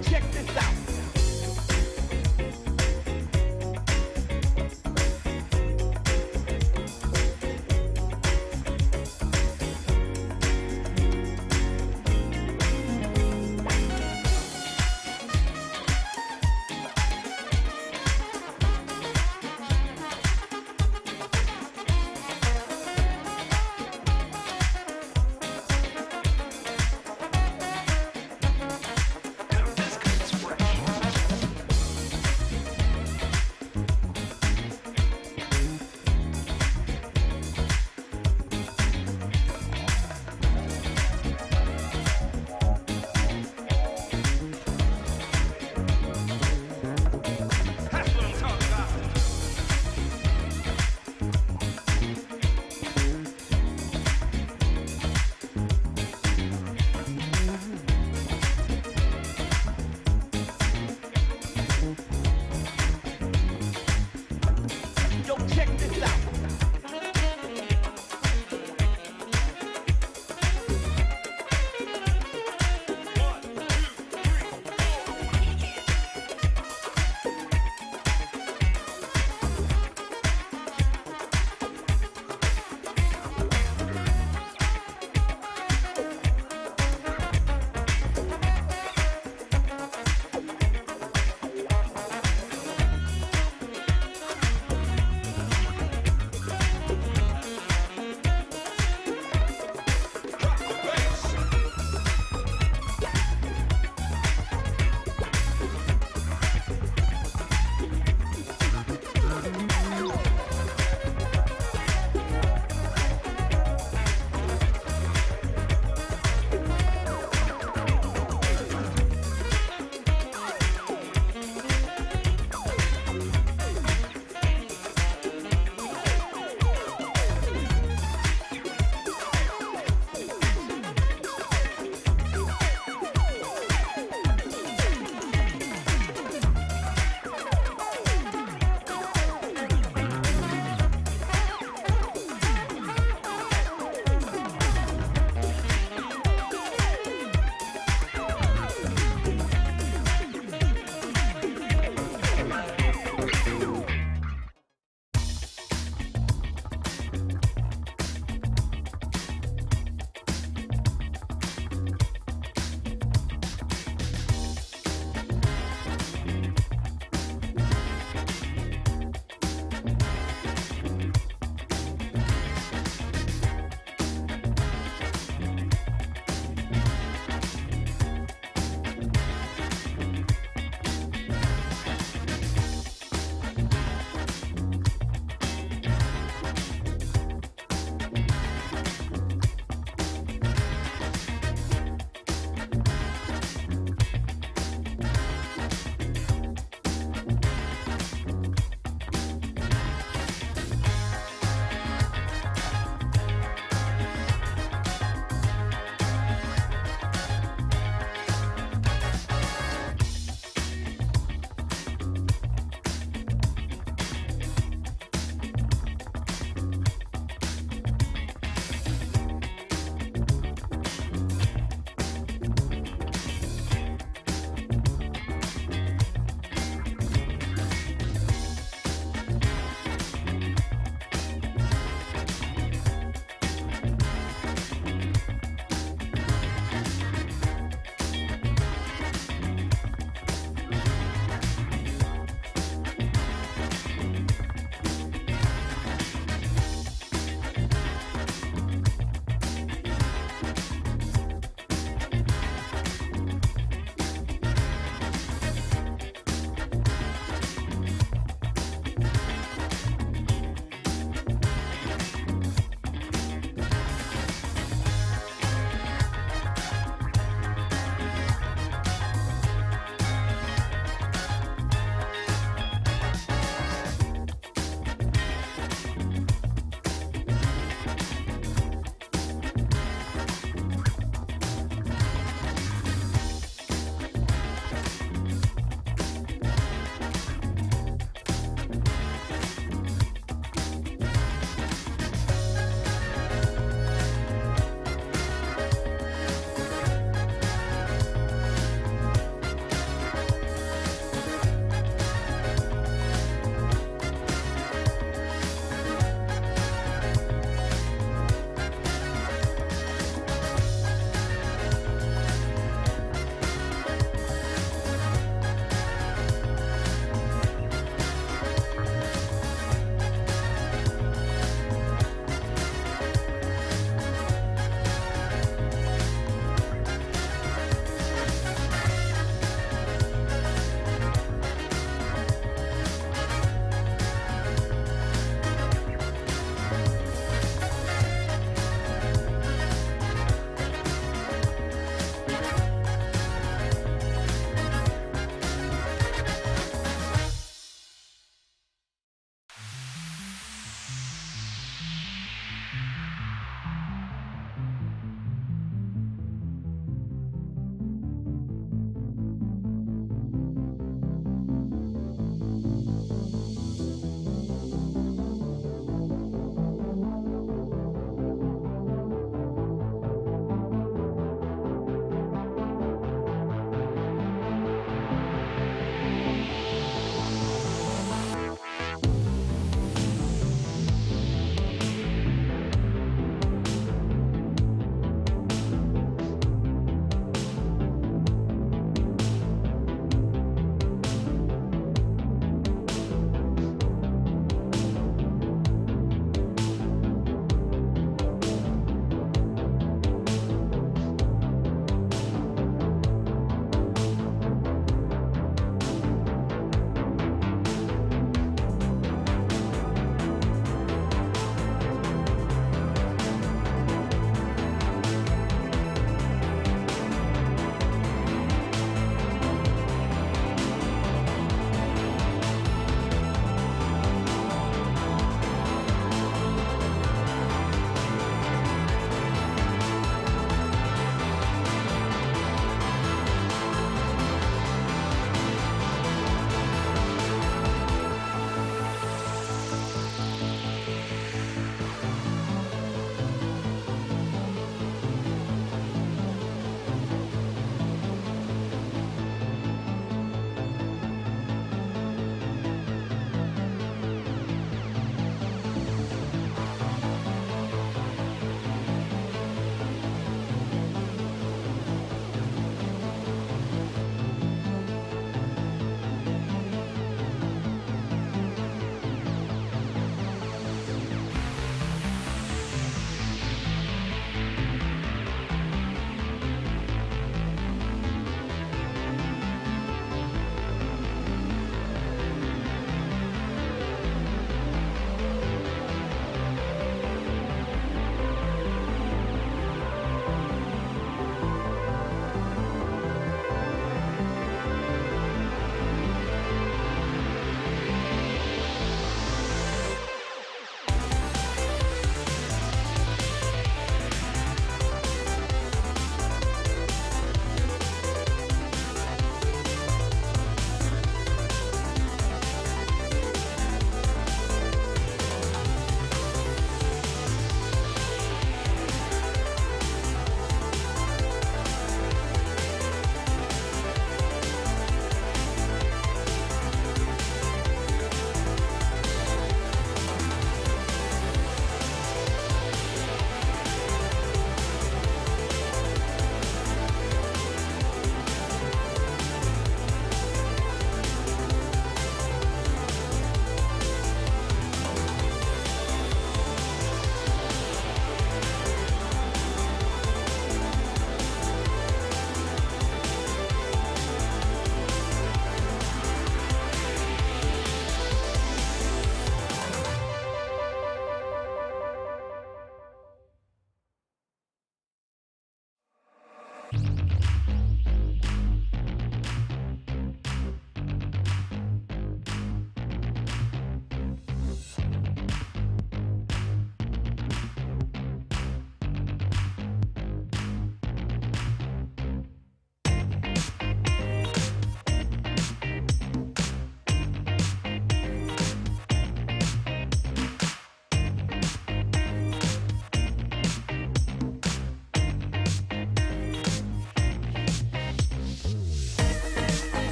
check this out. This is fresh.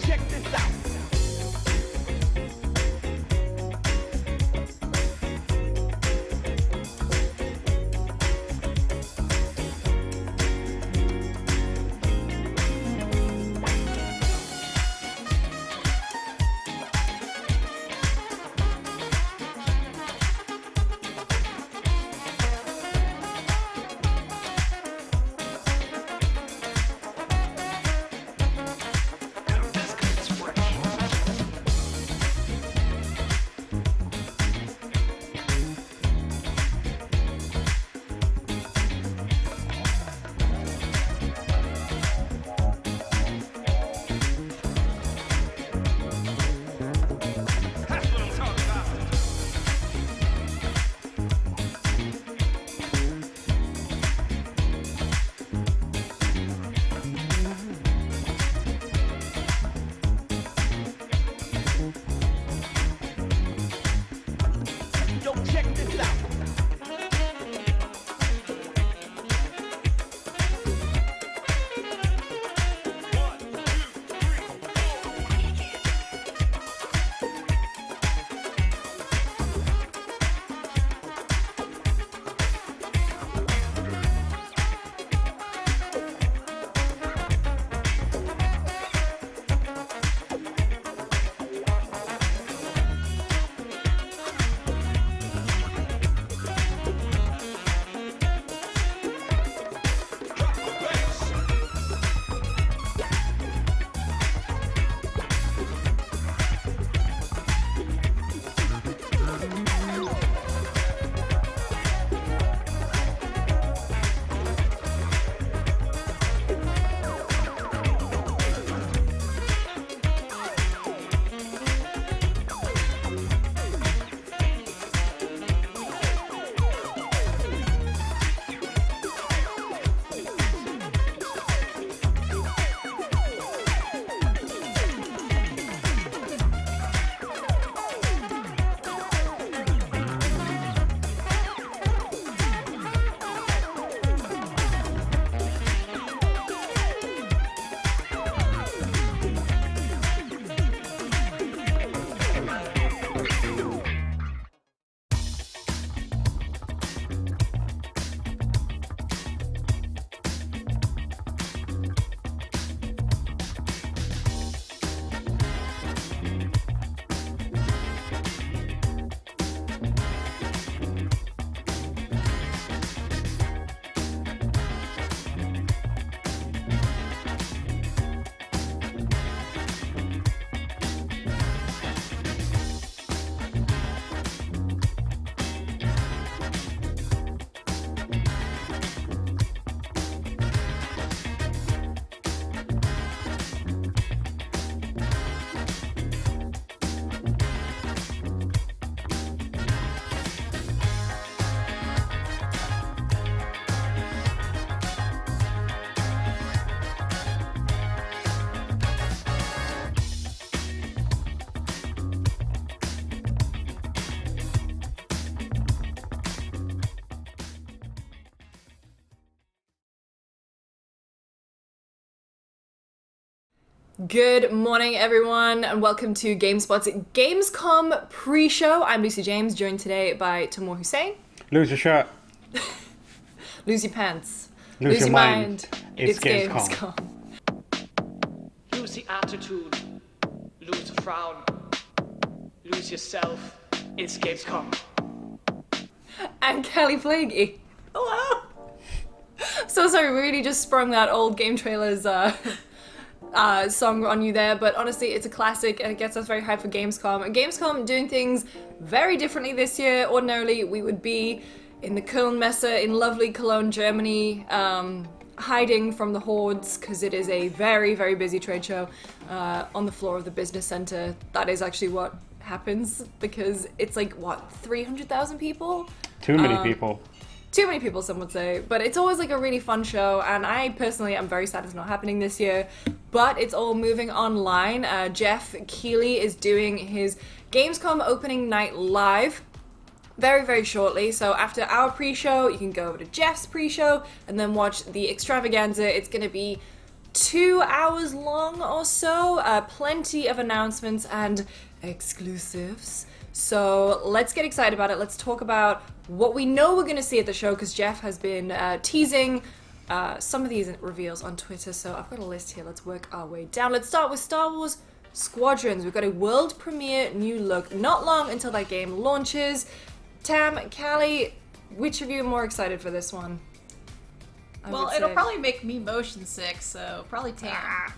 check this out. Good morning, everyone, and welcome to GameSpot's Gamescom pre-show. I'm Lucy James, joined today by Timur Hussein. Lose your shirt. Lose your pants. Lose your mind. It's Gamescom. Lose the attitude. Lose the frown. Lose yourself. It's Gamescom. And Kelly Flagey. Hello. So sorry, we really just sprung that old game trailers song on you there, but honestly it's a classic and it gets us very hyped for Gamescom. And Gamescom doing things very differently this year. Ordinarily we would be in the Köln-Messe in lovely Cologne, Germany, hiding from the hordes because it is a very, very busy trade show on the floor of the business center. That is actually what happens because it's like, what, 300,000 people? Too many people. Too many people, some would say, but it's always like a really fun show, and I personally am very sad it's not happening this year, but it's all moving online. Geoff Keighley is doing his Gamescom opening night live very, very shortly, so after our pre-show, you can go over to Geoff's pre-show and then watch the extravaganza. It's going to be 2 hours long or so. Plenty of announcements and exclusives. So let's get excited about it. Let's talk about what we know we're going to see at the show, because Geoff has been teasing some of these reveals on Twitter. So I've got a list here. Let's work our way down. Let's start with Star Wars Squadrons. We've got a world premiere new look not long until that game launches. Tam, Callie, which of you are more excited for this one? Well, it'll probably make me motion sick, so probably Tam.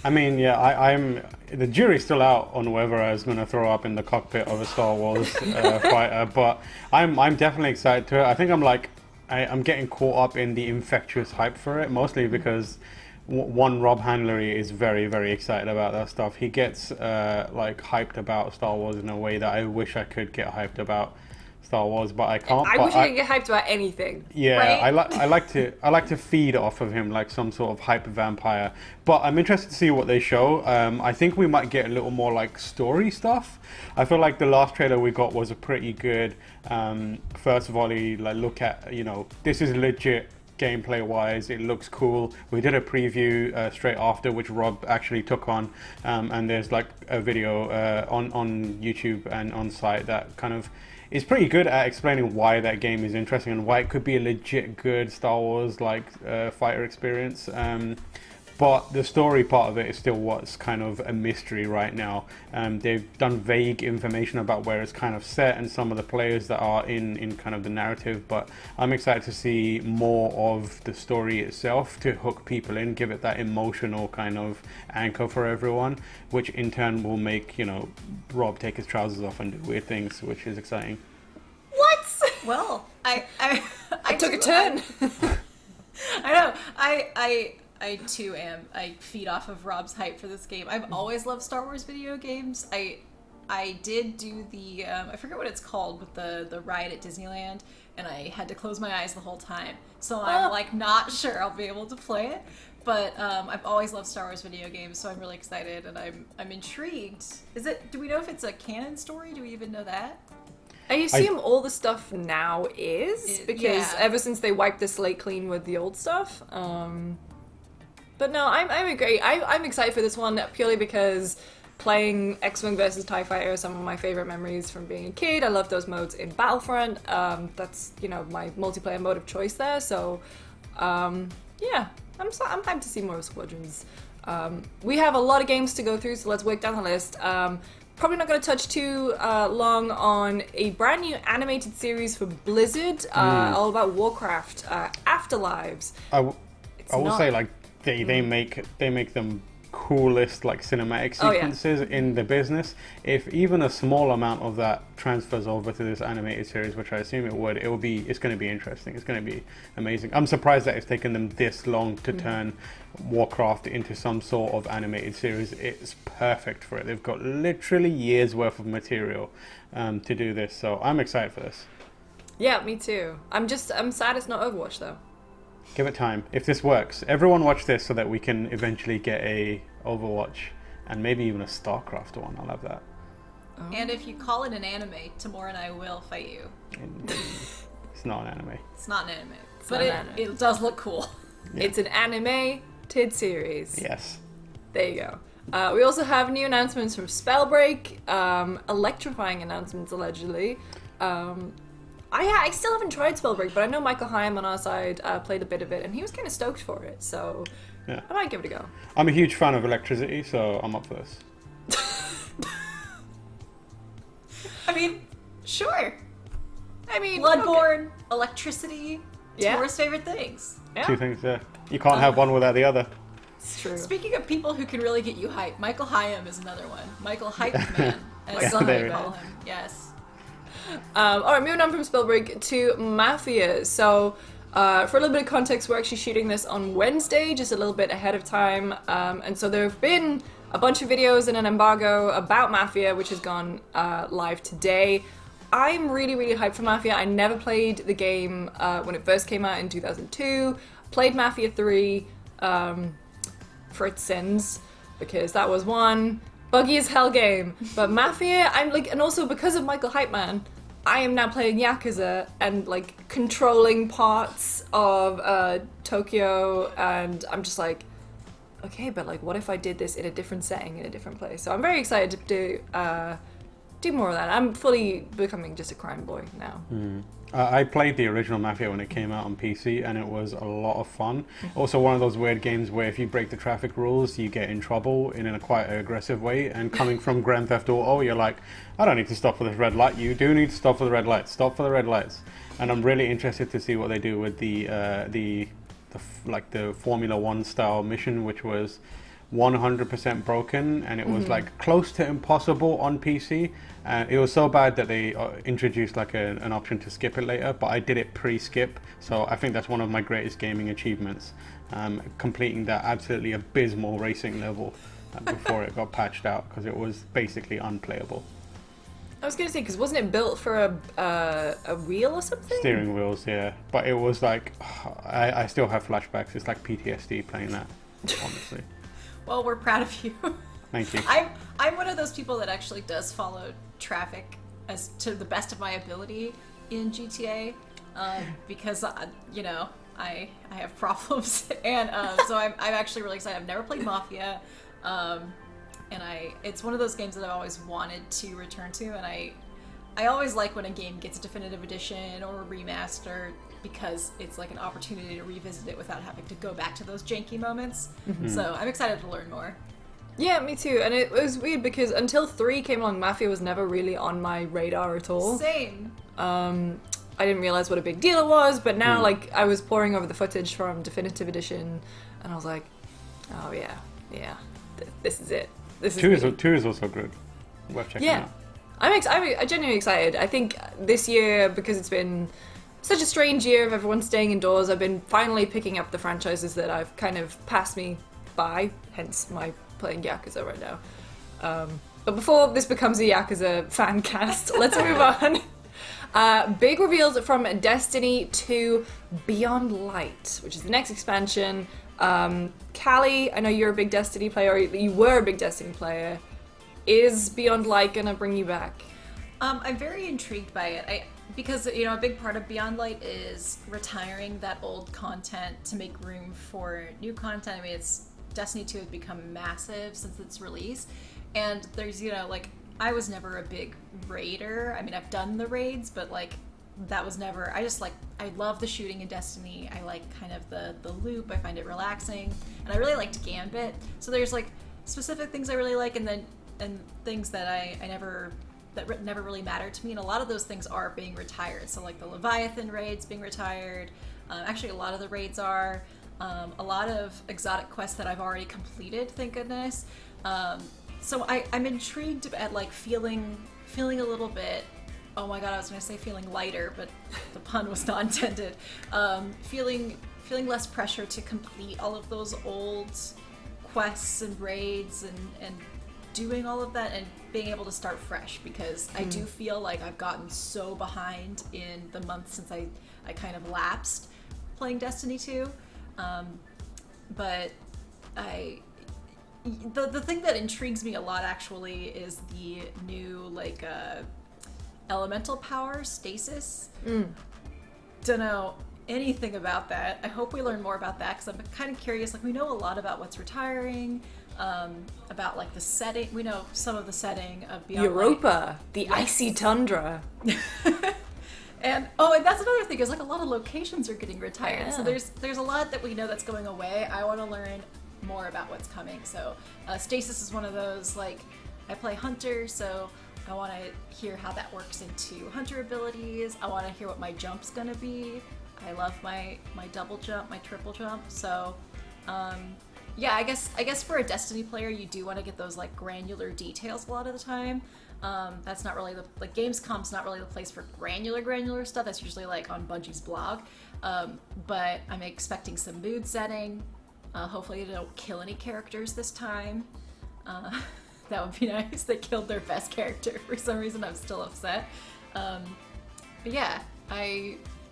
I mean, yeah, I'm. The jury's still out on whether I was going to throw up in the cockpit of a Star Wars fighter, but I'm definitely excited to it. I think I'm getting caught up in the infectious hype for it, mostly because one, Rob Handlery is very, very excited about that stuff. He gets hyped about Star Wars in a way that I wish I could get hyped about Star Wars, but I can't. I wish I could get hyped about anything. Yeah, right? I like to feed off of him like some sort of hype vampire. But I'm interested to see what they show. I think we might get a little more like story stuff. I feel like the last trailer we got was a pretty good first volley. Like, look at, this is legit gameplay wise. It looks cool. We did a preview straight after, which Rob actually took on, and there's like a video on YouTube and on site that kind of is pretty good at explaining why that game is interesting and why it could be a legit good Star Wars fighter experience. But the story part of it is still what's kind of a mystery right now. They've done vague information about where it's kind of set and some of the players that are in kind of the narrative, but I'm excited to see more of the story itself to hook people in, give it that emotional kind of anchor for everyone, which in turn will make, Rob take his trousers off and do weird things, which is exciting. What? Well, I took a turn. I know. I too am. I feed off of Rob's hype for this game. I've always loved Star Wars video games. I did do the I forget what it's called, with the ride at Disneyland, and I had to close my eyes the whole time. So I'm not sure I'll be able to play it. But I've always loved Star Wars video games, so I'm really excited and I'm intrigued. Do we know if it's a canon story? Do we even know that? I assume all the stuff now is, because ever since they wiped the slate clean with the old stuff. But no, I'm agree. I'm excited for this one purely because playing X-Wing versus TIE Fighter are some of my favorite memories from being a kid. I love those modes in Battlefront. That's, my multiplayer mode of choice there. So, yeah, I'm hyped to see more of Squadrons. We have a lot of games to go through, so let's work down the list. Probably not going to touch too long on a brand new animated series for Blizzard, all about Warcraft, Afterlives. I will say, they make them coolest cinematic sequences in the business. If even a small amount of that transfers over to this animated series, which I assume it would, it's going to be interesting. It's going to be amazing. I'm surprised that it's taken them this long to turn Warcraft into some sort of animated series. It's perfect for it. They've got literally years worth of material to do this, so I'm excited for this. Yeah, me too. I'm sad it's not Overwatch though. Give it time. If this works, everyone watch this so that we can eventually get a Overwatch and maybe even a StarCraft one. I'll have that. Oh. And if you call it an anime, Tamora and I will fight you. It's not an anime. It's not an anime. It does look cool. Yeah. It's an animated series. Yes. There you go. We also have new announcements from Spellbreak, electrifying announcements allegedly. I still haven't tried Spellbreak, but I know Michael Hyam on our side played a bit of it, and he was kind of stoked for it, so I might give it a go. I'm a huge fan of electricity, so I'm up for this. I mean, sure. Bloodborne, okay. Electricity, yeah. Tamora's favorite things. Yeah. Two things, yeah. You can't have one without the other. It's true. Speaking of people who can really get you hyped, Michael Hyam is another one. Michael Hype Man, as some call him. Yes. Alright, moving on from Spellbreak to Mafia. So, for a little bit of context, we're actually shooting this on Wednesday, just a little bit ahead of time. And so there have been a bunch of videos and an embargo about Mafia, which has gone live today. I'm really, really hyped for Mafia. I never played the game when it first came out in 2002. Played Mafia 3 for its sins, because that was one buggy as hell game. But Mafia, and also because of Michael Hype Man, I am now playing Yakuza and controlling parts of Tokyo, and I'm just okay, but like, what if I did this in a different setting, in a different place? So I'm very excited to do more of that. I'm fully becoming just a crime boy now. I played the original Mafia when it came out on PC, and it was a lot of fun. Also, one of those weird games where if you break the traffic rules, you get in trouble in a quite aggressive way. And coming from Grand Theft Auto, you're like, I don't need to stop for this red light. You do need to stop for the red light. Stop for the red lights. And I'm really interested to see what they do with the Formula One style mission, which was 100% broken, and it was like close to impossible on PC. And it was so bad that they introduced like an option to skip it later, but I did it pre-skip, so I think that's one of my greatest gaming achievements, completing that absolutely abysmal racing level before it got patched out, because it was basically unplayable. I was going to say, because wasn't it built for a wheel or something? Steering wheels, yeah. But it was like, I still have flashbacks. It's like PTSD playing that, honestly. Well, we're proud of you. Thank you. I'm one of those people that actually does follow traffic as to the best of my ability in GTA, because you know, I have problems, and so I'm actually really excited. I've never played Mafia, and it's one of those games that I've always wanted to return to, and I always like when a game gets a definitive edition or a remaster, because it's like an opportunity to revisit it without having to go back to those janky moments. So I'm excited to learn more. Yeah, me too. And it was weird because until 3 came along, Mafia was never really on my radar at all. Same. I didn't realize what a big deal it was, but now like I was poring over the footage from Definitive Edition, and I was like, oh yeah, this is it. This is 2 is also good. Worth checking out. I'm genuinely excited. I think this year, because it's been such a strange year of everyone staying indoors, I've been finally picking up the franchises that I've kind of passed me by, hence my playing Yakuza right now. But before this becomes a Yakuza fan cast, let's move on. Big reveals from Destiny 2 Beyond Light, which is the next expansion. Callie, I know you're a big Destiny player, or you were a big Destiny player. Is Beyond Light gonna bring you back? I'm very intrigued by it. Because, you know, a big part of Beyond Light is retiring that old content to make room for new content. I mean, Destiny 2 has become massive since its release, and there's, you know, like, I was never a big raider. I mean, I've done the raids, but like, that was never, I love the shooting in Destiny. I like kind of the loop. I find it relaxing, and I really liked Gambit. So there's like specific things I really like, and things that I never really mattered to me, and a lot of those things are being retired. So like the Leviathan raids being retired. Actually, a lot of the raids are. A lot of exotic quests that I've already completed, thank goodness. So I'm intrigued at like feeling a little bit, oh my god, I was gonna say feeling lighter, but the pun was not intended. Feeling less pressure to complete all of those old quests and raids and doing all of that and being able to start fresh, because I do feel like I've gotten so behind in the months since I kind of lapsed playing Destiny 2. But the thing that intrigues me a lot actually is the new like elemental power, stasis. Don't know anything about that. I hope we learn more about that, because I'm kind of curious. Like, we know a lot about what's retiring, about like the setting. We know some of the setting of Beyond Europa, Light. the icy tundra. And that's another thing, is like a lot of locations are getting retired. Yeah. So there's a lot that we know that's going away. I want to learn more about what's coming. So stasis is one of those. Like, I play Hunter, so I want to hear how that works into Hunter abilities. I want to hear what my jump's gonna be. I love my double jump, my triple jump. So yeah, I guess for a Destiny player, you do want to get those like granular details a lot of the time. That's not really like Gamescom's not really the place for granular stuff. That's usually like on Bungie's blog. But I'm expecting some mood setting. Hopefully they don't kill any characters this time. That would be nice. They killed their best character for some reason. I'm still upset. But yeah,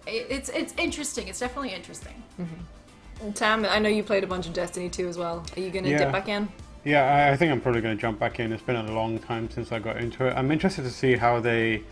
it's interesting. It's definitely interesting. Mm-hmm. Tam, I know you played a bunch of Destiny 2 as well. Are you gonna dip back in? Yeah, I think I'm probably going to jump back in. It's been a long time since I got into it. I'm interested to see how they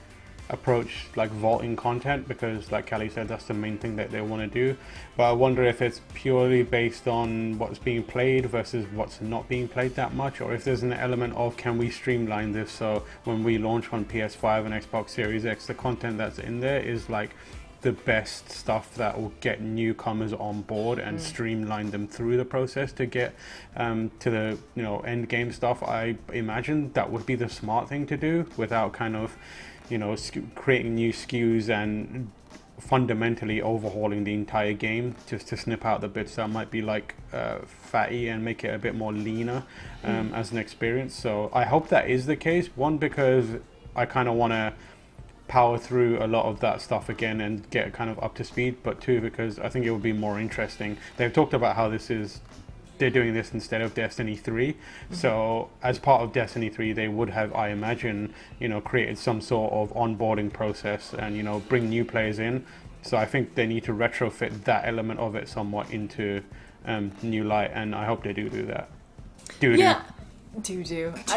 approach like vaulting content, because like Kelly said, that's the main thing that they want to do. But I wonder if it's purely based on what's being played versus what's not being played that much, or if there's an element of, can we streamline this so when we launch on PS5 and Xbox Series X, the content that's in there is like the best stuff that will get newcomers on board and streamline them through the process to get to the end game stuff. I imagine that would be the smart thing to do, without kind of creating new SKUs and fundamentally overhauling the entire game just to snip out the bits that might be like fatty and make it a bit more leaner as an experience. So I hope that is the case, one, because I kind of want to power through a lot of that stuff again and get kind of up to speed, but two, because I think it would be more interesting. They've talked about how they're doing this instead of Destiny 3. So as part of Destiny 3, they would have, I imagine, created some sort of onboarding process and, bring new players in. So I think they need to retrofit that element of it somewhat into New Light, and I hope they do that. Yeah.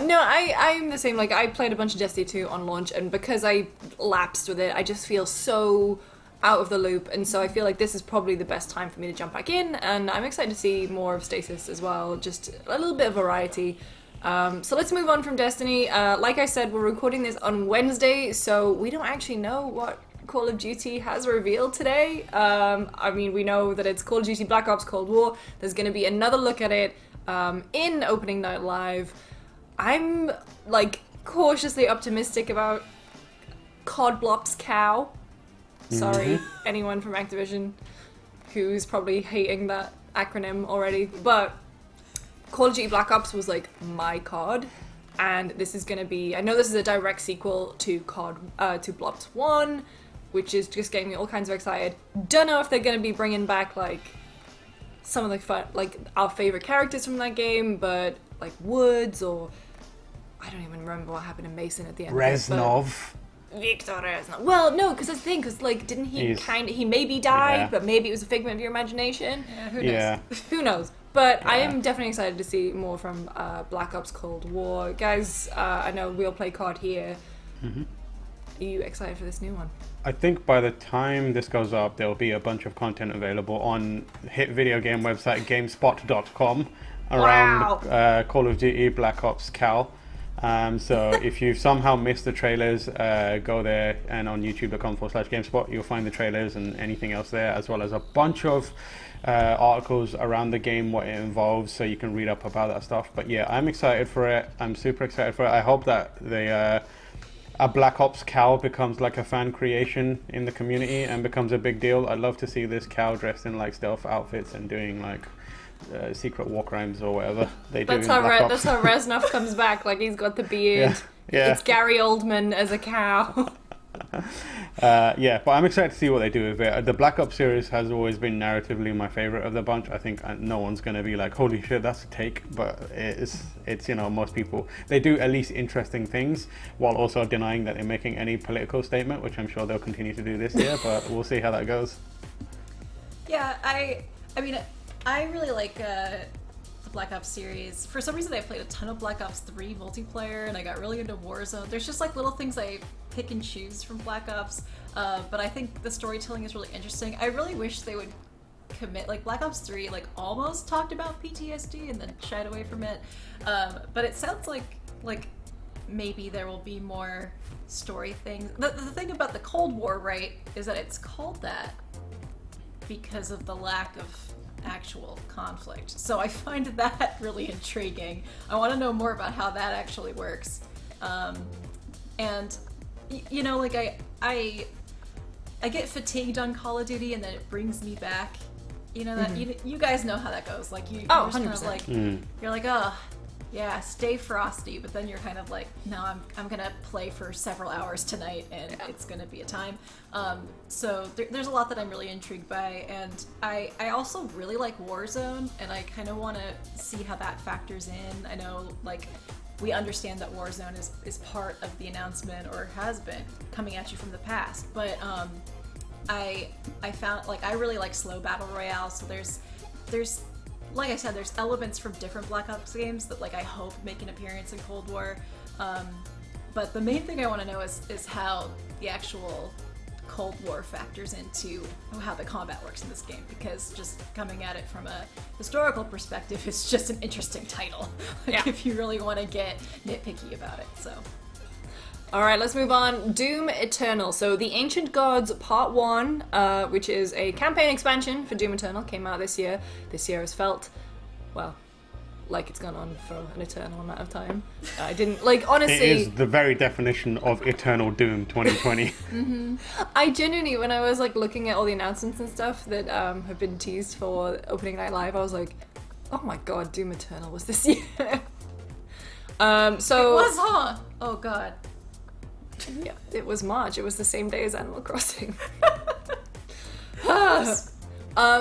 No, I'm the same. Like, I played a bunch of Destiny 2 on launch, and because I lapsed with it, I just feel so out of the loop, and so I feel like this is probably the best time for me to jump back in, and I'm excited to see more of Stasis as well, just a little bit of variety. So let's move on from Destiny. Like I said, we're recording this on Wednesday, so we don't actually know what Call of Duty has revealed today. I mean, we know that it's Call of Duty Black Ops Cold War. There's going to be another look at it in Opening Night Live. I'm like cautiously optimistic about COD Blops Cow. Sorry, anyone from Activision who's probably hating that acronym already, but Call of Duty Black Ops was like my COD, and this is gonna be, I know this is a direct sequel to COD, to Blops 1, which is just getting me all kinds of excited. Don't know if they're gonna be bringing back like some of the fun, like our favorite characters from that game, but like Woods, or I don't even remember what happened to Mason at the end. Reznov. Victor Reznov. Well, no, because that's the thing, because like, didn't he maybe died, but maybe it was a figment of your imagination. Yeah, who knows? Who knows? But I am definitely excited to see more from Black Ops Cold War. Guys, I know we'll play COD here. Are you excited for this new one? I think by the time this goes up, there'll be a bunch of content available on hit video game website GameSpot.com around Call of Duty Black Ops Cal. So if you've somehow missed the trailers, go there, and on youtube.com/GameSpot you'll find the trailers and anything else there, as well as a bunch of articles around the game, what it involves, so you can read up about that stuff. But yeah, I'm excited for it. I'm super excited for it. I hope that a Black Ops Cal becomes like a fan creation in the community and becomes a big deal. I'd love to see this Cal dressed in like stealth outfits and doing like secret war crimes or whatever they do. That's how Reznov comes back. Like, he's got the beard. Yeah. It's Gary Oldman as a cow. But I'm excited to see what they do with it. The Black Ops series has always been narratively my favorite of the bunch. I think no one's going to be like, holy shit, that's a take, but it's most people, they do at least interesting things while also denying that they're making any political statement, which I'm sure they'll continue to do this year, but we'll see how that goes. Yeah, I mean, I really like the Black Ops series. For some reason, I played a ton of Black Ops 3 multiplayer, and I got really into Warzone. There's just like little things I pick and choose from Black Ops, but I think the storytelling is really interesting. I really wish they would commit, like Black Ops 3 like almost talked about PTSD and then shied away from it, but it sounds like maybe there will be more story things. The thing about the Cold War, right, is that it's called that because of the lack of actual conflict. So I find that really intriguing. I want to know more about how that actually works. And like I get fatigued on Call of Duty, and then it brings me back. That you guys know how that goes. Like you're just kind of like you're like, oh yeah, stay frosty, but then you're kind of like, no, I'm gonna play for several hours tonight, and it's gonna be a time. So there's a lot that I'm really intrigued by, and I also really like Warzone, and I kind of want to see how that factors in. I know, like, we understand that Warzone is part of the announcement, or has been coming at you from the past, but I found, like, I really like slow battle royale, so there's like I said, there's elements from different Black Ops games that, like, I hope make an appearance in Cold War. But the main thing I want to know is how the actual Cold War factors into how the combat works in this game, because just coming at it from a historical perspective, it's just an interesting title. Like, if you really want to get nitpicky about it. So. All right, let's move on. Doom Eternal. So The Ancient Gods Part 1, which is a campaign expansion for Doom Eternal, came out this year. This year has felt, well, like it's gone on for an eternal amount of time. I didn't, like, honestly... It is the very definition of Eternal Doom 2020. I genuinely, when I was, like, looking at all the announcements and stuff that have been teased for Opening Night Live, I was like, oh my god, Doom Eternal was this year. So... It was, huh? Oh god. Yeah, it was March. It was the same day as Animal Crossing.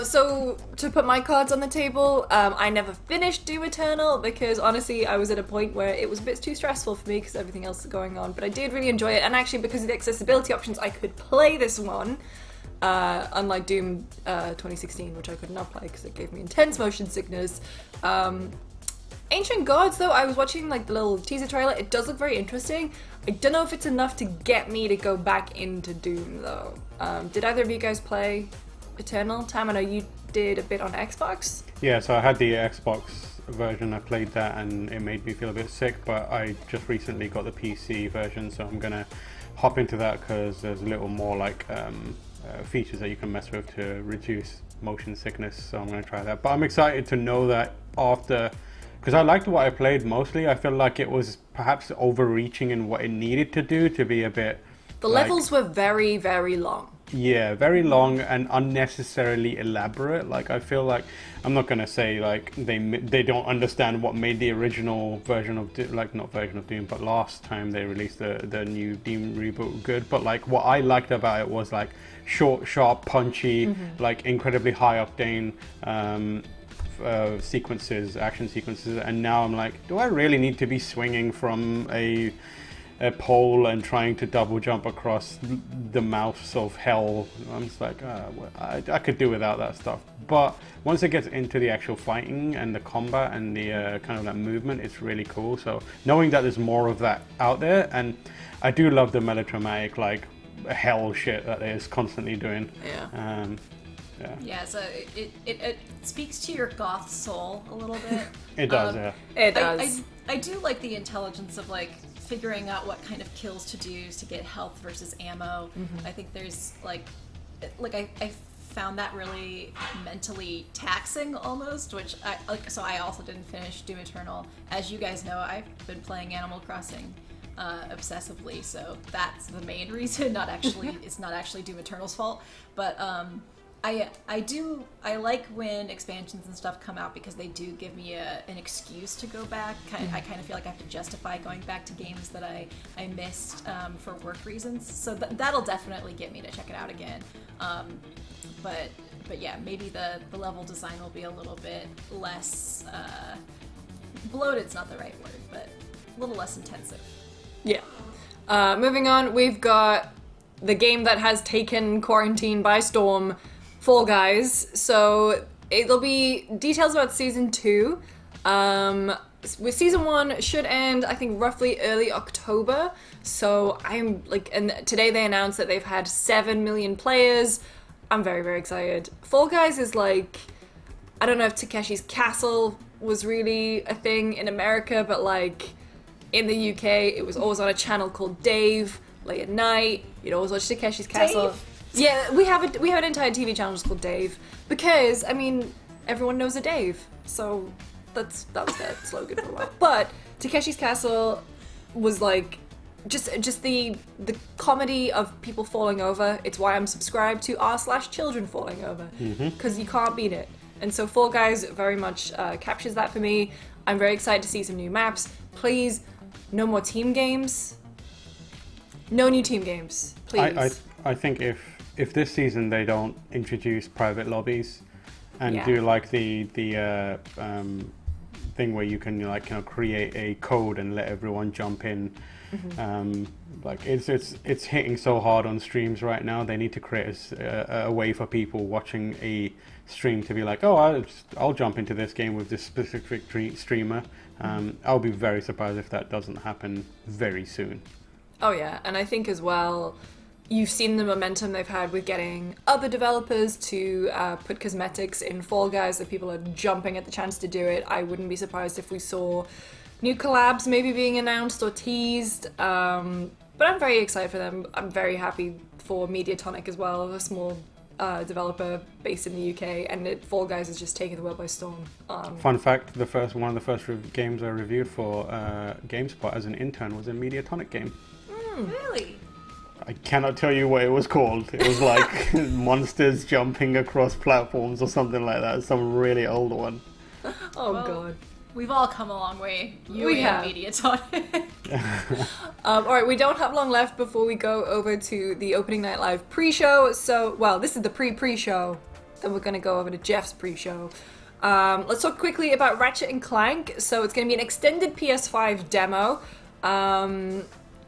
So, to put my cards on the table, I never finished Doom Eternal because, honestly, I was at a point where it was a bit too stressful for me because everything else is going on. But I did really enjoy it, and actually, because of the accessibility options, I could play this one. Unlike Doom 2016, which I could not play because it gave me intense motion sickness. Ancient Gods, though, I was watching like the little teaser trailer. It does look very interesting. I don't know if it's enough to get me to go back into Doom, though. Did either of you guys play Eternal? Tam, I know you did a bit on Xbox. Yeah, so I had the Xbox version. I played that and it made me feel a bit sick, but I just recently got the PC version, so I'm gonna hop into that because there's a little more like features that you can mess with to reduce motion sickness, so I'm gonna try that. But I'm excited to know that after, because I liked what I played mostly. I feel like it was perhaps overreaching in what it needed to do to be a bit... The levels were very, very long. Yeah, very long and unnecessarily elaborate. Like, I feel like, I'm not gonna say like they don't understand what made the original version of not version of Doom, but last time they released the new Doom reboot good. But like, what I liked about it was like short, sharp, punchy, like incredibly high octane action sequences, and now I'm like, do I really need to be swinging from a pole and trying to double jump across the mouths of hell? I'm just like, I could do without that stuff. But once it gets into the actual fighting and the combat and the kind of that movement, it's really cool. So knowing that there's more of that out there, and I do love the melodramatic like hell shit that they're constantly doing. Yeah, so it speaks to your goth soul a little bit. It does, yeah. It does. I do like the intelligence of like figuring out what kind of kills to do to get health versus ammo. I think there's like I found that really mentally taxing almost, which so I also didn't finish Doom Eternal. As you guys know, I've been playing Animal Crossing obsessively, so that's the main reason. It's not actually Doom Eternal's fault, but I like when expansions and stuff come out because they do give me an excuse to go back. I kind of feel like I have to justify going back to games that I missed for work reasons. So that'll definitely get me to check it out again. But yeah, maybe the level design will be a little bit less bloated's not the right word, but a little less intensive. Yeah. Moving on, we've got the game that has taken quarantine by storm, Fall Guys. So it'll be details about season 2. With season 1 should end, I think, roughly early October. So I'm like, and today they announced that they've had 7 million players. I'm very, very excited. Fall Guys is like, I don't know if Takeshi's Castle was really a thing in America, but like in the UK, it was always on a channel called Dave. Late at night, you'd always watch Takeshi's Castle. Dave? Yeah, we have an entire TV channel just called Dave because I mean everyone knows a Dave, so that was their slogan for a while. But Takeshi's Castle was like just the comedy of people falling over. It's why I'm subscribed to r/children falling over because you can't beat it. And so Fall Guys very much captures that for me. I'm very excited to see some new maps. Please, no more team games. No new team games, please. I think if this season they don't introduce private lobbies and do like the thing where you can like create a code and let everyone jump in, like it's hitting so hard on streams right now. They need to create a way for people watching a stream to be like, oh, I'll jump into this game with this specific streamer. I'll be very surprised if that doesn't happen very soon. Oh yeah, and I think as well, you've seen the momentum they've had with getting other developers to put cosmetics in Fall Guys, that people are jumping at the chance to do it. I wouldn't be surprised if we saw new collabs maybe being announced or teased. But I'm very excited for them. I'm very happy for Mediatonic as well, a small developer based in the UK, and Fall Guys is just taking the world by storm. Fun fact, one of the first games I reviewed for GameSpot as an intern was a Mediatonic game. Really? I cannot tell you what it was called. It was like monsters jumping across platforms or something like that. Some really old one. Oh, Well, God. We've all come a long way. We have. Mediatonic. Alright, we don't have long left before we go over to the opening night live pre-show. So, well, this is the pre-show. Then we're going to go over to Geoff's pre-show. Let's talk quickly about Ratchet & Clank. So it's going to be an extended PS5 demo,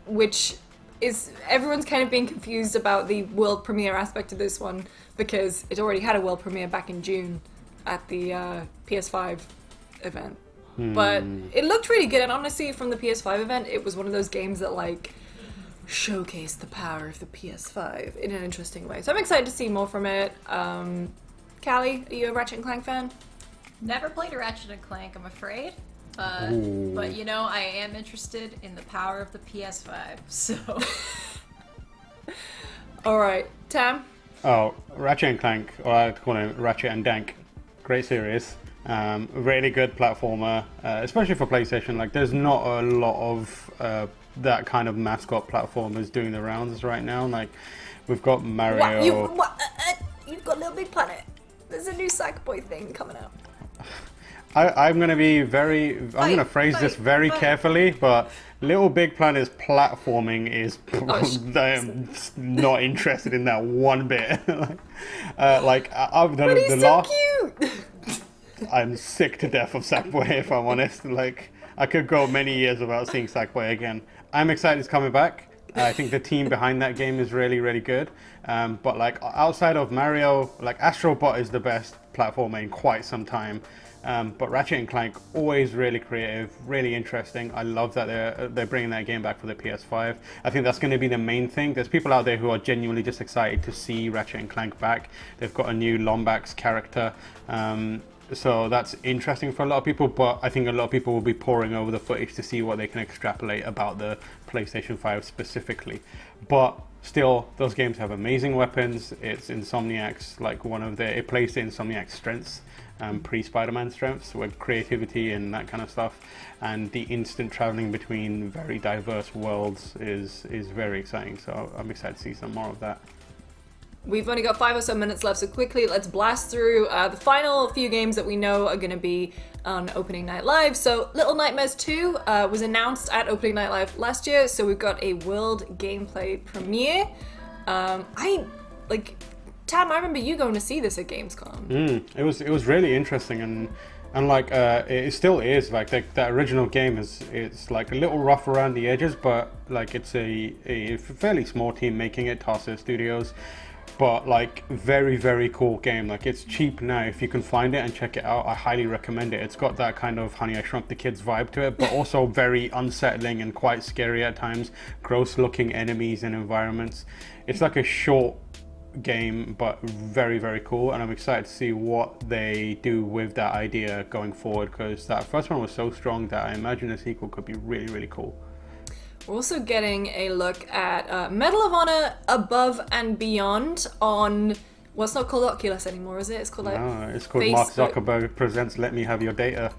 which is, everyone's kind of being confused about the world premiere aspect of this one, because it already had a world premiere back in June at the PS5 event. But it looked really good, and honestly, from the PS5 event, it was one of those games that, like, showcased the power of the PS5 in an interesting way. So I'm excited to see more from it. Callie, are you a Ratchet & Clank fan? Never played a Ratchet & Clank, I'm afraid. But, you know, I am interested in the power of the PS5, so... Alright, Tam? Oh, Ratchet & Clank, or I call it Ratchet & Dank. Great series. Really good platformer, especially for PlayStation. Like, there's not a lot of that kind of mascot platformers doing the rounds right now. Like, we've got Mario. You've got Little Big Planet. There's a new Sackboy thing coming out. I'm going to be I'm going to phrase this very carefully, but Little Big Planet's platforming is... I am not interested in that one bit. I've done But he's the so last... cute! I'm sick to death of Sackboy, if I'm honest. Like, I could go many years without seeing Sackboy again. I'm excited it's coming back. I think the team behind that game is really, really good. But like, outside of Mario, like, Astro Bot is the best platformer in quite some time. But Ratchet & Clank, always really creative, really interesting. I love that they're bringing that game back for the PS5. I think that's going to be the main thing. There's people out there who are genuinely just excited to see Ratchet & Clank back. They've got a new Lombax character. So that's interesting for a lot of people, but I think a lot of people will be poring over the footage to see what they can extrapolate about the PlayStation 5 specifically. But still, those games have amazing weapons. It's Insomniac's, like, it plays to Insomniac's strengths, pre-Spider-Man strengths, with creativity and that kind of stuff. And the instant traveling between very diverse worlds is very exciting. So I'm excited to see some more of that. We've only got 5 or so minutes left, so quickly let's blast through the final few games that we know are going to be on Opening Night Live. So Little Nightmares 2 was announced at Opening Night Live last year, so we've got a world gameplay premiere. Tam, I remember you going to see this at Gamescom. It was really interesting, and like it still is. Like that original game it's like a little rough around the edges, but like it's a fairly small team making it, Tarsier Studios. But like very, very cool game. Like, it's cheap now. If you can find it and check it out, I highly recommend it. It's got that kind of Honey, I Shrunk the Kids vibe to it, but also very unsettling and quite scary at times. Gross looking enemies and environments. It's like a short game, but very, very cool, and I'm excited to see what they do with that idea going forward, because that first one was so strong that I imagine a sequel could be really, really cool. We're also getting a look at Medal of Honor Above and Beyond on, well, it's not called Oculus anymore, is it? It's called, like, no, it's called Facebook. Mark Zuckerberg presents Let Me Have Your Data.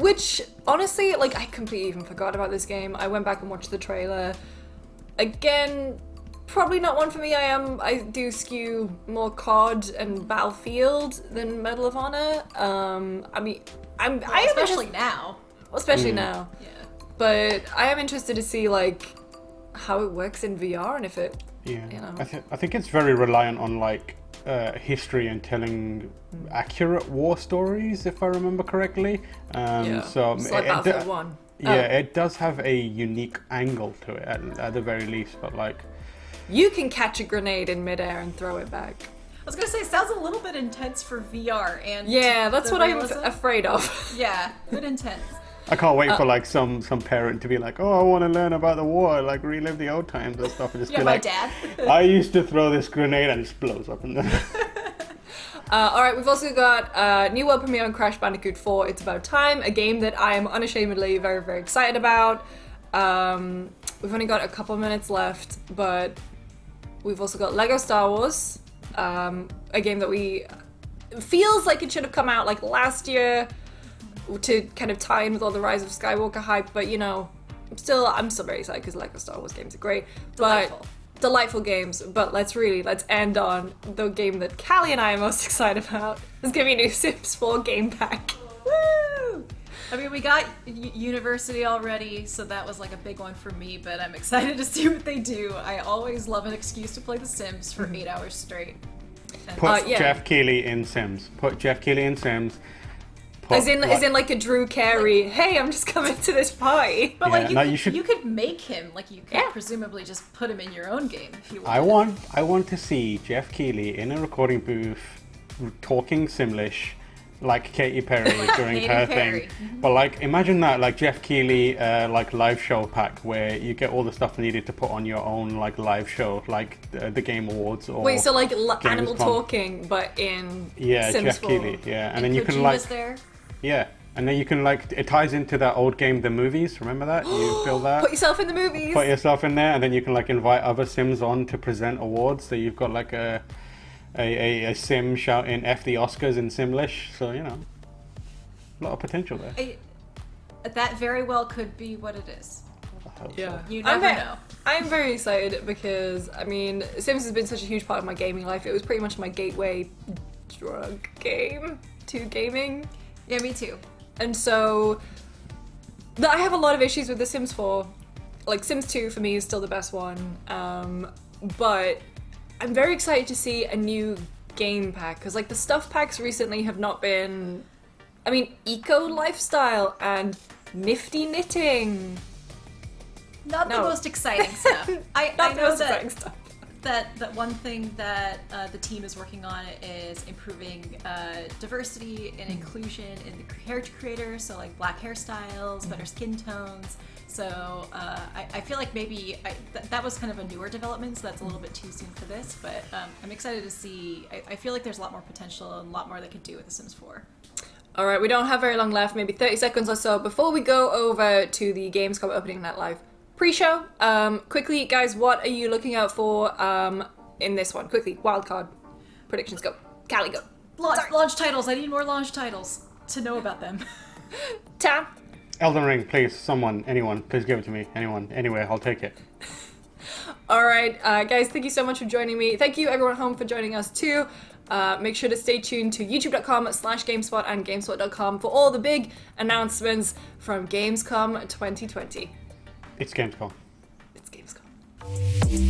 Which, honestly, like, I completely even forgot about this game. I went back and watched the trailer. Again, probably not one for me. I do skew more COD and Battlefield than Medal of Honor. Especially now. Especially now. Yeah. But I am interested to see, like, how it works in VR and if it, Yeah, you know. I think it's very reliant on, like, history and telling accurate war stories, if I remember correctly. So it's like Battlefield 1. Yeah, it does have a unique angle to it at the very least, but like... You can catch a grenade in midair and throw it back. I was gonna say, it sounds a little bit intense for VR, and... Yeah, that's what I'm realism. afraid of. Yeah, a bit intense. I can't wait for like some parent to be like, oh, I want to learn about the war, like relive the old times and stuff, and just Yeah, be my like, dad. I used to throw this grenade and it just blows up in there. All right, we've also got new world premiere on Crash Bandicoot 4. It's About Time, a game that I'm unashamedly very, very excited about. We've only got a couple of minutes left, but we've also got Lego Star Wars, a game that feels like it should have come out like last year to kind of tie in with all the Rise of Skywalker hype, but you know, I'm still very excited because Lego Star Wars games are great. Delightful. Delightful games, but let's end on the game that Callie and I are most excited about. It's gonna be a new Sims 4 game pack. Woo! I mean, we got University already, so that was like a big one for me, but I'm excited to see what they do. I always love an excuse to play The Sims for 8 hours straight. Put yeah. Geoff Keighley in Sims. Put Geoff Keighley in Sims. As in like a Drew Carey, hey, I'm just coming to this party. But like, no, you you could make him, like you could Yeah. presumably just put him in your own game if you want. I want to see Geoff Keighley in a recording booth talking Simlish like Katy Perry during Katy her Perry. thing. But like, imagine that, like Geoff Keighley like live show pack where you get all the stuff needed to put on your own like live show, like the Game Awards or Wait, so like Animal Gamescom. Talking, but in Yeah, Sims Geoff 4. Keighley. Yeah, and then you can Kojima's like there. yeah. And then you can like, it ties into that old game, The Movies. Remember that? You build that. Put yourself in the movies. Put yourself in there, and then you can like invite other Sims on to present awards. So you've got like a Sim shouting "F the Oscars" in Simlish. So you know, a lot of potential there. That very well could be what it is. I hope Yeah. so. You never know. I'm very excited because, I mean, Sims has been such a huge part of my gaming life. It was pretty much my gateway drug game to gaming. Yeah, me too. And so, I have a lot of issues with The Sims 4. Like, Sims 2 for me is still the best one. But I'm very excited to see a new game pack. Because, like, the stuff packs recently have not been... I mean, eco lifestyle and nifty knitting. Not the No. most exciting stuff. I Not the know most that, exciting stuff. that one thing that the team is working on is improving diversity and inclusion in the character creators, so like black hairstyles, better skin tones. So I feel like maybe that was kind of a newer development, so that's a little bit too soon for this, but I'm excited to see. I feel like there's a lot more potential and a lot more they could do with The Sims 4. All right, we don't have very long left, maybe 30 seconds or so before we go over to the Gamescom opening night live pre-show. Quickly, guys, what are you looking out for in this one? Quickly, wildcard predictions, go. Callie, go. Launch titles. I need more launch titles to know about them. Tam. Elden Ring, please, someone, anyone, please give it to me. Anyone, anywhere, I'll take it. All right, guys, thank you so much for joining me. Thank you, everyone at home, for joining us too. Make sure to stay tuned to youtube.com/GameSpot and GameSpot.com for all the big announcements from Gamescom 2020. It's Gamescom. It's Gamescom.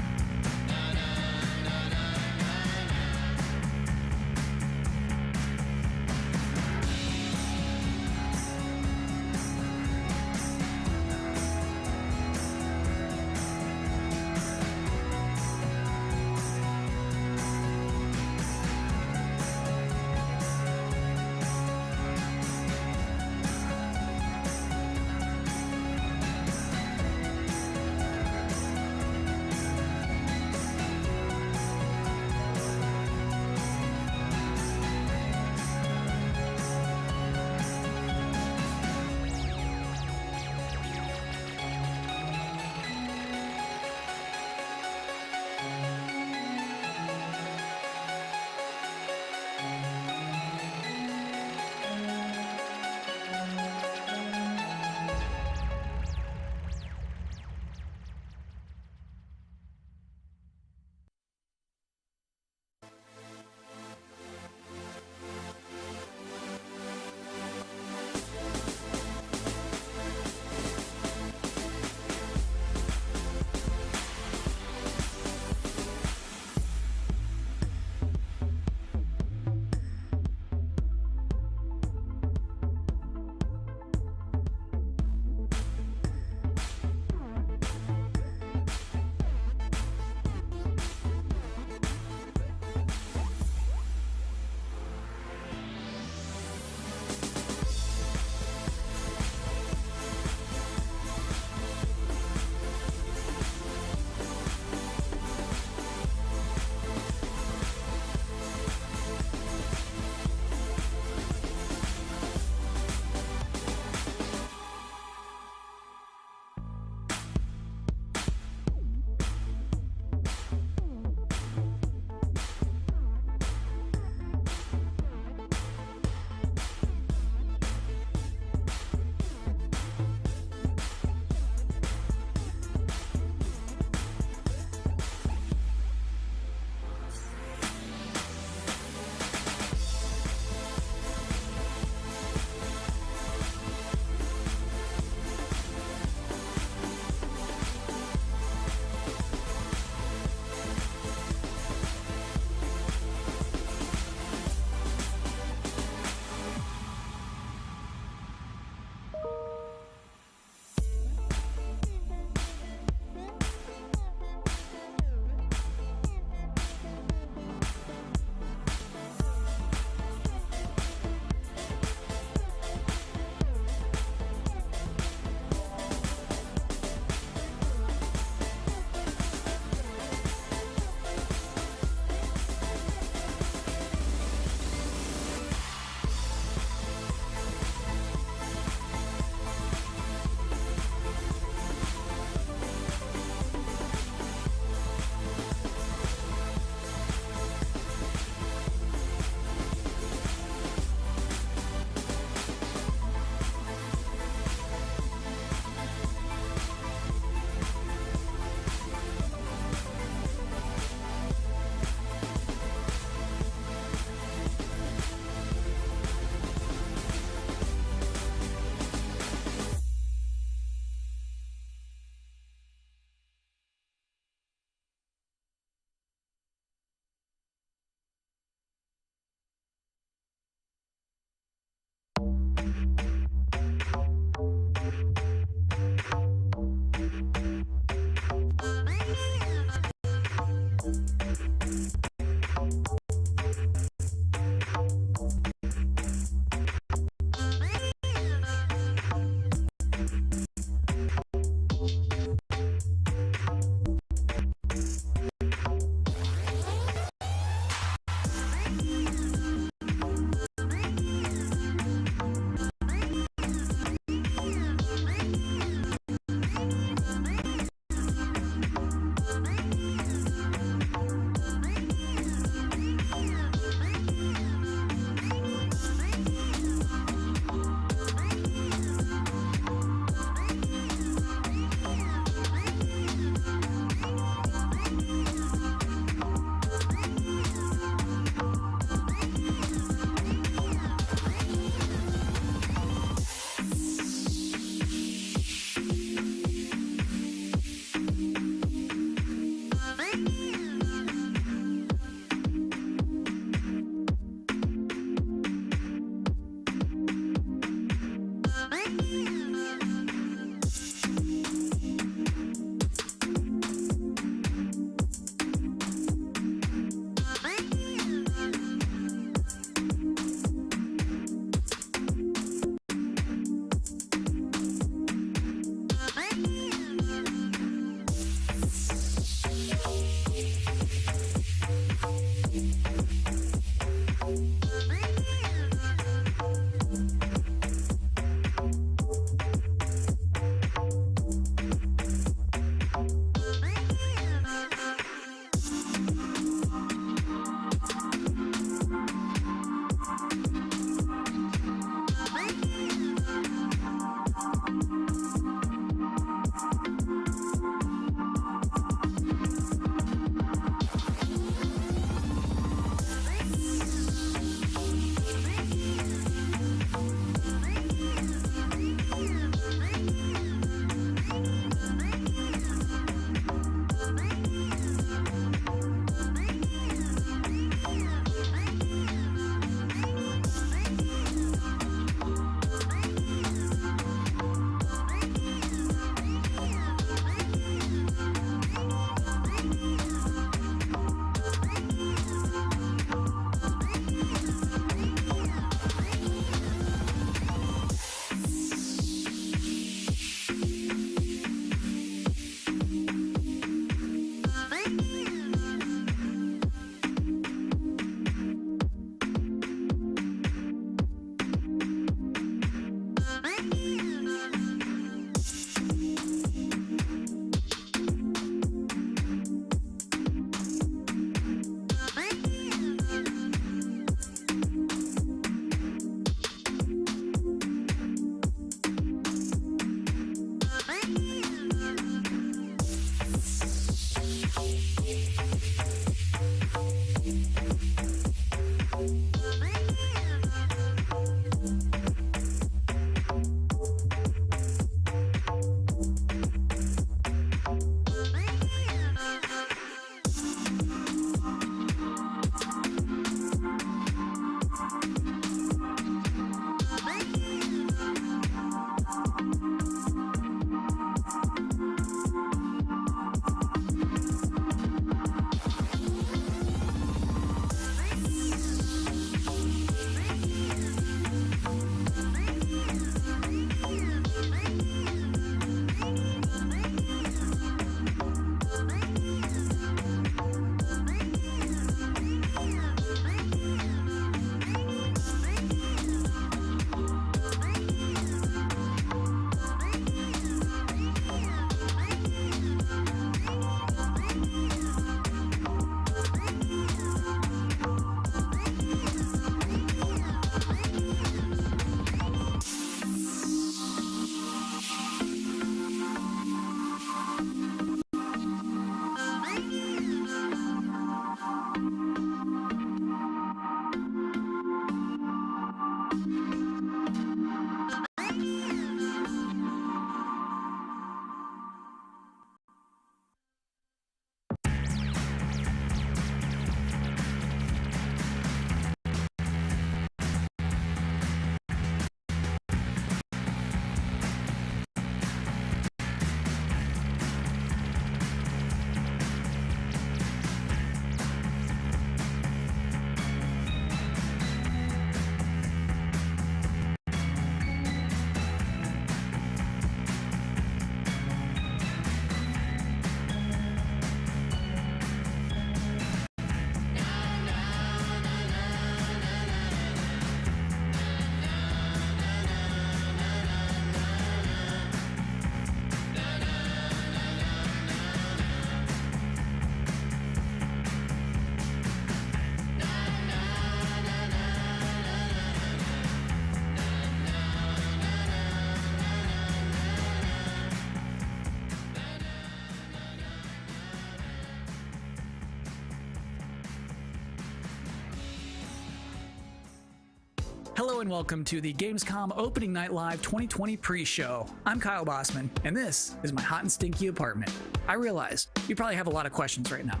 and welcome to the Gamescom Opening Night Live 2020 pre-show. I'm Kyle Bossman, and this is my hot and stinky apartment. I realize you probably have a lot of questions right now.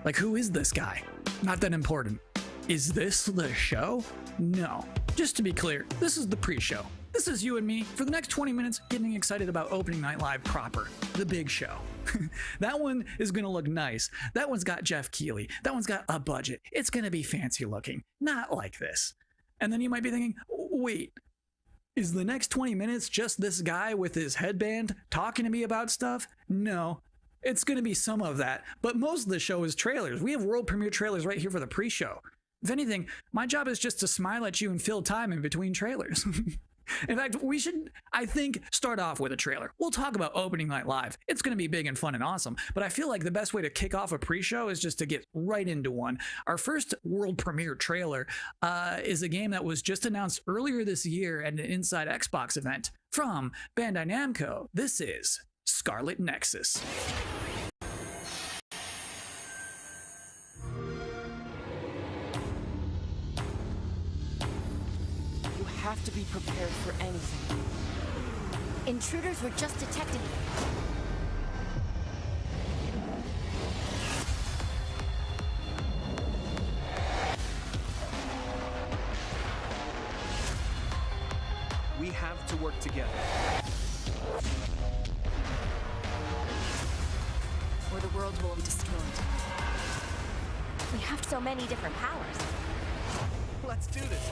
Like, who is this guy? Not that important. Is this the show? No. Just to be clear, this is the pre-show. This is you and me for the next 20 minutes getting excited about Opening Night Live proper, the big show. That one is gonna look nice. That one's got Geoff Keighley. That one's got a budget. It's gonna be fancy looking, not like this. And then you might be thinking, wait, is the next 20 minutes just this guy with his headband talking to me about stuff? No. It's gonna be some of that, but most of the show is trailers. We have world premiere trailers right here for the pre-show. If anything, my job is just to smile at you and fill time in between trailers. In fact, we should, I think, start off with a trailer. We'll talk about Opening Night Live. It's going to be big and fun and awesome, but I feel like the best way to kick off a pre-show is just to get right into one. Our first world premiere trailer is a game that was just announced earlier this year at an Inside Xbox event from Bandai Namco. This is Scarlet Nexus. Have to be prepared for anything. Intruders were just detected. We have to work together. Or the world will be destroyed. We have so many different powers. Let's do this.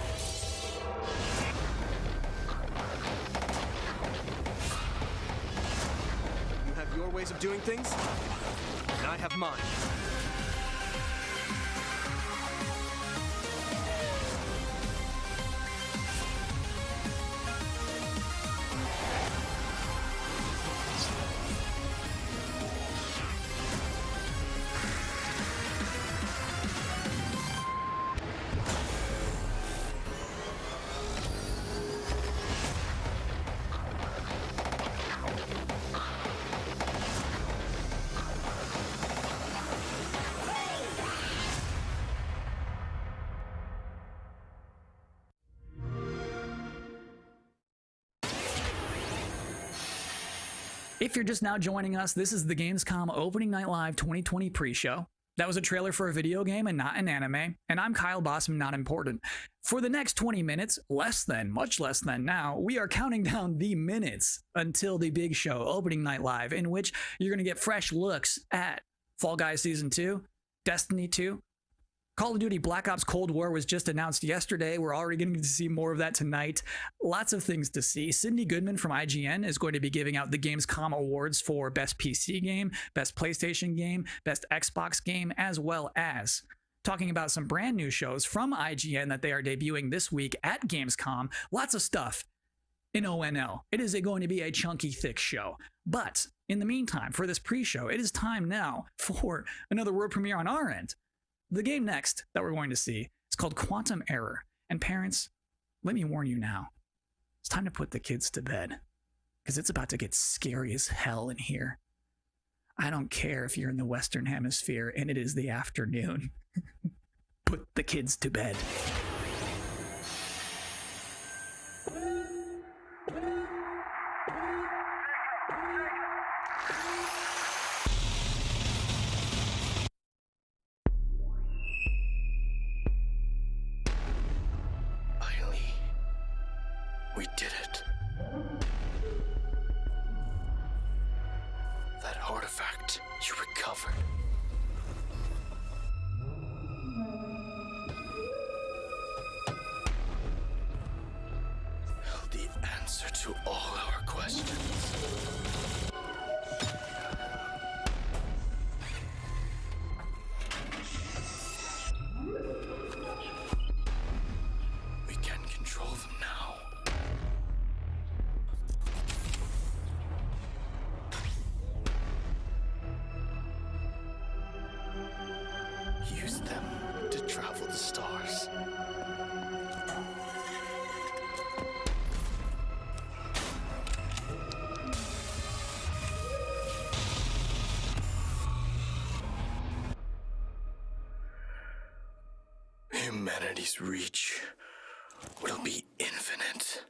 You have your ways of doing things, and I have mine. If you're just now joining us, this is the Gamescom Opening Night Live 2020 pre-show. That was a trailer for a video game and not an anime, and I'm Kyle Bossman, not important. For the next 20 minutes, much less than now, we are counting down the minutes until the big show, Opening Night Live, in which you're going to get fresh looks at Fall Guys Season 2, Destiny 2, Call of Duty Black Ops Cold War was just announced yesterday. We're already getting to see more of that tonight. Lots of things to see. Cindy Goodman from IGN is going to be giving out the Gamescom awards for Best PC Game, Best PlayStation Game, Best Xbox Game, as well as talking about some brand new shows from IGN that they are debuting this week at Gamescom. Lots of stuff in ONL. It is going to be a chunky, thick show. But in the meantime, for this pre-show, it is time now for another world premiere on our end. The game next that we're going to see is called Quantum Error. And parents, let me warn you now, it's time to put the kids to bed, because it's about to get scary as hell in here. I don't care if you're in the Western Hemisphere and it is the afternoon. Put the kids to bed. We did it. That artifact you recovered. Held the answer to all our questions. We can control them now. Use them to travel the stars. Humanity's reach will be infinite.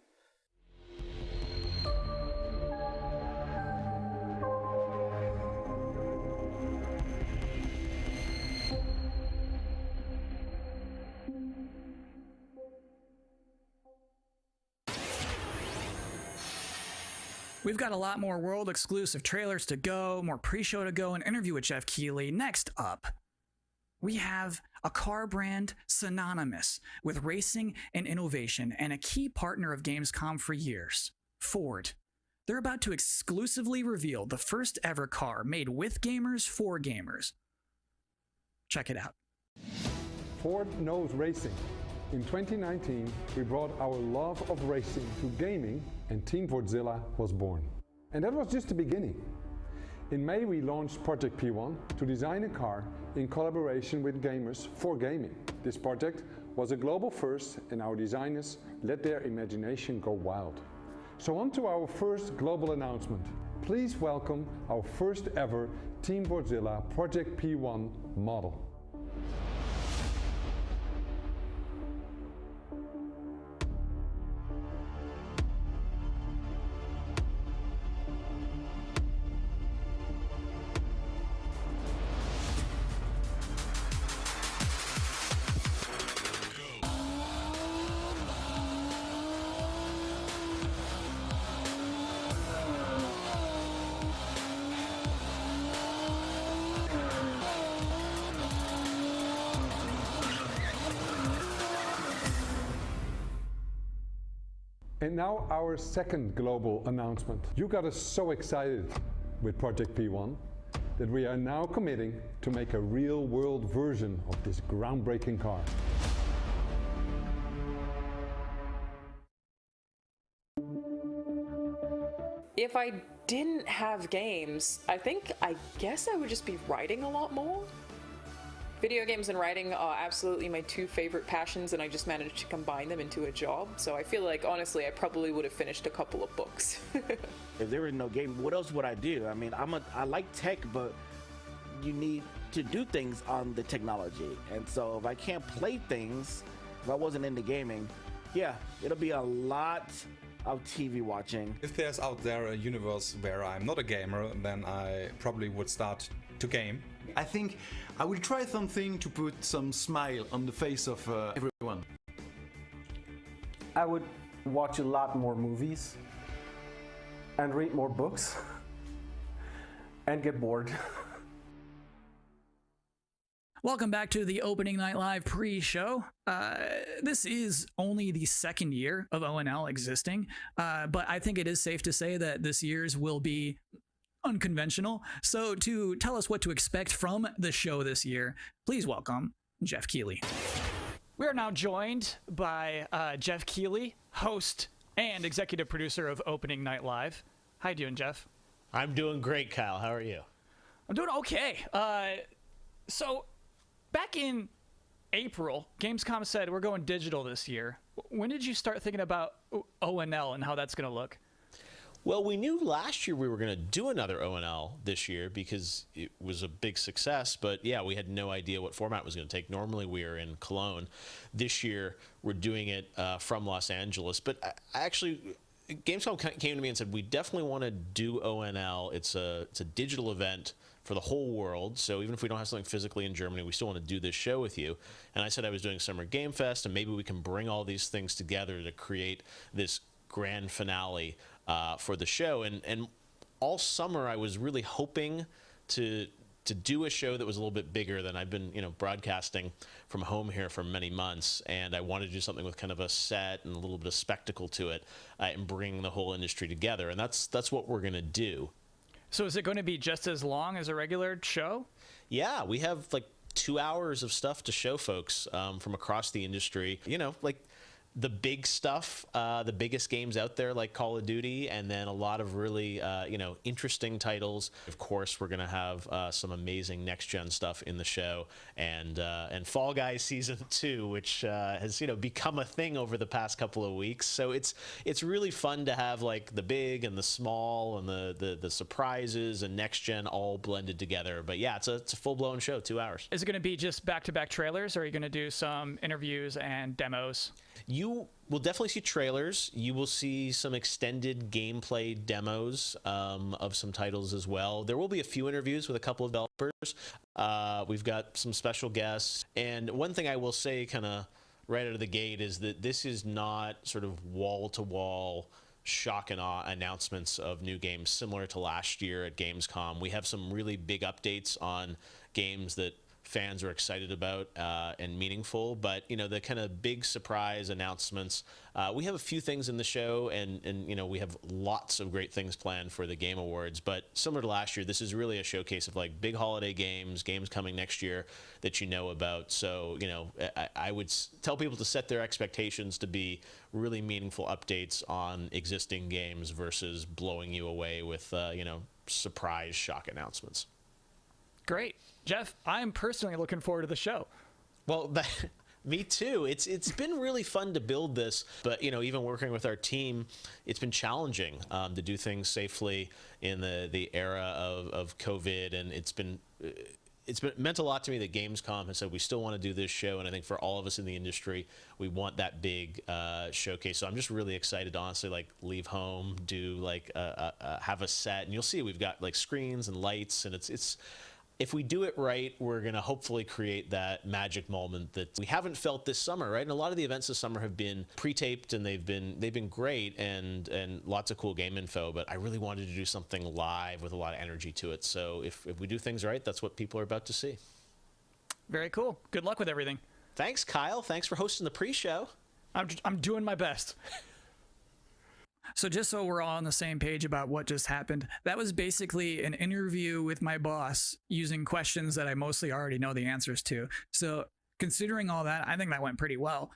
We've got a lot more world exclusive trailers to go, more pre-show to go, an interview with Geoff Keighley. Next up, we have a car brand synonymous with racing and innovation and a key partner of Gamescom for years, Ford. They're about to exclusively reveal the first ever car made with gamers for gamers. Check it out. Ford knows racing. In 2019, we brought our love of racing to gaming, and Team Fordzilla was born. And that was just the beginning. In May, we launched Project P1 to design a car in collaboration with gamers for gaming. This project was a global first, and our designers let their imagination go wild. So on to our first global announcement. Please welcome our first ever Team Fordzilla Project P1 model. And now our second global announcement. You got us so excited with Project P1 that we are now committing to make a real-world version of this groundbreaking car. If I didn't have games, I guess I would just be writing a lot more. Video games and writing are absolutely my two favorite passions, and I just managed to combine them into a job. So I feel like, honestly, I probably would have finished a couple of books. If there was no game, what else would I do? I mean, I like tech, but you need to do things on the technology. And so if I can't play things, if I wasn't into gaming, yeah, it'll be a lot of TV watching. If there's out there a universe where I'm not a gamer, then I probably would start to game. I think I will try something to put some smile on the face of everyone. I would watch a lot more movies and read more books and get bored. Welcome back to the Opening Night Live pre-show. This is only the second year of ONL existing, but I think it is safe to say that this year's will be unconventional. So to tell us what to expect from the show this year, please welcome Geoff Keighley. We are now joined by Geoff Keighley, host and executive producer of Opening Night Live. How you doing, Geoff? I'm doing great, Kyle. How are you? I'm doing okay. So back in April, Gamescom said we're going digital this year. When did you start thinking about ONL and how that's going to look? Well, we knew last year we were going to do another ONL this year because it was a big success, but yeah, we had no idea what format it was going to take. Normally we are in Cologne. This year we're doing it from Los Angeles, but Gamescom came to me and said, we definitely want to do ONL. It's a digital event for the whole world, so even if we don't have something physically in Germany, we still want to do this show with you. And I said I was doing Summer Game Fest, and maybe we can bring all these things together to create this grand finale for the show. And all summer I was really hoping to do a show that was a little bit bigger than I've been, broadcasting from home here for many months. And I wanted to do something with kind of a set and a little bit of spectacle to it, and bring the whole industry together. And that's what we're going to do. So is it going to be just as long as a regular show? Yeah, we have like 2 hours of stuff to show folks from across the industry. Like the big stuff, the biggest games out there like Call of Duty, and then a lot of really, interesting titles. Of course, we're going to have some amazing next-gen stuff in the show, and Fall Guys Season 2, which has, become a thing over the past couple of weeks. So it's really fun to have like the big and the small and the surprises and next-gen all blended together. But yeah, it's a full-blown show, 2 hours. Is it going to be just back-to-back trailers, or are you going to do some interviews and demos? you will definitely see trailers. You will see some extended gameplay demos of some titles as well. There will be a few interviews with a couple of developers. We've got some special guests. And one thing I will say kind of right out of the gate is that this is not sort of wall-to-wall shock and awe announcements of new games similar to last year at Gamescom. We have some really big updates on games that fans are excited about and meaningful, but the kind of big surprise announcements, we have a few things in the show, and we have lots of great things planned for the Game Awards. But similar to last year, this is really a showcase of like big holiday games coming next year that you know about. So I would tell people to set their expectations to be really meaningful updates on existing games versus blowing you away with surprise shock announcements. Great. Geoff, I'm personally looking forward to the show. Well, me too. It's been really fun to build this, but even working with our team, it's been challenging to do things safely in the era of COVID, and it's meant a lot to me that Gamescom has said we still want to do this show, and I think for all of us in the industry, we want that big showcase. So I'm just really excited to honestly leave home, do have a set, and you'll see we've got screens and lights, and it's. If we do it right, we're going to hopefully create that magic moment that we haven't felt this summer, right? And a lot of the events this summer have been pre-taped, and they've been great and lots of cool game info, but I really wanted to do something live with a lot of energy to it. So if we do things right, that's what people are about to see. Very cool. Good luck with everything. Thanks, Kyle. Thanks for hosting the pre-show. I'm doing my best. So just so we're all on the same page about what just happened, that was basically an interview with my boss using questions that I mostly already know the answers to. So considering all that, I think that went pretty well.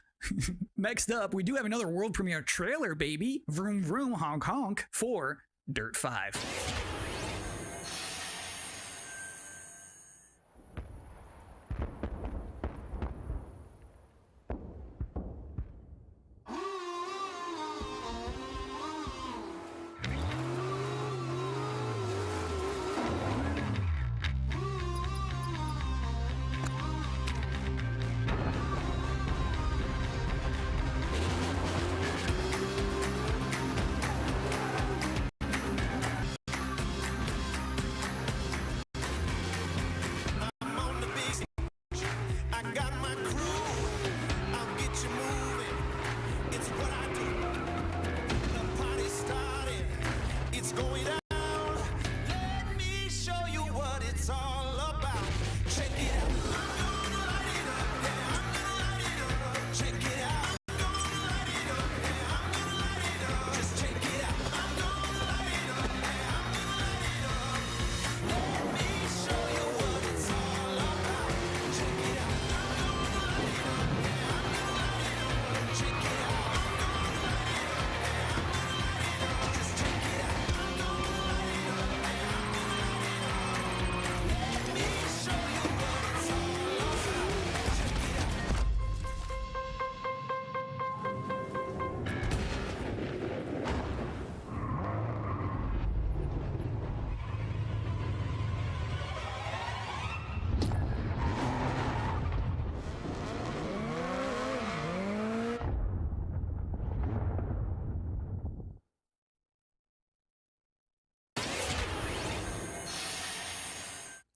Next up, we do have another world premiere trailer, baby. Vroom vroom honk honk for Dirt 5.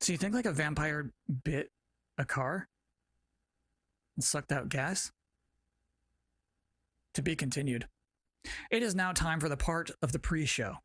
So you think a vampire bit a car and sucked out gas? To be continued. It is now time for the part of the pre-show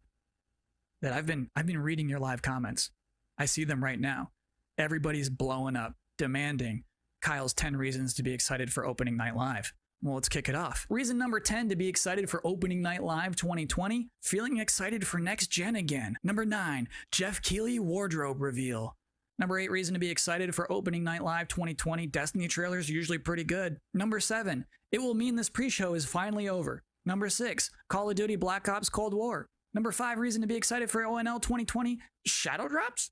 that I've been reading your live comments. I see them right now. Everybody's blowing up, demanding Kyle's 10 reasons to be excited for opening night live. Well, let's kick it off. Reason number 10 to be excited for opening night live 2020, feeling excited for next gen again. Number 9, Geoff Keighley wardrobe reveal. Number 8 reason to be excited for opening night live 2020, Destiny trailers are usually pretty good. Number 7, it will mean this pre-show is finally over. Number 6, Call of Duty Black Ops Cold War. Number 5 reason to be excited for ONL 2020, Shadow Drops.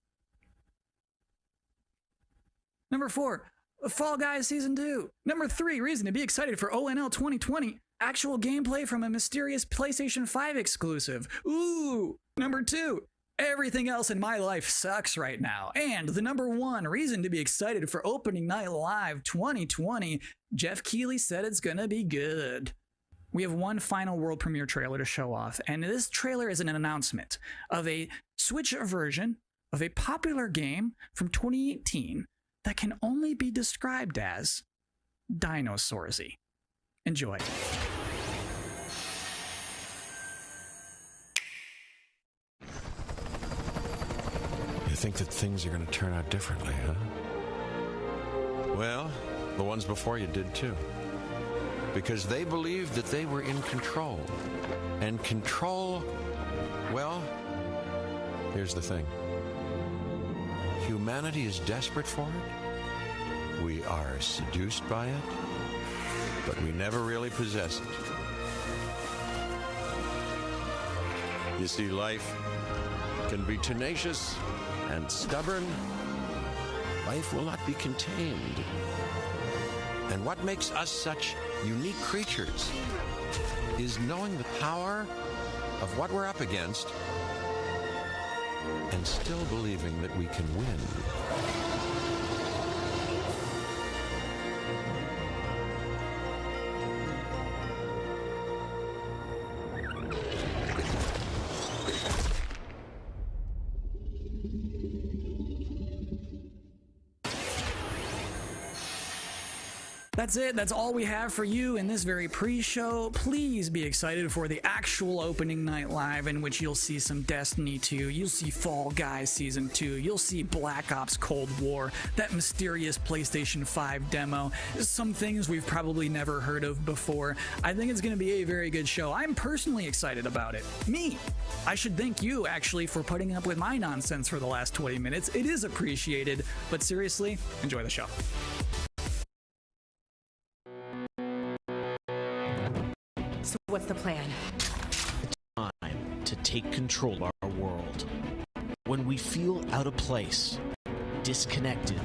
Number 4, Fall Guys Season 2. Number 3 reason to be excited for ONL 2020, actual gameplay from a mysterious PlayStation 5 exclusive. Ooh. Number 2, everything else in my life sucks right now. And the number 1 reason to be excited for opening night live 2020, Geoff Keighley said it's gonna be good. we have one final world premiere trailer to show off, and this trailer is an announcement of a Switch version of a popular game from 2018 that can only be described as Dinosaursy. Enjoy. You think that things are going to turn out differently, huh? Well, the ones before you did too. Because they believed that they were in control. And control, well, here's the thing. Humanity is desperate for it. We are seduced by it. But we never really possess it. You see, life can be tenacious and stubborn. Life will not be contained. And what makes us such unique creatures is knowing the power of what we're up against and still believing that we can win. That's it. That's all we have for you in this very pre-show. Please be excited for the actual opening night live, in which you'll see some Destiny 2, you'll see Fall Guys Season 2, you'll see Black Ops Cold War, that mysterious PlayStation 5 demo, some things we've probably never heard of before. I think it's going to be a very good show. I'm personally excited about it. Me! I should thank you, actually, for putting up with my nonsense for the last 20 minutes. It is appreciated, but seriously, enjoy the show. So what's the plan? Time to take control of our world. When we feel out of place, disconnected,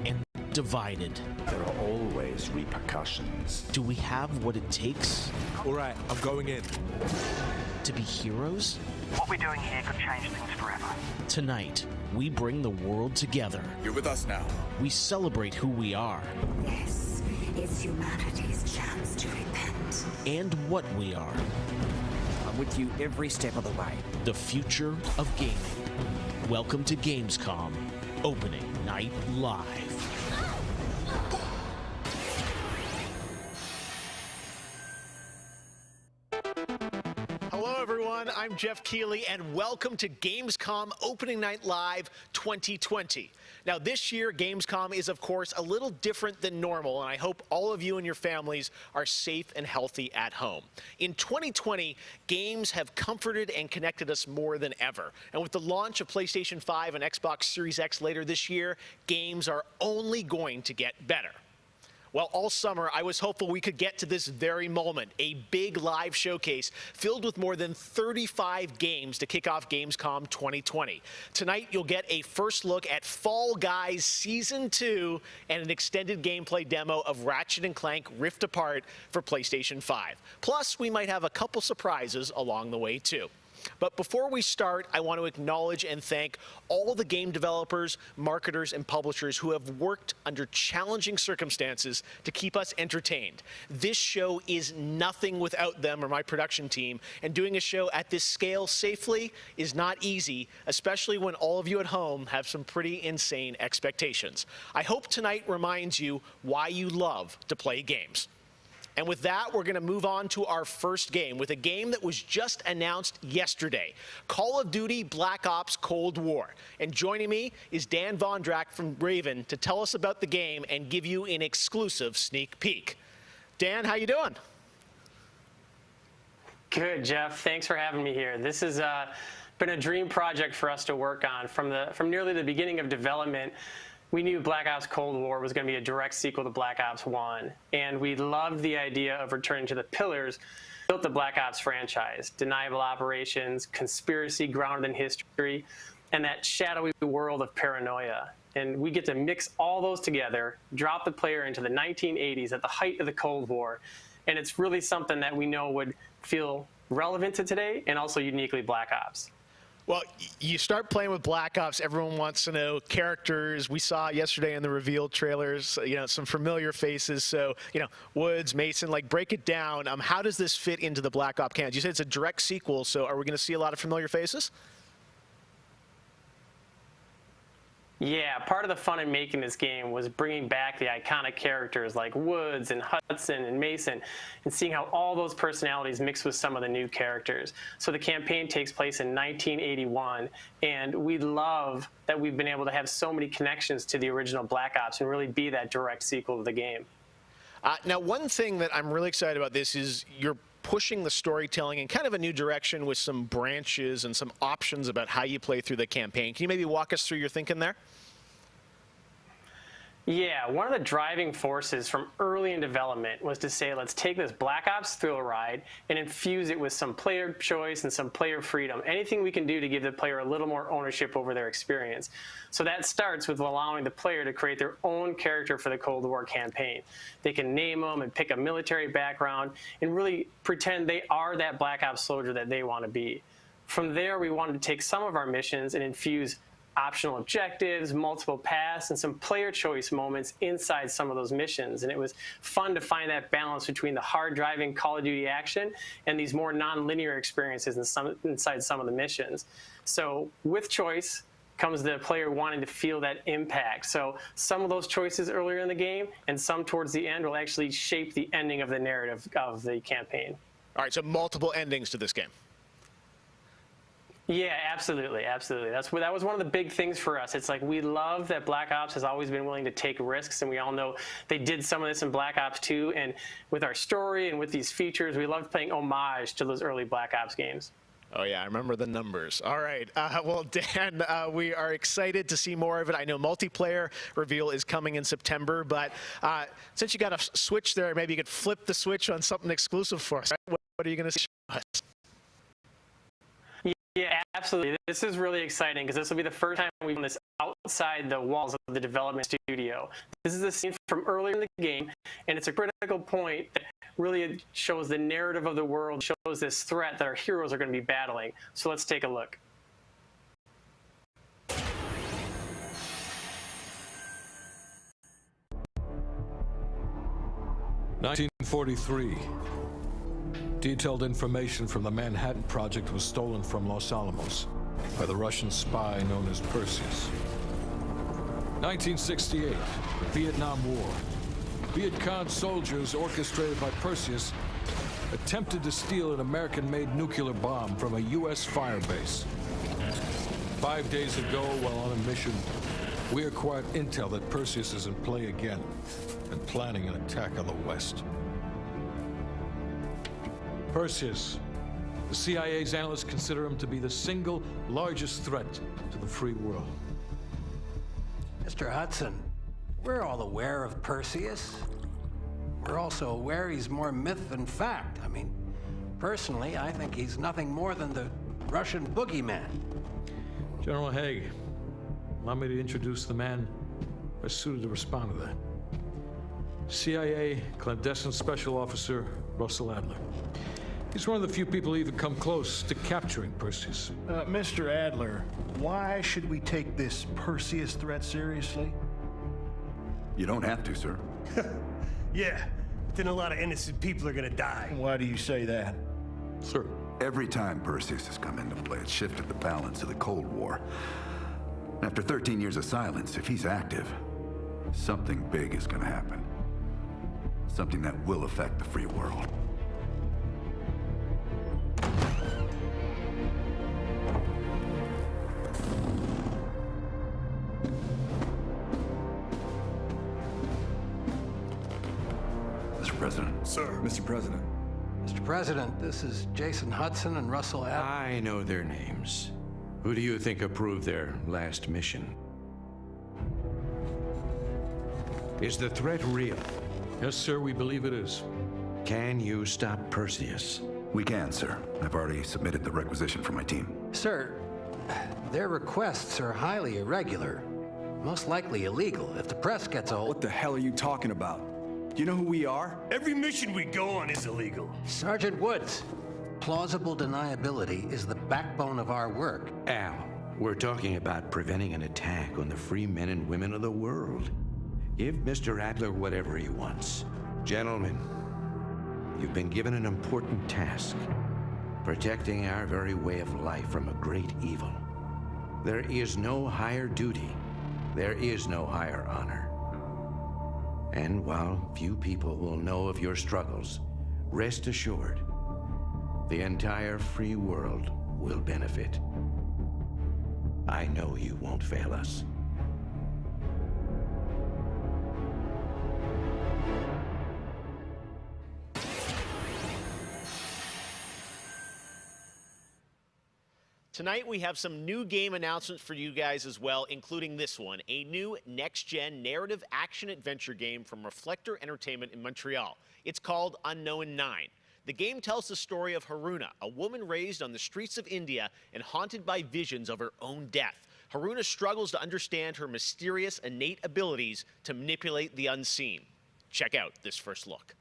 and divided, there are always repercussions. Do we have what it takes? All right, I'm going in. To be heroes? What we're doing here could change things forever. Tonight, we bring the world together. You're with us now. We celebrate who we are. This is humanity's chance to repent. And what we are. I'm with you every step of the way. The future of gaming. Welcome to Gamescom Opening Night Live. Hello everyone, I'm Geoff Keighley and welcome to Gamescom Opening Night Live 2020. Now this year, Gamescom is of course a little different than normal, and I hope all of you and your families are safe and healthy at home. In 2020, games have comforted and connected us more than ever. And with the launch of PlayStation 5 and Xbox Series X later this year, games are only going to get better. Well, all summer, I was hopeful we could get to this very moment, a big live showcase filled with more than 35 games to kick off Gamescom 2020. Tonight, you'll get a first look at Fall Guys Season 2 and an extended gameplay demo of Ratchet & Clank Rift Apart for PlayStation 5. Plus, we might have a couple surprises along the way, too. But before we start, I want to acknowledge and thank all the game developers, marketers, and publishers who have worked under challenging circumstances to keep us entertained. This show is nothing without them or my production team, and doing a show at this scale safely is not easy, especially when all of you at home have some pretty insane expectations. I hope tonight reminds you why you love to play games. And with that, we're going to move on to our first game, with a game that was just announced yesterday, Call of Duty Black Ops Cold War. And joining me is Dan Vondrack from Raven to tell us about the game and give you an exclusive sneak peek. Dan, how you doing? Good, Jeff. Thanks for having me here. This has been a dream project for us to work on from nearly the beginning of development. We knew Black Ops Cold War was going to be a direct sequel to Black Ops 1, and we loved the idea of returning to the pillars that built the Black Ops franchise: deniable operations, conspiracy grounded in history, and that shadowy world of paranoia. And we get to mix all those together, drop the player into the 1980s at the height of the Cold War, and it's really something that we know would feel relevant to today and also uniquely Black Ops. Well, you start playing with Black Ops, everyone wants to know characters. We saw yesterday in the reveal trailers, some familiar faces. So, Woods, Mason, break it down. How does this fit into the Black Ops canon? You said it's a direct sequel, so are we going to see a lot of familiar faces? Yeah, part of the fun in making this game was bringing back the iconic characters like Woods and Hudson and Mason and seeing how all those personalities mix with some of the new characters. So the campaign takes place in 1981, and we love that we've been able to have so many connections to the original Black Ops and really be that direct sequel to the game. Now, one thing that I'm really excited about this is you're pushing the storytelling in kind of a new direction with some branches and some options about how you play through the campaign. Can you maybe walk us through your thinking there? Yeah, one of the driving forces from early in development was to say, let's take this Black Ops thrill ride and infuse it with some player choice and some player freedom. Anything we can do to give the player a little more ownership over their experience. So that starts with allowing the player to create their own character for the Cold War campaign. They can name them and pick a military background and really pretend they are that Black Ops soldier that they want to be. From there, we wanted to take some of our missions and infuse optional objectives, multiple paths, and some player choice moments inside some of those missions. And it was fun to find that balance between the hard-driving Call of Duty action and these more non-linear experiences inside some of the missions. So with choice comes the player wanting to feel that impact. So some of those choices earlier in the game and some towards the end will actually shape the ending of the narrative of the campaign. All right, so multiple endings to this game. Yeah, absolutely, absolutely. That was one of the big things for us. It's like we love that Black Ops has always been willing to take risks, and we all know they did some of this in Black Ops 2. And with our story and with these features, we loved paying homage to those early Black Ops games. Oh, yeah, I remember the numbers. All right. Well, Dan, we are excited to see more of it. I know multiplayer reveal is coming in September, but since you got a switch there, maybe you could flip the switch on something exclusive for us. Right? What are you going to show us? Yeah, absolutely. This is really exciting because this will be the first time we've done this outside the walls of the development studio. This is a scene from earlier in the game, and it's a critical point that really shows the narrative of the world, shows this threat that our heroes are going to be battling. So let's take a look. (1943). Detailed information from the Manhattan Project was stolen from Los Alamos by the Russian spy known as Perseus. 1968, the Vietnam War. Viet Cong soldiers, orchestrated by Perseus, attempted to steal an American-made nuclear bomb from a U.S. firebase. 5 days ago, while on a mission, we acquired intel that Perseus is in play again and planning an attack on the West. Perseus. The CIA's analysts consider him to be the single largest threat to the free world. Mr. Hudson, we're all aware of Perseus. We're also aware he's more myth than fact. I mean, personally, I think he's nothing more than the Russian boogeyman. General Haig, allow me to introduce the man best suited to respond to that. CIA clandestine special officer Russell Adler. He's one of the few people who even come close to capturing Perseus. Mr. Adler, why should we take this Perseus threat seriously? You don't have to, sir. Yeah, then a lot of innocent people are gonna die. Why do you say that? Sir. Every time Perseus has come into play, it's shifted the balance of the Cold War. After 13 years of silence, if he's active, something big is gonna happen. Something that will affect the free world. Mr. President. Sir. Mr. President. Mr. President, this is Jason Hudson and Russell Adler. I know their names. Who do you think approved their last mission? Is the threat real? Yes, sir, we believe it is. Can you stop Perseus? We can, sir. I've already submitted the requisition for my team. Sir, their requests are highly irregular. Most likely illegal if the press gets a hold. What the hell are you talking about? Do you know who we are? Every mission we go on is illegal. Sergeant Woods, plausible deniability is the backbone of our work. Al, we're talking about preventing an attack on the free men and women of the world. Give Mr. Adler whatever he wants. Gentlemen, you've been given an important task. Protecting our very way of life from a great evil. There is no higher duty. There is no higher honor. And while few people will know of your struggles, rest assured, the entire free world will benefit. I know you won't fail us. Tonight, we have some new game announcements for you guys as well, including this one, a new next-gen narrative action-adventure game from Reflector Entertainment in Montreal. It's called Unknown 9. The game tells the story of Haruna, a woman raised on the streets of India and haunted by visions of her own death. Haruna struggles to understand her mysterious innate abilities to manipulate the unseen. Check out this first look.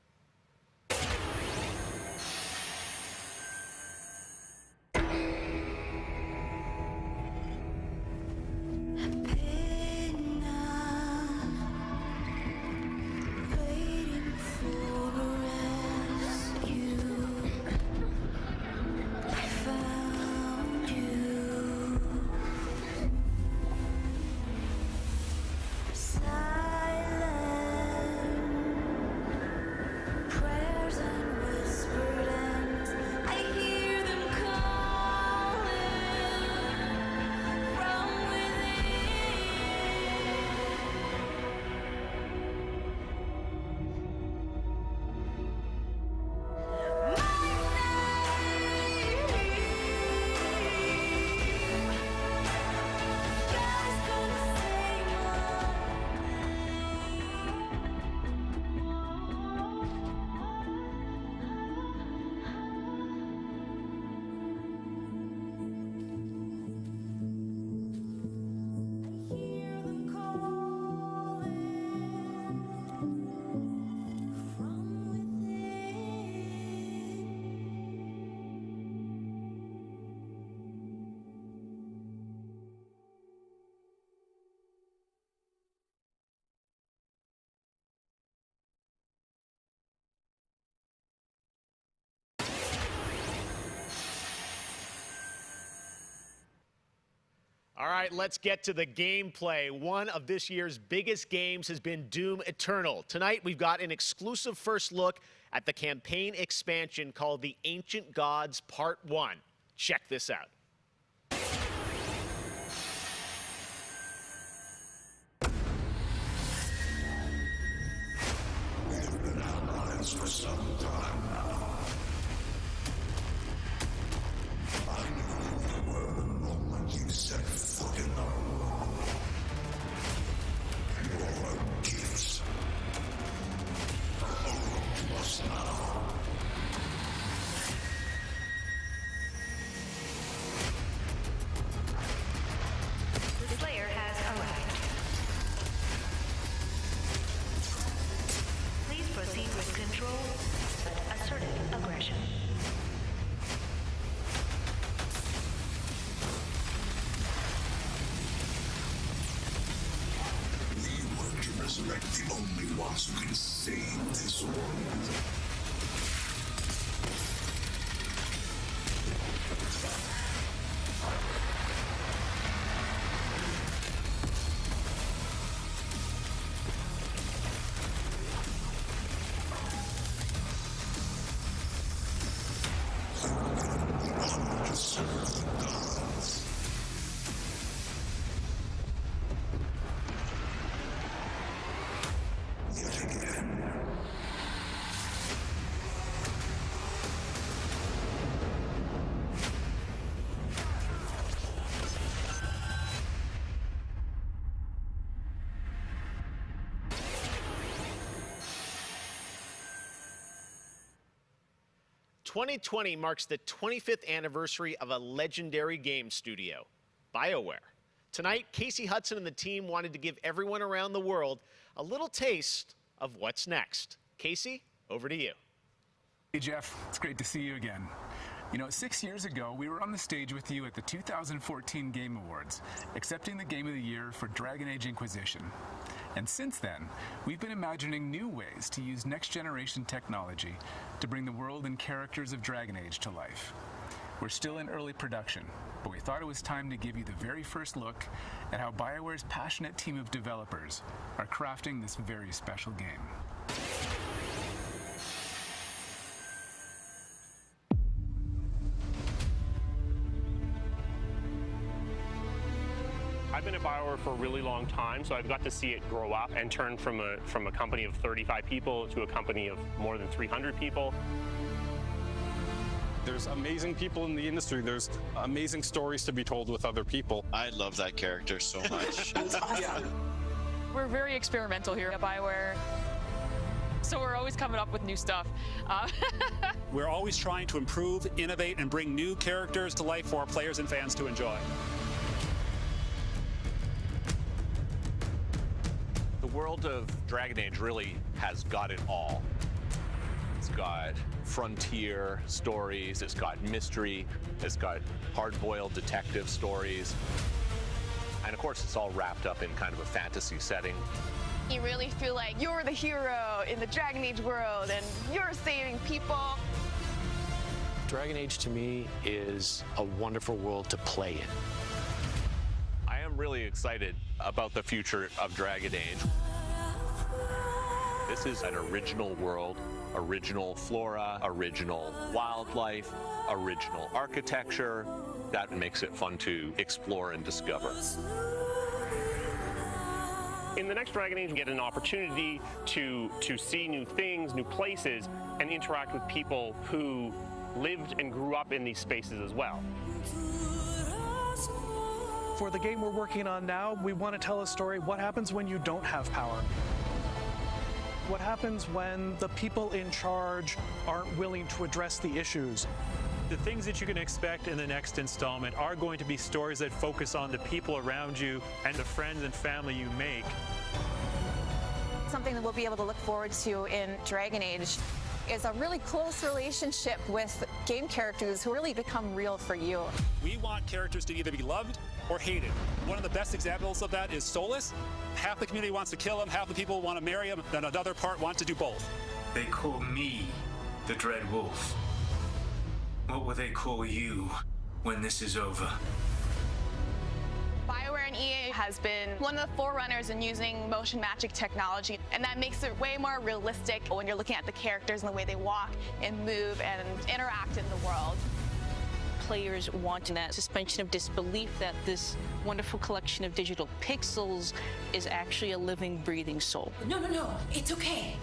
All right, let's get to the gameplay. One of this year's biggest games has been Doom Eternal. Tonight, we've got an exclusive first look at the campaign expansion called The Ancient Gods Part 1. Check this out. We have been allies for some time now. I knew who you were the moment you set foot in the room. Your gifts are owed to us now. The Slayer has arrived. Please proceed with control, but assertive aggression. Resurrect the only ones who can save this world. To serve the gods. Yet again. "2020 marks the 25th anniversary of a legendary game studio, BioWare. Tonight, Casey Hudson and the team wanted to give everyone around the world a little taste of what's next. Casey, over to you. Hey, Jeff. It's great to see you again. You know, 6 years ago, we were on the stage with you at the 2014 Game Awards, accepting the Game of the Year for Dragon Age Inquisition. And since then, we've been imagining new ways to use next-generation technology to bring the world and characters of Dragon Age to life. We're still in early production, but we thought it was time to give you the very first look at how BioWare's passionate team of developers are crafting this very special game. I've been at BioWare for a really long time, so I've got to see it grow up and turn from a company of 35 people to a company of more than 300 people. There's amazing people in the industry. There's amazing stories to be told with other people. I love that character so much. That's awesome. We're very experimental here at BioWare, so we're always coming up with new stuff. We're always trying to improve, innovate, and bring new characters to life for our players and fans to enjoy. The world of Dragon Age really has got it all. It's got frontier stories, it's got mystery, it's got hard-boiled detective stories. And of course, it's all wrapped up in kind of a fantasy setting. You really feel like you're the hero in the Dragon Age world and you're saving people. Dragon Age to me is a wonderful world to play in. I am really excited about the future of Dragon Age. This is an original world, original flora, original wildlife, original architecture. That makes it fun to explore and discover. In the next Dragon Age, you get an opportunity to see new things, new places, and interact with people who lived and grew up in these spaces as well. For the game we're working on now, we want to tell a story. What happens when you don't have power? What happens when the people in charge aren't willing to address the issues? The things that you can expect in the next installment are going to be stories that focus on the people around you and the friends and family you make. Something that we'll be able to look forward to in Dragon Age is a really close relationship with game characters who really become real for you. We want characters to either be loved or hated. One of the best examples of that is Solus. Half the community wants to kill him, half the people want to marry him, then another part want to do both. They call me the Dread Wolf. What will they call you when this is over? BioWare and EA has been one of the forerunners in using motion magic technology, and that makes it way more realistic when you're looking at the characters and the way they walk and move and interact in the world. Players want that suspension of disbelief that this wonderful collection of digital pixels is actually a living, breathing soul. No, it's okay.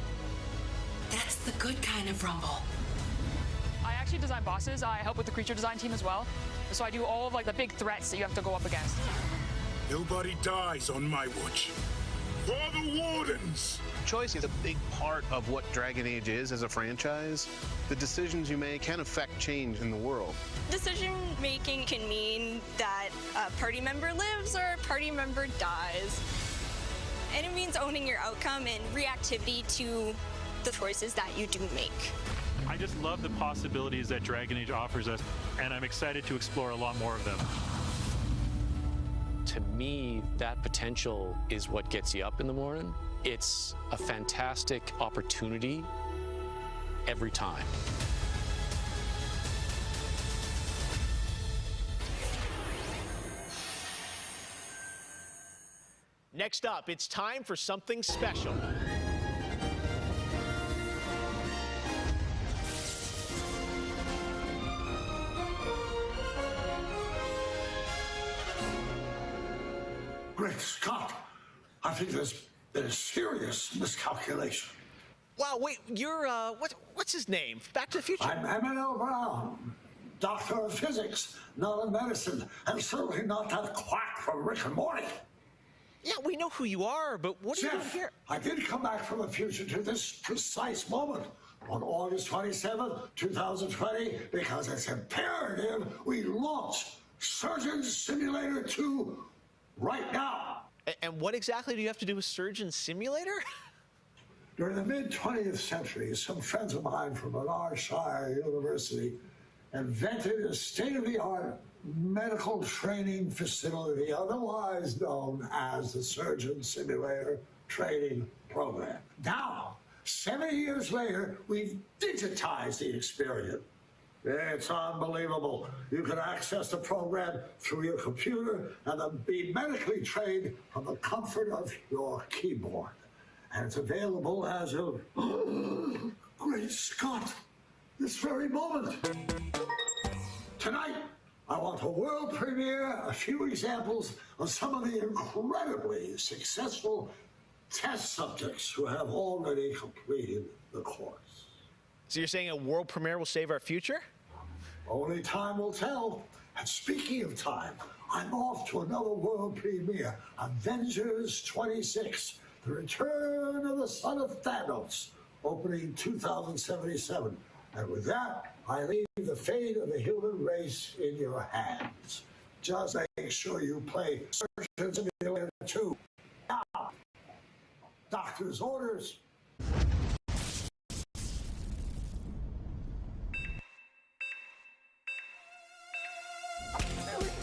That's the good kind of rumble. I actually design bosses. I help with the creature design team as well. So I do all of the big threats that you have to go up against. Nobody dies on my watch. For the Wardens! Choice is a big part of what Dragon Age is as a franchise. The decisions you make can affect change in the world. Decision making can mean that a party member lives or a party member dies. And it means owning your outcome and reactivity to the choices that you do make. I just love the possibilities that Dragon Age offers us, and I'm excited to explore a lot more of them. To me, that potential is what gets you up in the morning. It's a fantastic opportunity every time. Next up, it's time for something special. Great Scott! I think there's been a serious miscalculation. Wow, wait, you're, what's his name? Back to the Future? I'm Emmanuel Brown, doctor of physics, not of medicine, and certainly not that quack from Rick and Morty. Yeah, we know who you are, but what are you doing Jeff, here? I did come back from the future to this precise moment on August 27th, 2020, because it's imperative we launch Surgeon Simulator 2 right now. And what exactly do you have to do with Surgeon Simulator? During the mid-20th century, some friends of mine from Menard Shire University invented a state-of-the-art medical training facility, otherwise known as the Surgeon Simulator Training Program. Now, 7 years later, we've digitized the experience. It's unbelievable. You can access the program through your computer and then be medically trained from the comfort of your keyboard. And it's available as of, great Scott, this very moment. Tonight, I want to world premiere a few examples of some of the incredibly successful test subjects who have already completed the course. So you're saying a world premiere will save our future? Only time will tell. And speaking of time, I'm off to another world premiere, Avengers 26, The Return of the Son of Thanos, opening 2077. And with that, I leave the fate of the human race in your hands. Just make sure you play Surgeon Simulator 2. Now, doctor's orders.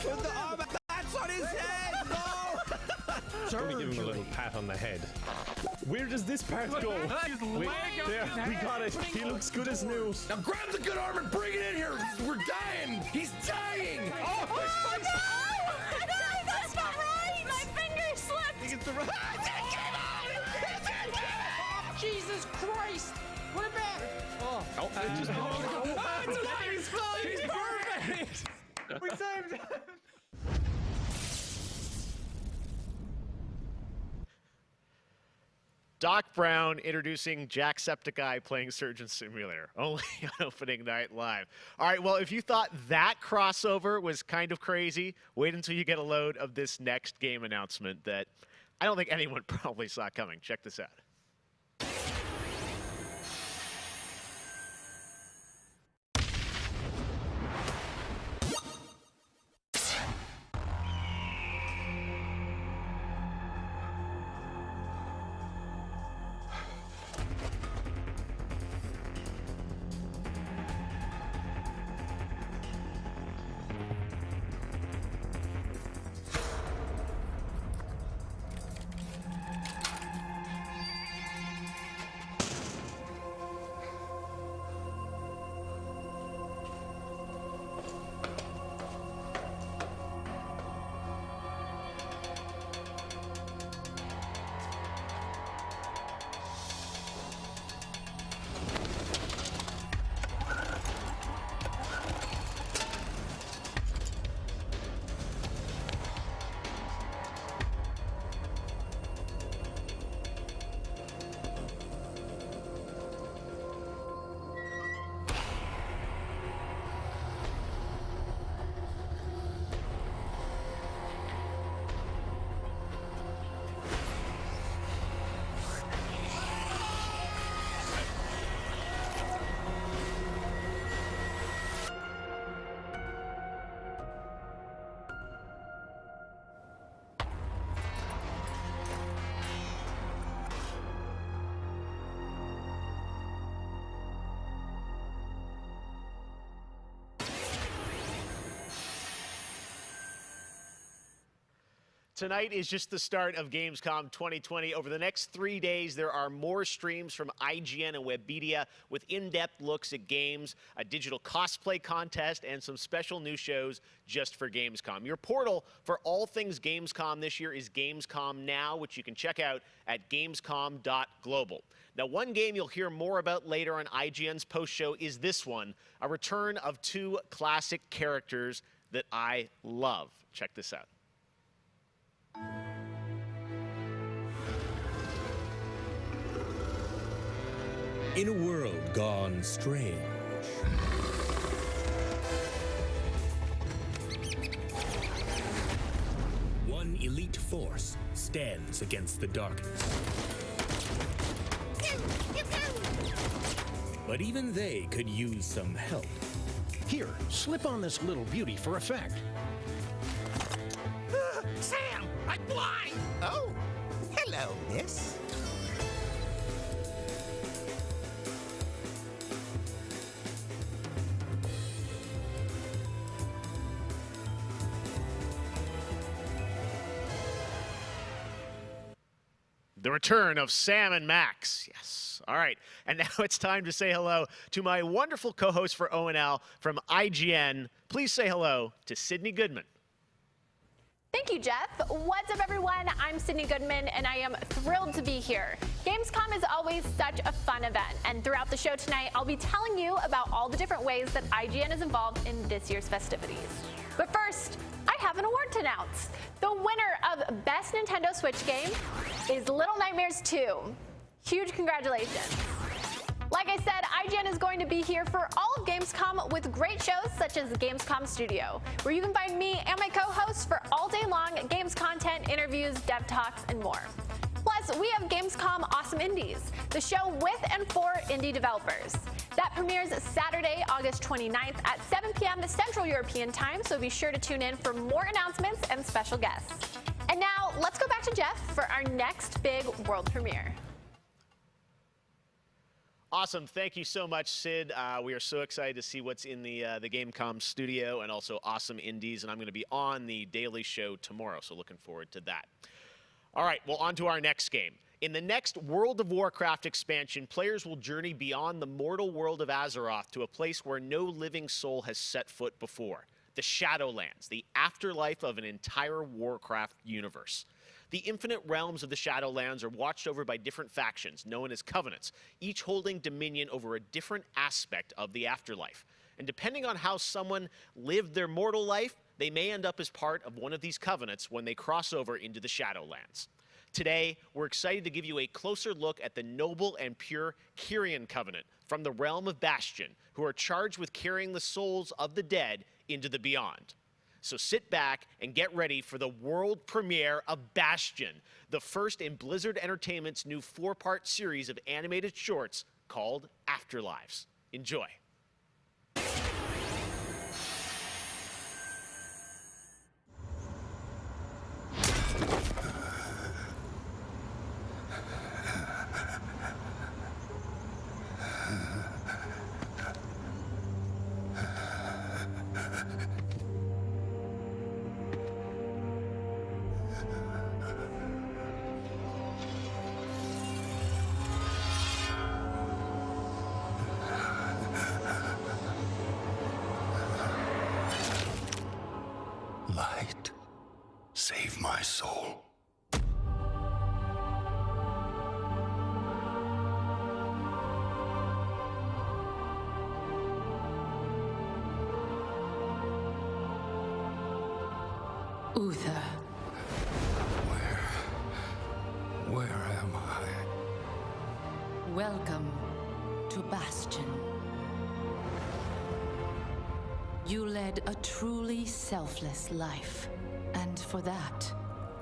Put the arm, that's on his head! No! Let me give him a little pat on the head. Where does this part go? There, we got it. He looks good as new. Now grab the good arm and bring it in here. We're dying. He's dying. Oh, no! That's not right! My finger slipped! He gets the right. Jesus Christ! What a bad! Oh, it's okay, he's fine! He's perfect! We saved him! Doc Brown introducing Jacksepticeye playing Surgeon Simulator, only on opening night live. All right, well, if you thought that crossover was kind of crazy, wait until you get a load of this next game announcement that I don't think anyone probably saw coming. Check this out. Tonight is just the start of Gamescom 2020. Over the next 3 days, there are more streams from IGN and Webedia with in-depth looks at games, a digital cosplay contest, and some special new shows just for Gamescom. Your portal for all things Gamescom this year is Gamescom Now, which you can check out at gamescom.global. Now, one game you'll hear more about later on IGN's post-show is this one, a return of two classic characters that I love. Check this out. In a world gone strange, one elite force stands against the darkness. But even they could use some help. Here, slip on this little beauty for effect. Sam, I'm blind! Oh, hello, miss. The return of Sam and Max. Yes. All right. And now it's time to say hello to my wonderful co-host for ONL from IGN. Please say hello to Sydney Goodman. Thank you, Jeff. What's up, everyone? I'm Sydney Goodman, and I am thrilled to be here. Gamescom is always such a fun event, and throughout the show tonight, I'll be telling you about all the different ways that IGN is involved in this year's festivities. But first, I have an award to announce. The winner of Best Nintendo Switch Game is Little Nightmares 2. Huge congratulations. Like I said, IGN is going to be here for all of Gamescom with great shows such as Gamescom Studio, where you can find me and my co-hosts for all day long games content, interviews, dev talks, and more. Plus, we have Gamescom Awesome Indies, the show with and for indie developers. That premieres Saturday, August 29th at 7 p.m. Central European Time, so be sure to tune in for more announcements and special guests. And now, let's go back to Jeff for our next big world premiere. Awesome. Thank you so much, Sid. We are so excited to see what's in the Gamescom studio and also Awesome Indies, and I'm going to be on the Daily Show tomorrow, so looking forward to that. All right, well, on to our next game. In the next World of Warcraft expansion, players will journey beyond the mortal world of Azeroth to a place where no living soul has set foot before. The Shadowlands, the afterlife of an entire Warcraft universe. The infinite realms of the Shadowlands are watched over by different factions, known as covenants, each holding dominion over a different aspect of the afterlife. And depending on how someone lived their mortal life, they may end up as part of one of these covenants when they cross over into the Shadowlands. Today, we're excited to give you a closer look at the noble and pure Kyrian Covenant from the realm of Bastion, who are charged with carrying the souls of the dead into the beyond. So sit back and get ready for the world premiere of Bastion, the first in Blizzard Entertainment's new 4-part series of animated shorts called Afterlives. Enjoy. Light, save my soul. Uther. Where am I? Welcome to Bastion. You led a truly selfless life, and for that,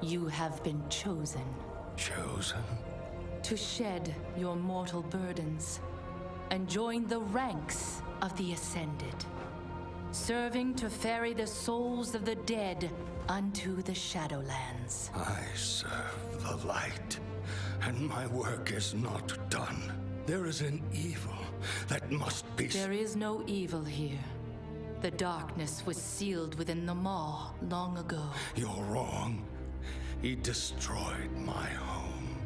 you have been chosen. Chosen? To shed your mortal burdens and join the ranks of the Ascended, serving to ferry the souls of the dead unto the Shadowlands. I serve the light, and my work is not done. There is an evil that must be... There is no evil here. The darkness was sealed within the Maw long ago. You're wrong. He destroyed my home,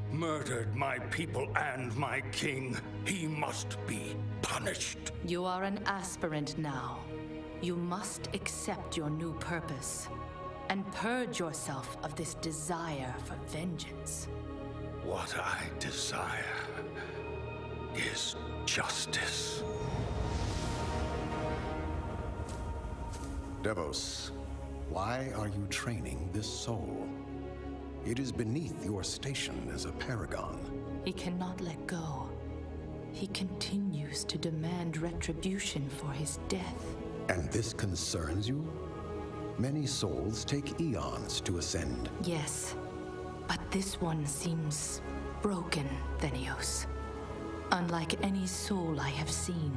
murdered my people and my king. He must be punished. You are an aspirant now. You must accept your new purpose and purge yourself of this desire for vengeance. What I desire is justice. Devos, why are you training this soul? It is beneath your station as a paragon. He cannot let go. He continues to demand retribution for his death. And this concerns you? Many souls take eons to ascend. Yes, but this one seems broken, Thenios. Unlike any soul I have seen.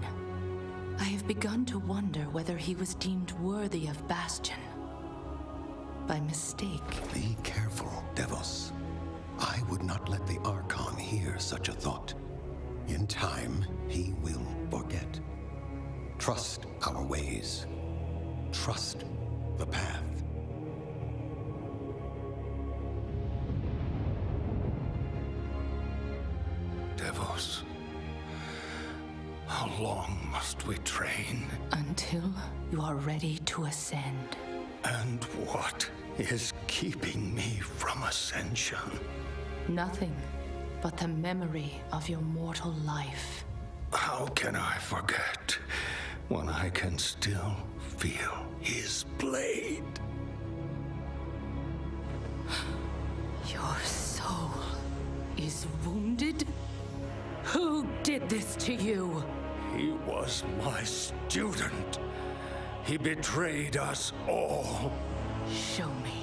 I have begun to wonder whether he was deemed worthy of Bastion. By mistake. Be careful, Devos. I would not let the Archon hear such a thought. In time, he will forget. Trust our ways. Trust the path. long must we train? Until you are ready to ascend. And what is keeping me from ascension? Nothing but the memory of your mortal life. How can I forget when I can still feel his blade? Your soul is wounded? Who did this to you? He was my student. He betrayed us all. Show me.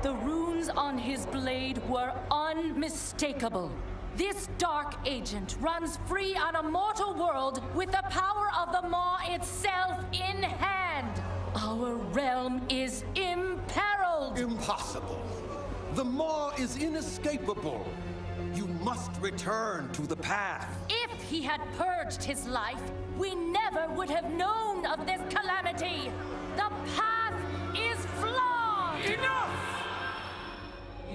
The runes on his blade were unmistakable. This dark agent runs free on a mortal world with the power of the Maw itself in hand. Our realm is imperiled. Impossible. The Maw is inescapable. You must return to the path. If he had purged his life, we never would have known of this calamity. The path is flawed. Enough!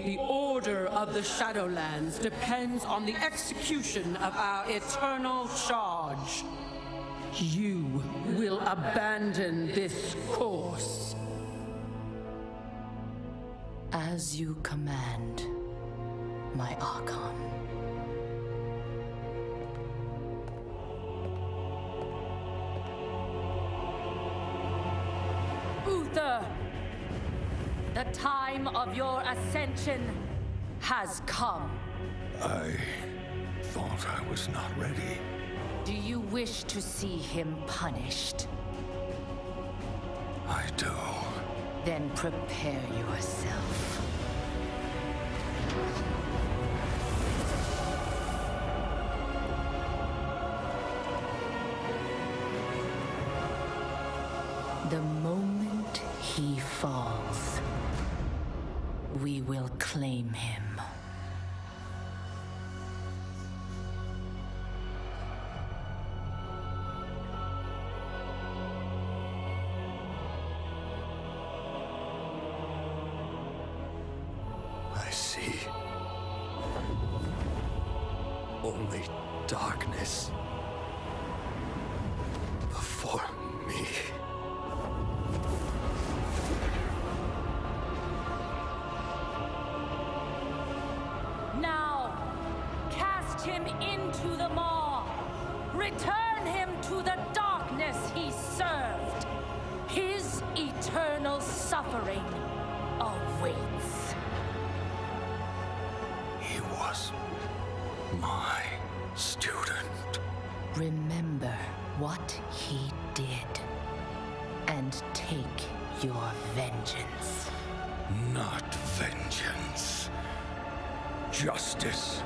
The order of the Shadowlands depends on the execution of our eternal charge. You will abandon this course. As you command, my Archon. Uther! The time of your ascension has come. I thought I was not ready. Do you wish to see him punished? I do. Then prepare yourself. The moment he falls, we will claim him. I see. Only darkness before me. Now, cast him into the maw. Return him to the darkness he served. His eternal suffering awaits. He was my student. Remember what he did, and take your vengeance. Not vengeance. Justice.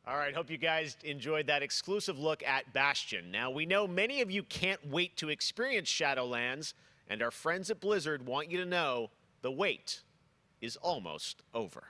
All right, hope you guys enjoyed that exclusive look at Bastion. Now, we know many of you can't wait to experience Shadowlands, and our friends at Blizzard want you to know the wait is almost over.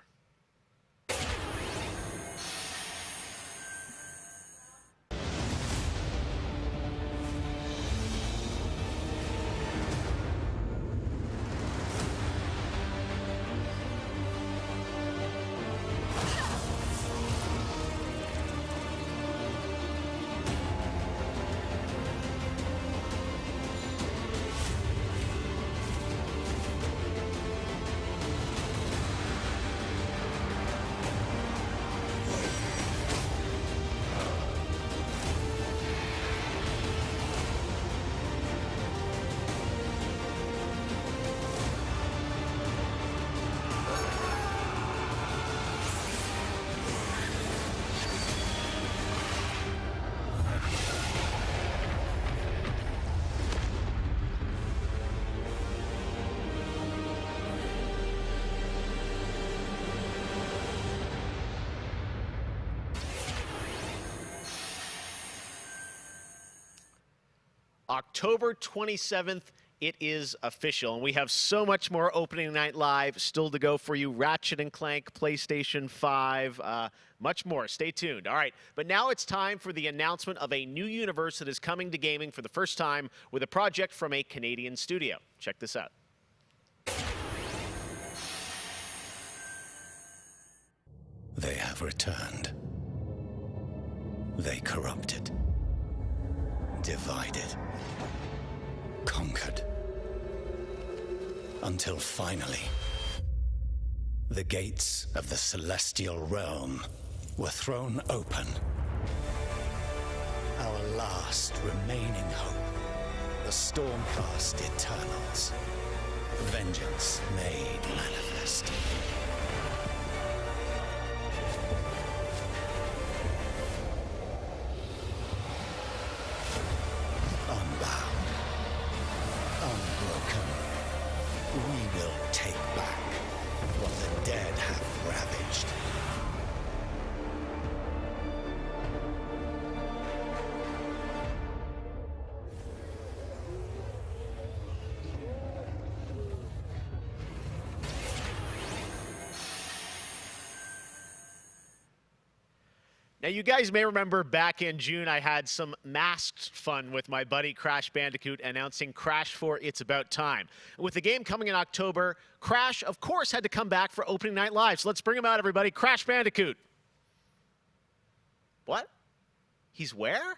October 27th, it is official. And we have so much more opening night live still to go for you. Ratchet & Clank, PlayStation 5, much more. Stay tuned. All right, but now it's time for the announcement of a new universe that is coming to gaming for the first time with a project from a Canadian studio. Check this out. They have returned. They corrupted, divided, conquered. Until finally, the gates of the celestial realm were thrown open. Our last remaining hope, the Stormcast Eternals. Vengeance made manifest. Unbound, unbroken, we will take back what the dead have ravaged. Now, you guys may remember back in June, I had some masked fun with my buddy Crash Bandicoot announcing Crash 4 It's About Time. With the game coming in October, Crash, of course, had to come back for opening night live. So let's bring him out, everybody. Crash Bandicoot. What? He's where?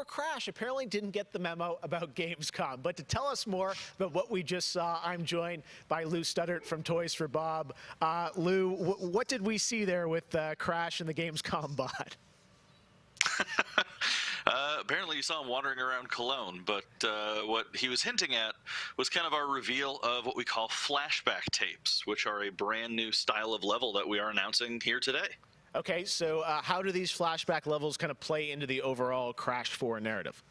Crash apparently didn't get the memo about Gamescom. But to tell us more about what we just saw, I'm joined by Lou Studdert from Toys for Bob. Lou, what did we see there with Crash and the Gamescom bot? Apparently you saw him wandering around Cologne, but what he was hinting at was kind of our reveal of what we call flashback tapes, which are a brand new style of level that we are announcing here today. Okay, so how do these flashback levels kind of play into the overall Crash 4 narrative?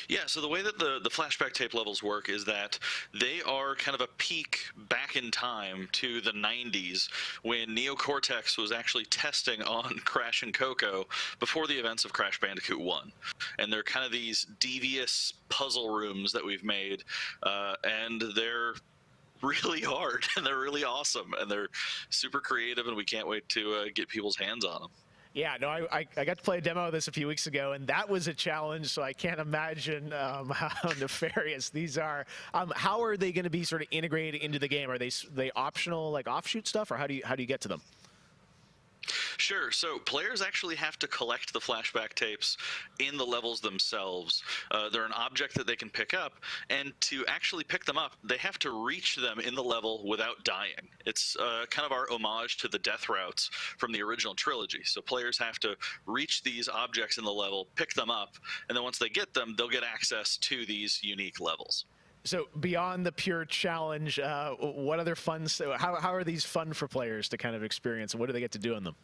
Yeah, so the way that the flashback tape levels work is that they are kind of a peek back in time to the 90s when Neo Cortex was actually testing on Crash and Coco before the events of Crash Bandicoot 1. And they're kind of these devious puzzle rooms that we've made, and they're really hard and they're really awesome and they're super creative and we can't wait to get people's hands on them. Yeah, no, I got to play a demo of this a few weeks ago, and that was a challenge, so I can't imagine how nefarious these are. How are they going to be sort of integrated into the game? Are they optional, like offshoot stuff, or how do you get to them? Sure. So players actually have to collect the flashback tapes in the levels themselves. They're an object that they can pick up, and to actually pick them up, they have to reach them in the level without dying. It's kind of our homage to the death routes from the original trilogy. So players have to reach these objects in the level, pick them up, and then once they get them, they'll get access to these unique levels. So beyond the pure challenge, what other fun? How are these fun for players to kind of experience, and what do they get to do in them?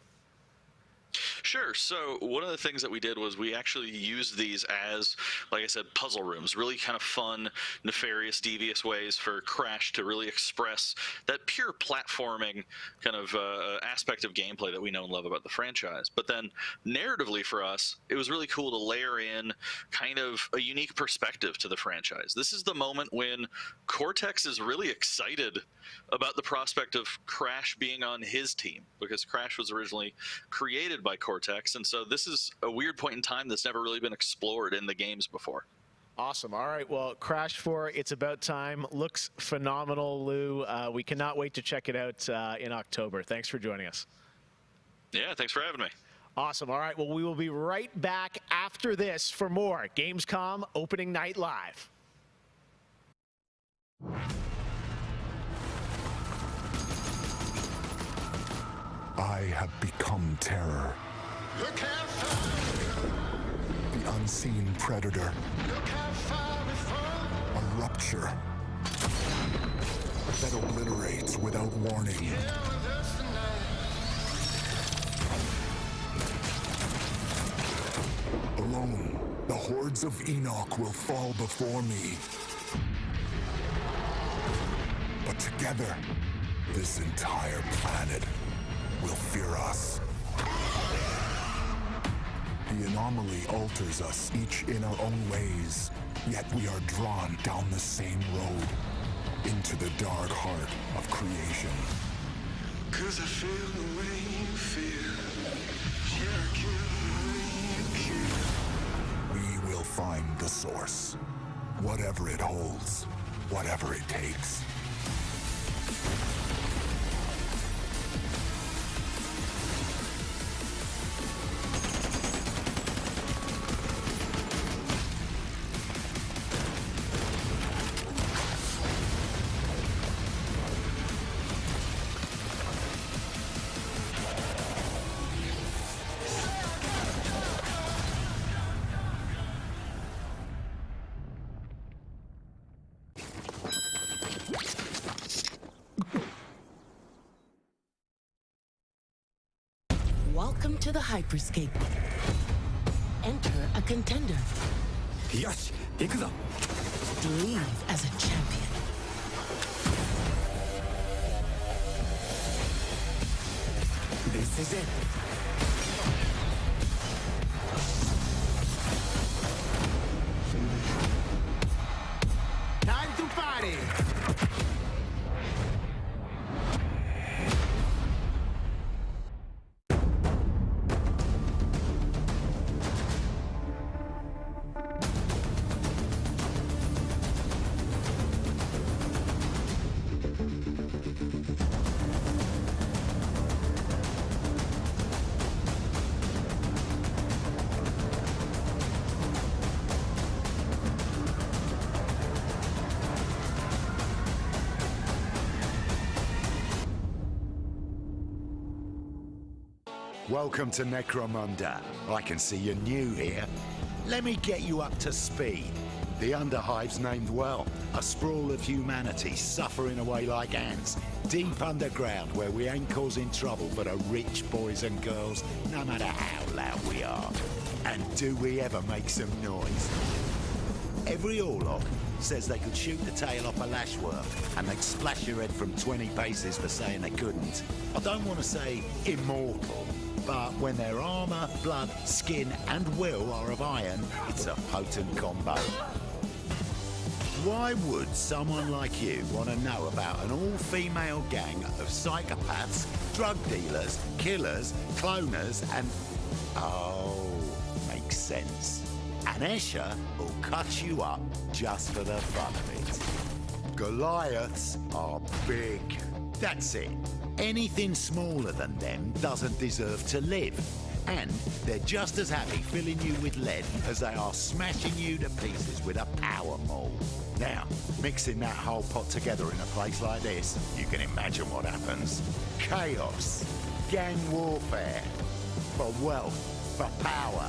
Sure. So one of the things that we did was we actually used these as, like I said, puzzle rooms, really kind of fun, nefarious, devious ways for Crash to really express that pure platforming kind of aspect of gameplay that we know and love about the franchise. But then narratively for us, it was really cool to layer in kind of a unique perspective to the franchise. This is the moment when Cortex is really excited about the prospect of Crash being on his team, because Crash was originally created by Cortex, and so this is a weird point in time that's never really been explored in the games before. Awesome. All right, well, Crash 4, It's About Time looks phenomenal, Lou. We cannot wait to check it out in October. Thanks for joining us. Yeah, thanks for having me. Awesome. All right, well, we will be right back after this for more Gamescom Opening Night Live. I have become terror. The unseen predator. A rupture that obliterates without warning. Alone, the hordes of Enoch will fall before me. But together, this entire planet will fear us. The anomaly alters us, each in our own ways, yet we are drawn down the same road, into the dark heart of creation. 'Cause I feel the way you feel. Yeah, I kill the way you kill. We will find the source, whatever it holds, whatever it takes. Welcome to the Hyperscape. Enter a contender. Yosh, ikuzo. Leave as a champion. This is it. Time to party! Welcome to Necromunda. I can see you're new here. Let me get you up to speed. The Underhive's named well. A sprawl of humanity suffering away like ants. Deep underground where we ain't causing trouble but are rich boys and girls, no matter how loud we are. And do we ever make some noise? Every Orlok says they could shoot the tail off a lashworm and they'd splash your head from 20 paces for saying they couldn't. I don't want to say immortal, but when their armor, blood, skin, and will are of iron, it's a potent combo. Why would someone like you want to know about an all-female gang of psychopaths, drug dealers, killers, cloners, and... Oh, makes sense. And Escher will cut you up just for the fun of it. Goliaths are big. That's it. Anything smaller than them doesn't deserve to live. And they're just as happy filling you with lead as they are smashing you to pieces with a power maul. Now, mixing that whole pot together in a place like this, you can imagine what happens. Chaos, gang warfare, for wealth, for power,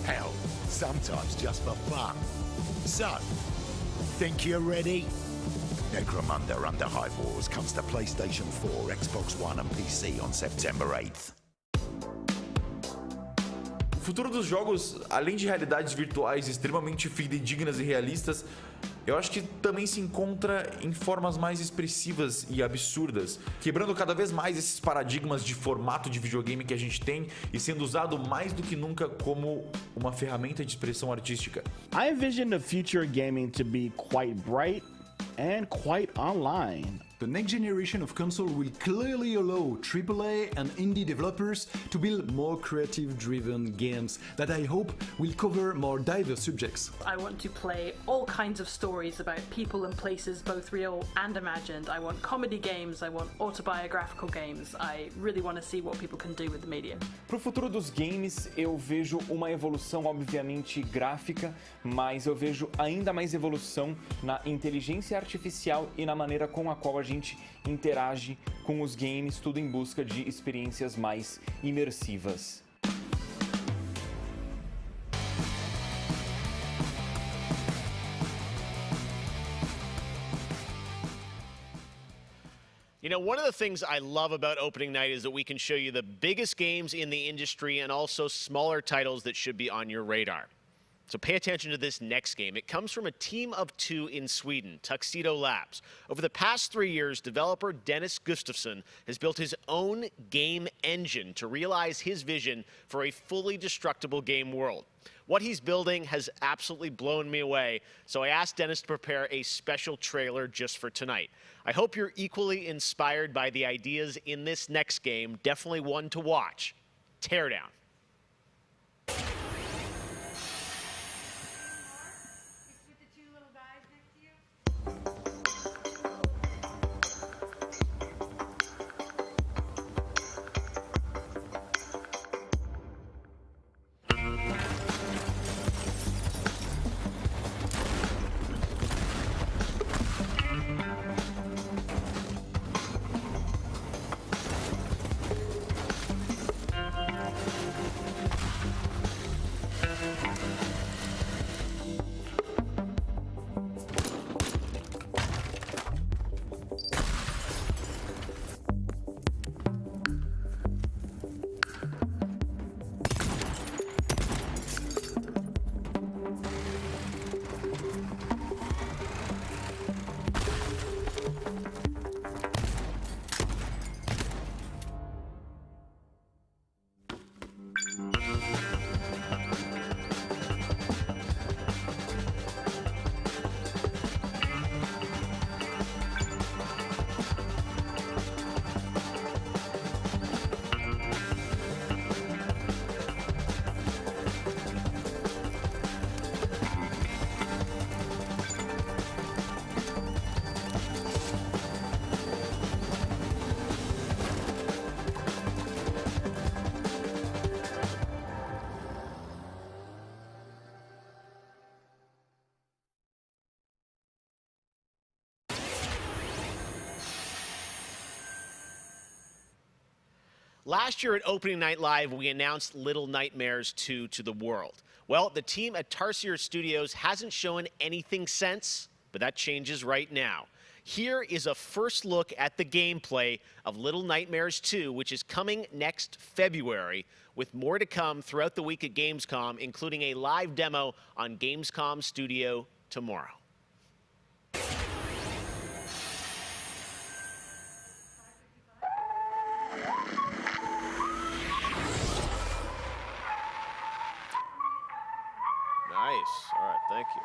hell, sometimes just for fun. So, think you're ready? Necromunda Underhive Wars comes to PlayStation 4, Xbox One and PC on September 8th. O futuro dos jogos, além de realidades virtuais extremamente fidedignas e realistas, eu acho que também se encontra em formas mais expressivas e absurdas, quebrando cada vez mais esses paradigmas de formato de videogame que a gente tem e sendo usado mais do que nunca como uma ferramenta de expressão artística. I envision the future of gaming to be quite bright and quite online. The next generation of console will clearly allow AAA and indie developers to build more creative-driven games that I hope will cover more diverse subjects. I want to play all kinds of stories about people and places, both real and imagined. I want comedy games, I want autobiographical games. I really want to see what people can do with the medium. Pro futuro dos games, eu vejo uma evolução, obviamente, gráfica, mas eu vejo ainda mais evolução na inteligência artificial e na maneira com a qual a gente interage com os games, tudo em busca de experiências mais imersivas. You know, one of the things I love about opening night is that we can show you the biggest games in the industry and also smaller titles that should be on your radar. So pay attention to this next game. It comes from a team of 2 in Sweden, Tuxedo Labs. Over the past 3 years, developer Dennis Gustafsson has built his own game engine to realize his vision for a fully destructible game world. What he's building has absolutely blown me away, so I asked Dennis to prepare a special trailer just for tonight. I hope you're equally inspired by the ideas in this next game. Definitely one to watch. Teardown. Last year at Opening Night Live, we announced Little Nightmares 2 to the world. Well, the team at Tarsier Studios hasn't shown anything since, but that changes right now. Here is a first look at the gameplay of Little Nightmares 2, which is coming next February, with more to come throughout the week at Gamescom, including a live demo on Gamescom Studio tomorrow. Nice. All right, thank you.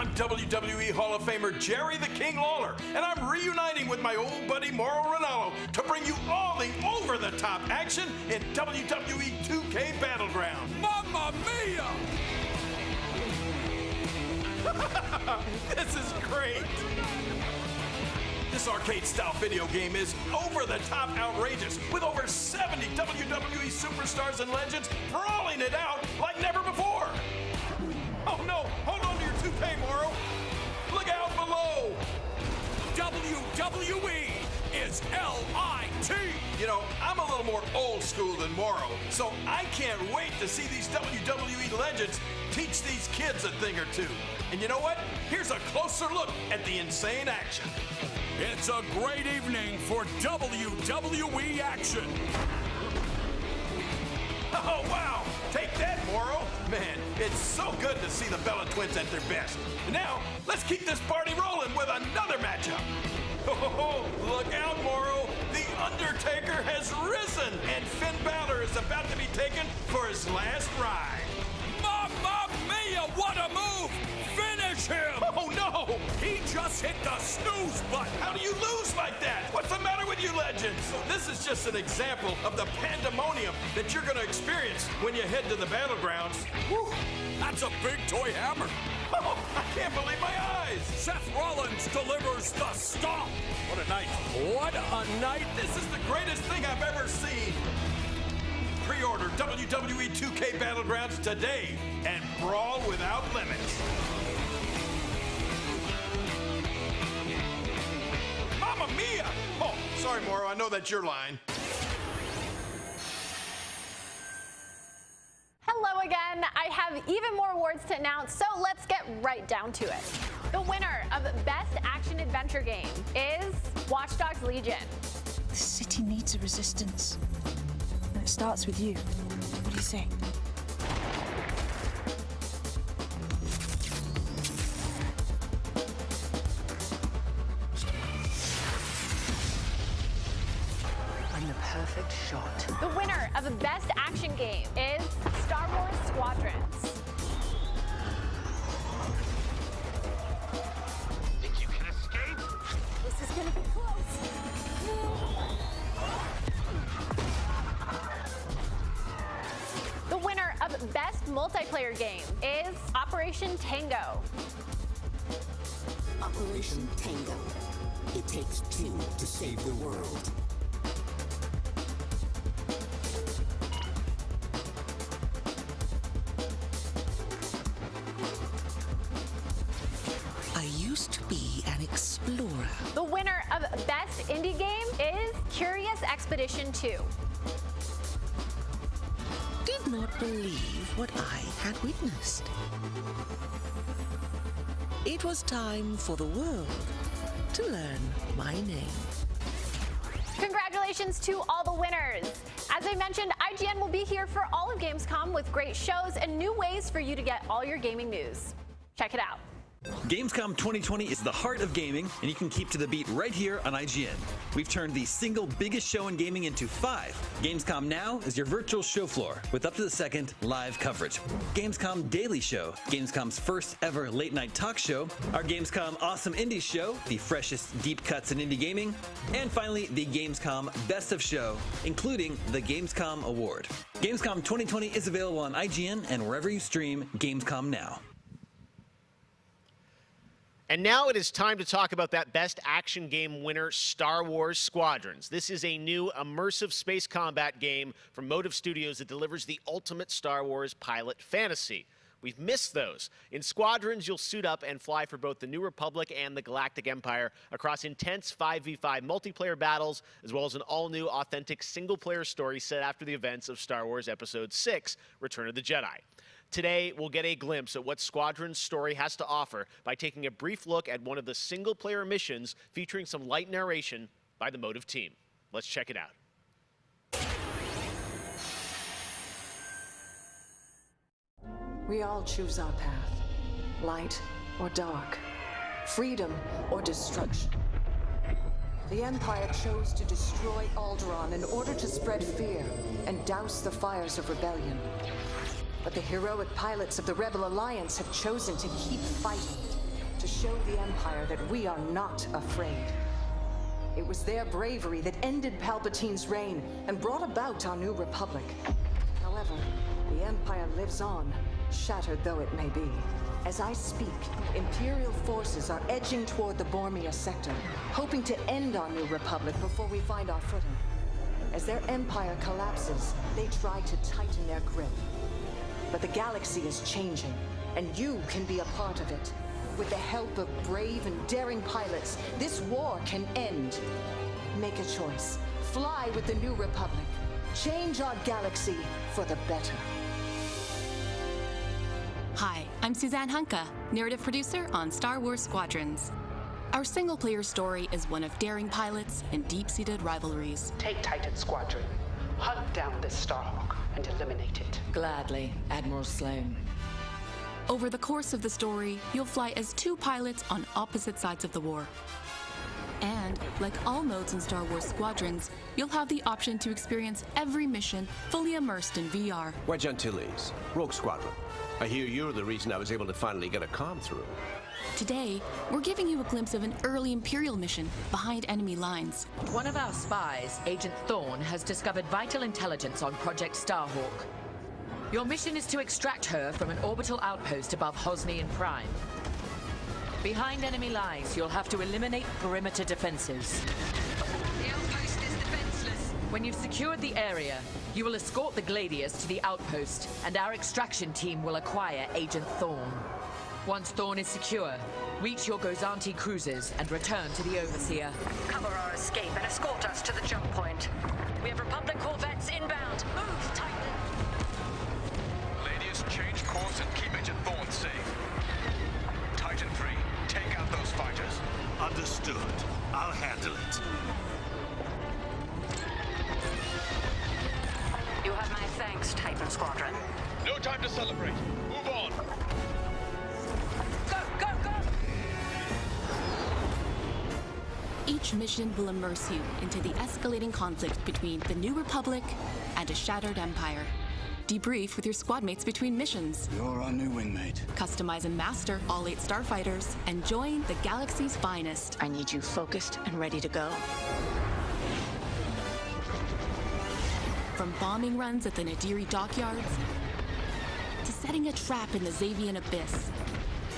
I'm WWE Hall of Famer Jerry the King Lawler, and I'm reuniting with my old buddy Mauro Ranallo to bring you all the over-the-top action in WWE 2K Battleground. Mamma mia! This is great! This arcade-style video game is over-the-top outrageous, with over 70 WWE superstars and legends brawling it out like never before. Oh no, hold on to your toupee, Mauro. Look out below. WWE is LIT. You know, I'm a little more old school than Mauro, so I can't wait to see these WWE legends teach these kids a thing or two. And you know what? Here's a closer look at the insane action. It's a great evening for WWE action. Oh, wow. Take that, Mauro. Man, it's so good to see the Bella Twins at their best. And now, let's keep this party rolling with another matchup. Oh, look out, Mauro. The Undertaker has risen, and Finn Balor is about to be taken for his last ride. Mamma mia, what a move! Finish him! Oh, no! He just hit the snooze button! How do you lose like that? What's the matter with you legends? This is just an example of the pandemonium that you're going to experience when you head to the battlegrounds. Whew, that's a big toy hammer. Oh, I can't believe my eyes! Seth Rollins delivers the stomp! What a night. What a night! This is the greatest thing I've ever seen! Pre-order WWE 2K Battlegrounds today and brawl without limits. Mamma mia! Oh, sorry, Mauro, I know that's your line. Hello again. I have even more awards to announce, so let's get right down to it. The winner of Best Action Adventure Game is Watch Dogs Legion. The city needs a resistance. And it starts with you. What do you say? I'm the perfect shot. The winner of the Best Action Game is Star Wars Squadrons. Think you can escape? This is gonna be close. The winner of Best Multiplayer Game is Operation Tango. Operation Tango. It takes two to save the world. I used to be an explorer. The winner of Best Indie Game is Curious Expedition 2. Did not believe what I had witnessed. It was time for the world to learn my name. Congratulations to all the winners. As I mentioned, IGN will be here for all of Gamescom with great shows and new ways for you to get all your gaming news. Check it out. Gamescom 2020 is the heart of gaming, and you can keep to the beat right here on IGN. We've turned the single biggest show in gaming into 5. Gamescom Now is your virtual show floor with up-to-the-second live coverage. Gamescom Daily Show, Gamescom's first ever late-night talk show. Our Gamescom Awesome Indies Show, the freshest deep cuts in indie gaming. And finally, the Gamescom Best of Show, including the Gamescom Award. Gamescom 2020 is available on IGN and wherever you stream Gamescom Now. And now it is time to talk about that Best Action Game winner, Star Wars Squadrons. This is a new immersive space combat game from Motive Studios that delivers the ultimate Star Wars pilot fantasy. We've missed those. In Squadrons, you'll suit up and fly for both the New Republic and the Galactic Empire across intense 5v5 multiplayer battles, as well as an all-new, authentic single-player story set after the events of Star Wars Episode 6, Return of the Jedi. Today, we'll get a glimpse at what Squadron's story has to offer by taking a brief look at one of the single-player missions featuring some light narration by the Motive team. Let's check it out. We all choose our path, light or dark, freedom or destruction. The Empire chose to destroy Alderaan in order to spread fear and douse the fires of rebellion. But the heroic pilots of the Rebel Alliance have chosen to keep fighting to show the Empire that we are not afraid. It was their bravery that ended Palpatine's reign and brought about our new republic. However, the Empire lives on, shattered though it may be. As I speak, Imperial forces are edging toward the Bormia sector, hoping to end our new republic before we find our footing. As their empire collapses, they try to tighten their grip. But the galaxy is changing, and you can be a part of it. With the help of brave and daring pilots, this war can end. Make a choice. Fly with the New Republic. Change our galaxy for the better. Hi, I'm Suzanne Hunka, narrative producer on Star Wars Squadrons. Our single-player story is one of daring pilots and deep-seated rivalries. Take Titan Squadron. Hunt down this Starhawk and eliminate it. Gladly, Admiral Sloane. Over the course of the story, you'll fly as two pilots on opposite sides of the war. And, like all modes in Star Wars Squadrons, you'll have the option to experience every mission fully immersed in VR. Wedge Antilles, Rogue Squadron. I hear you're the reason I was able to finally get a comm through. Today, we're giving you a glimpse of an early Imperial mission behind enemy lines. One of our spies, Agent Thorne, has discovered vital intelligence on Project Starhawk. Your mission is to extract her from an orbital outpost above Hosnian Prime. Behind enemy lines, you'll have to eliminate perimeter defenses. The outpost is defenseless. When you've secured the area, you will escort the Gladius to the outpost, and our extraction team will acquire Agent Thorne. Once Thorne is secure, reach your Gozanti cruisers and return to the Overseer. Cover our escape and escort us to the jump point. We have Republic corvettes inbound. Move, Titan! Ladies, change course and keep Agent Thorne safe. Titan 3, take out those fighters. Understood. I'll handle it. You have my thanks, Titan Squadron. No time to celebrate. Move on. Each mission will immerse you into the escalating conflict between the New Republic and a shattered empire. Debrief with your squad mates between missions. You're our new wingmate. Customize and master all 8 starfighters and join the galaxy's finest. I need you focused and ready to go. From bombing runs at the Nadiri dockyards to setting a trap in the Xavian abyss,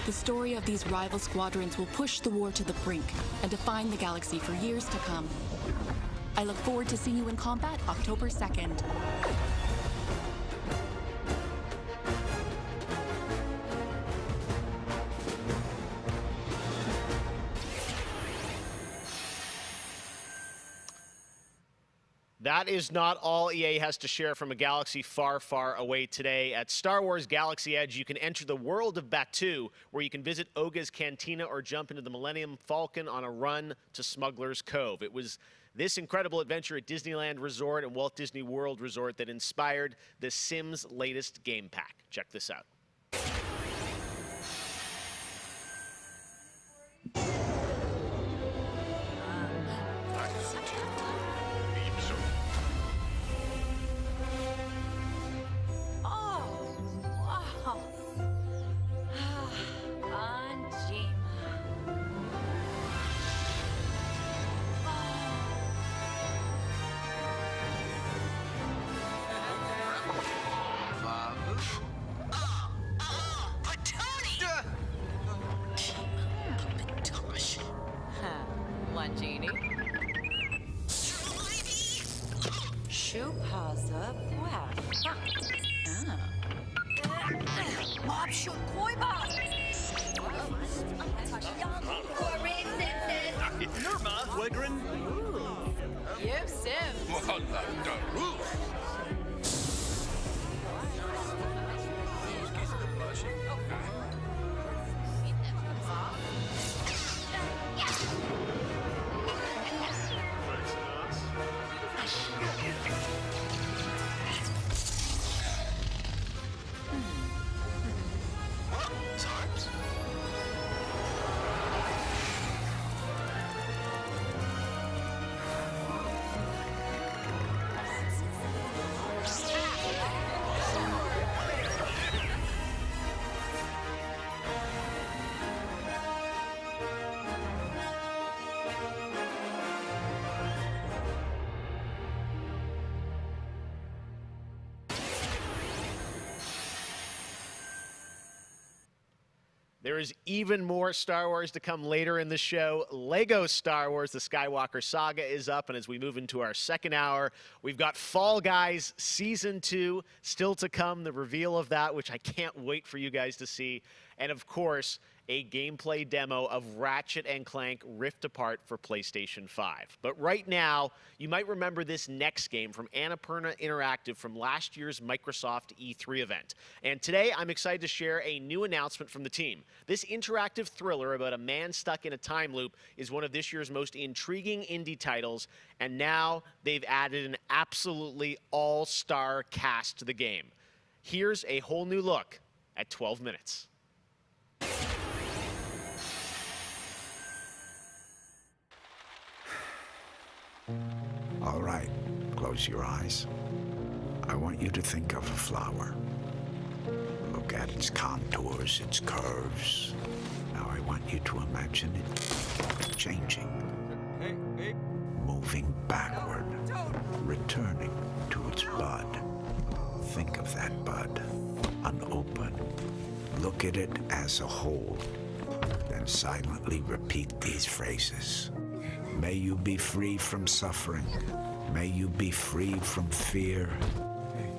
the story of these rival squadrons will push the war to the brink and define the galaxy for years to come. I look forward to seeing you in combat October 2nd. That is not all EA has to share from a galaxy far, far away today. At Star Wars Galaxy Edge, you can enter the world of Batuu, where you can visit Oga's Cantina or jump into the Millennium Falcon on a run to Smuggler's Cove. It was this incredible adventure at Disneyland Resort and Walt Disney World Resort that inspired the Sims latest game pack. Check this out. There is even more Star Wars to come later in the show. Lego Star Wars, the Skywalker Saga is up, and as we move into our second hour, we've got Fall Guys Season 2 still to come, the reveal of that, which I can't wait for you guys to see. And of course, a gameplay demo of Ratchet & Clank Rift Apart for PlayStation 5. But right now, you might remember this next game from Annapurna Interactive from last year's Microsoft E3 event. And today, I'm excited to share a new announcement from the team. This interactive thriller about a man stuck in a time loop is one of this year's most intriguing indie titles, and now they've added an absolutely all-star cast to the game. Here's a whole new look at 12 minutes. All right, close your eyes. I want you to think of a flower. Look at its contours, its curves. Now I want you to imagine it changing. Moving backward, returning to its bud. Think of that bud, unopened. Look at it as a whole, then silently repeat these phrases. May you be free from suffering. May you be free from fear.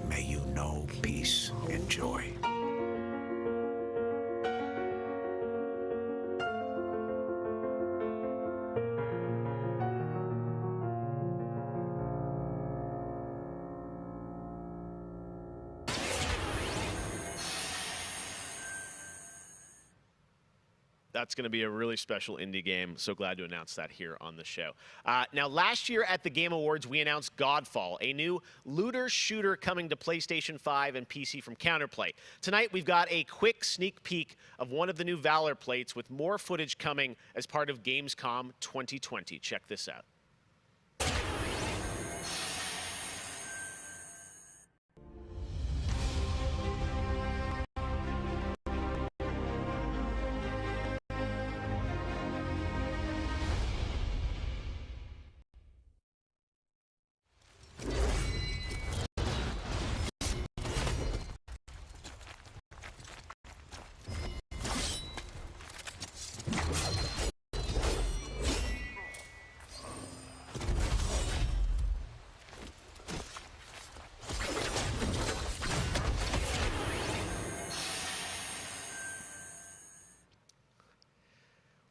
May you know peace and joy. That's going to be a really special indie game. So glad to announce that here on the show. Now, last year at the Game Awards, we announced Godfall, a new looter shooter coming to PlayStation 5 and PC from Counterplay. Tonight, we've got a quick sneak peek of one of the new Valor plates with more footage coming as part of Gamescom 2020. Check this out.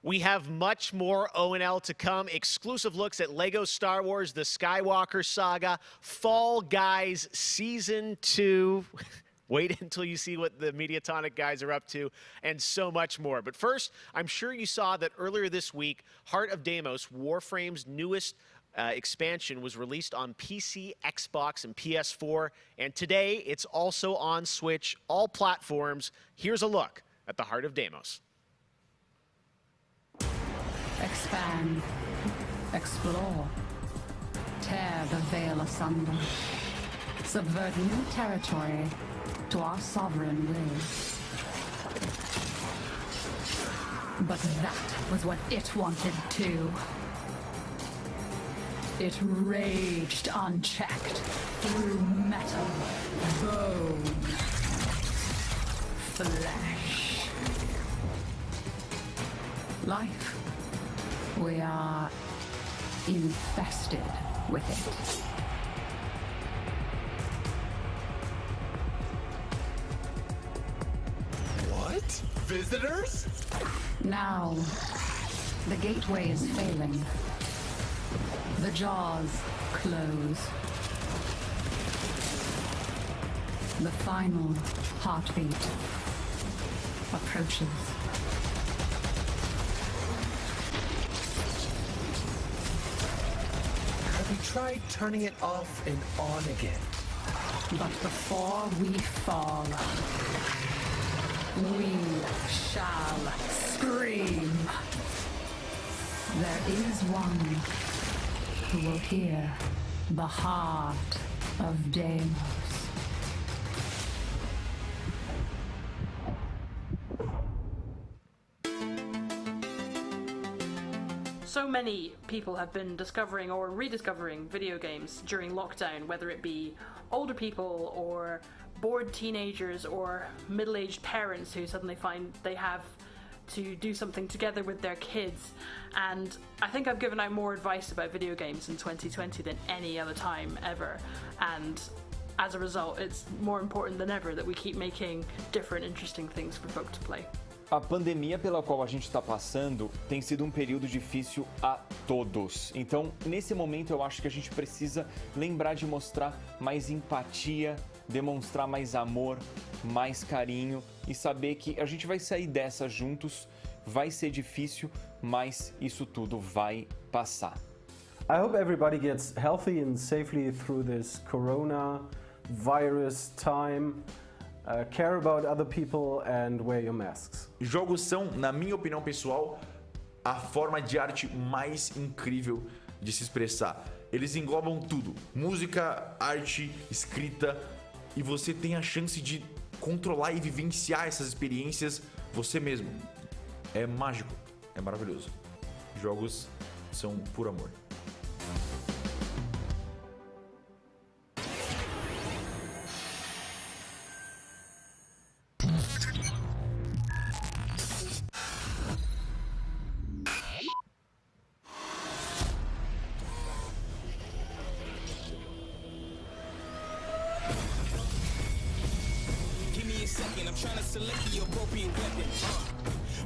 We have much more O&L to come. Exclusive looks at Lego Star Wars, the Skywalker Saga, Fall Guys Season 2. Wait until you see what the Mediatonic guys are up to, and so much more. But first, I'm sure you saw that earlier this week, Heart of Deimos, Warframe's newest expansion, was released on PC, Xbox, and PS4. And today, it's also on Switch, all platforms. Here's a look at the Heart of Deimos. Expand, explore, tear the veil asunder, subvert new territory to our sovereign will. But that was what it wanted too. It raged unchecked through metal, bone, flesh. Life. We are infested with it. What? Visitors? Now, the gateway is failing. The jaws close. The final heartbeat approaches. We tried turning it off and on again. But before we fall, we shall scream. There is one who will hear the heart of Deimos. So many people have been discovering or rediscovering video games during lockdown, whether it be older people or bored teenagers or middle-aged parents who suddenly find they have to do something together with their kids. And I think I've given out more advice about video games in 2020 than any other time ever. And as a result, it's more important than ever that we keep making different, interesting things for folk to play. A pandemia pela qual a gente está passando tem sido um período difícil a todos. Então, nesse momento, eu acho que a gente precisa lembrar de mostrar mais empatia, demonstrar mais amor, mais carinho e saber que a gente vai sair dessa juntos. Vai ser difícil, mas isso tudo vai passar. I hope everybody gets healthy and safely through this coronavirus time. Care about other people and wear your masks. Jogos são, na minha opinião pessoal, a forma de arte mais incrível de se expressar. Eles englobam tudo: música, arte, escrita, e você tem a chance de controlar e vivenciar essas experiências você mesmo. É mágico, é maravilhoso. Jogos são por amor.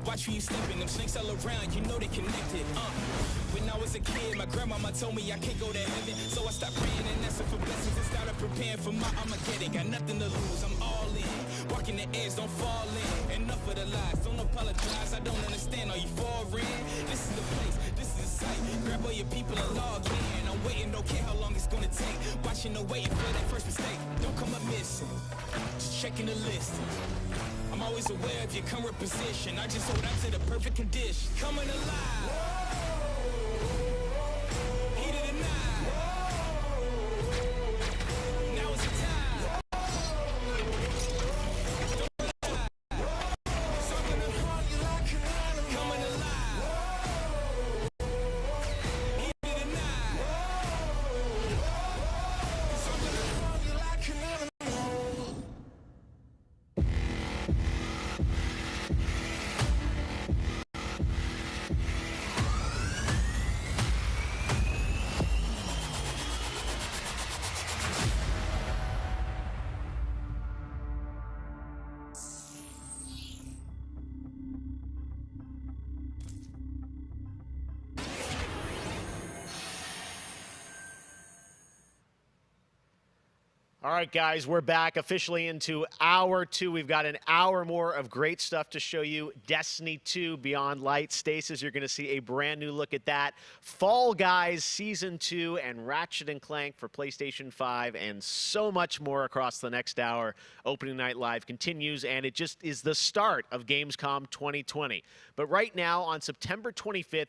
Watch where you stepping, them snakes all around, you know they connected. When I was a kid, my grandmama told me I can't go to heaven, so I stopped praying and asking for blessings and started preparing for my Armageddon. Got nothing to lose, I'm all in. Walking the edge, don't fall in. Enough of the lies, don't apologize, I don't understand, are you foreign? This is the place, this is the site. Grab all your people and log in. I'm waiting, don't care how long it's gonna take. Watching and waiting for that first mistake. Don't come up missing, just checking the list. I'm always aware of your current position. I just hold on to the perfect condition. Coming alive. Heat of the night. Now is the time. Coming alive. Heat of the night. All right, guys, we're back officially into hour 2. We've got an hour more of great stuff to show you. Destiny 2 Beyond Light. Stasis, you're going to see a brand new look at that. Fall Guys Season 2 and Ratchet & Clank for PlayStation 5 and so much more across the next hour. Opening Night Live continues, and it just is the start of Gamescom 2020. But right now, on September 25th,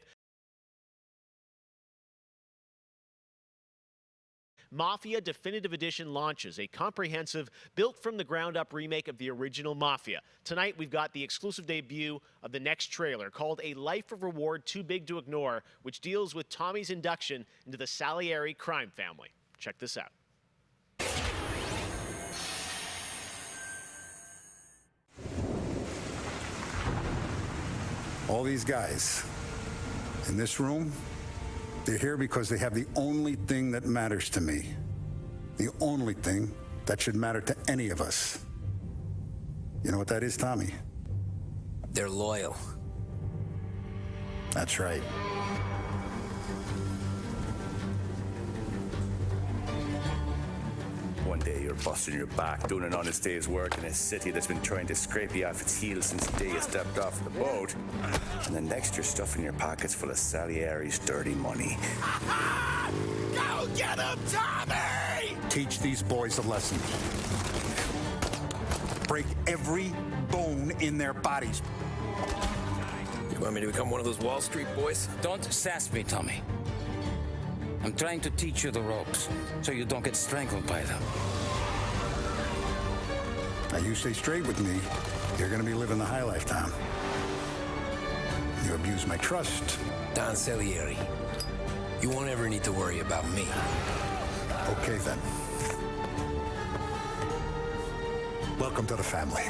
Mafia Definitive Edition launches, a comprehensive, built-from-the-ground-up remake of the original Mafia. Tonight, we've got the exclusive debut of the next trailer, called A Life of Reward Too Big to Ignore, which deals with Tommy's induction into the Salieri crime family. Check this out. All these guys in this room, they're here because they have the only thing that matters to me. The only thing that should matter to any of us. You know what that is, Tommy? They're loyal. That's right. One day you're busting your back, doing an honest day's work in a city that's been trying to scrape you off its heels since the day you stepped off the boat. And the next you're stuffing your pockets full of Salieri's dirty money. Go get him, Tommy! Teach these boys a lesson. Break every bone in their bodies. You want me to become one of those Wall Street boys? Don't sass me, Tommy. I'm trying to teach you the ropes, so you don't get strangled by them. Now you stay straight with me, you're gonna be living the high life, Tom. You abuse my trust. Don Salieri, you won't ever need to worry about me. Okay, then. Welcome to the family.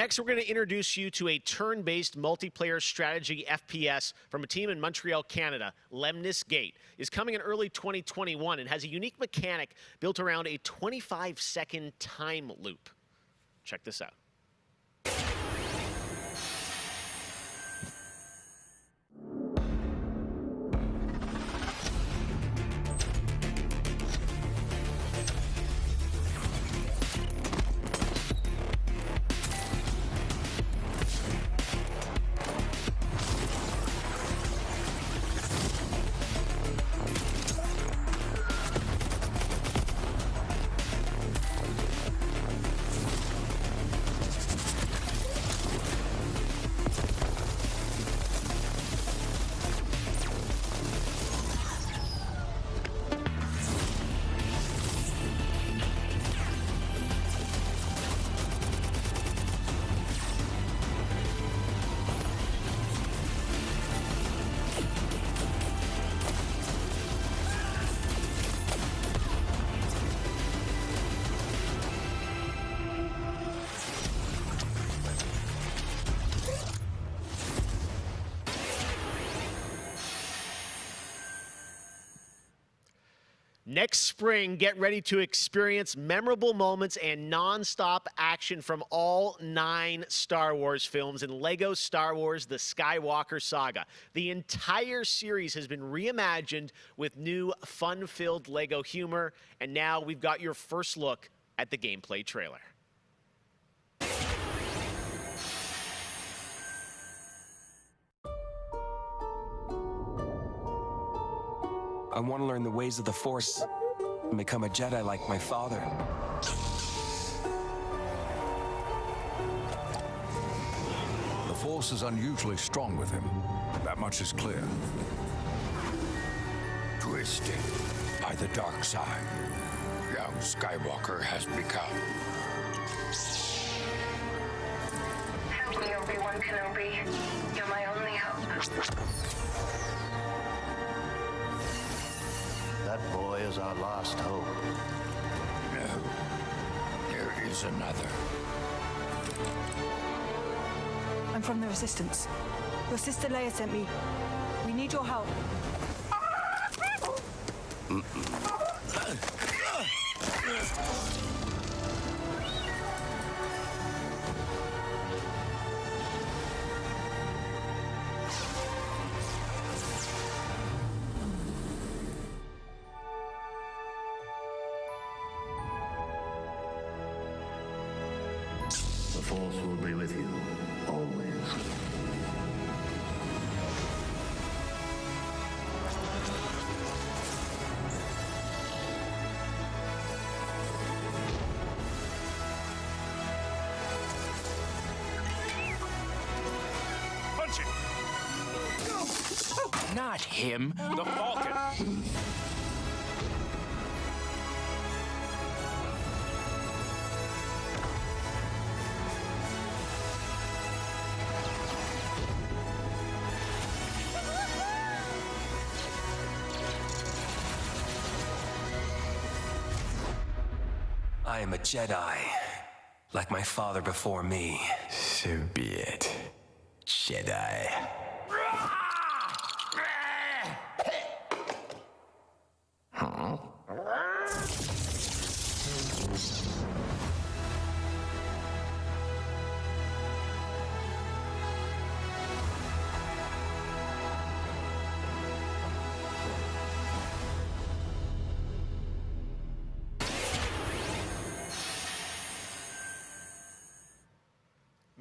Next, we're going to introduce you to a turn-based multiplayer strategy FPS from a team in Montreal, Canada. Lemnis Gate is coming in early 2021 and has a unique mechanic built around a 25-second time loop. Check this out. Next spring, get ready to experience memorable moments and non-stop action from all 9 Star Wars films in LEGO Star Wars The Skywalker Saga. The entire series has been reimagined with new fun-filled LEGO humor, and now we've got your first look at the gameplay trailer. I want to learn the ways of the Force and become a Jedi like my father. The Force is unusually strong with him. That much is clear. Twisted by the dark side, young Skywalker has become. Help me, Obi-Wan Kenobi. You're my only hope. That boy is our last hope. No, there is another. I'm from the Resistance. Your sister Leia sent me. We need your help. The Force will be with you, always. Punch it! Not him, the Falcon. I am a Jedi, like my father before me. So be it, Jedi. Huh?